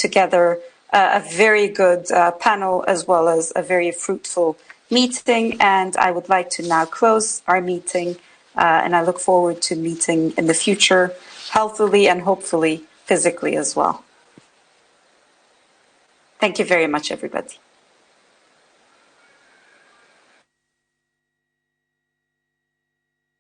together a very good panel as well as a very fruitful meeting. And I would like to now close our meeting. And I look forward to meeting in the future, healthily and hopefully physically as well. Thank you very much, everybody.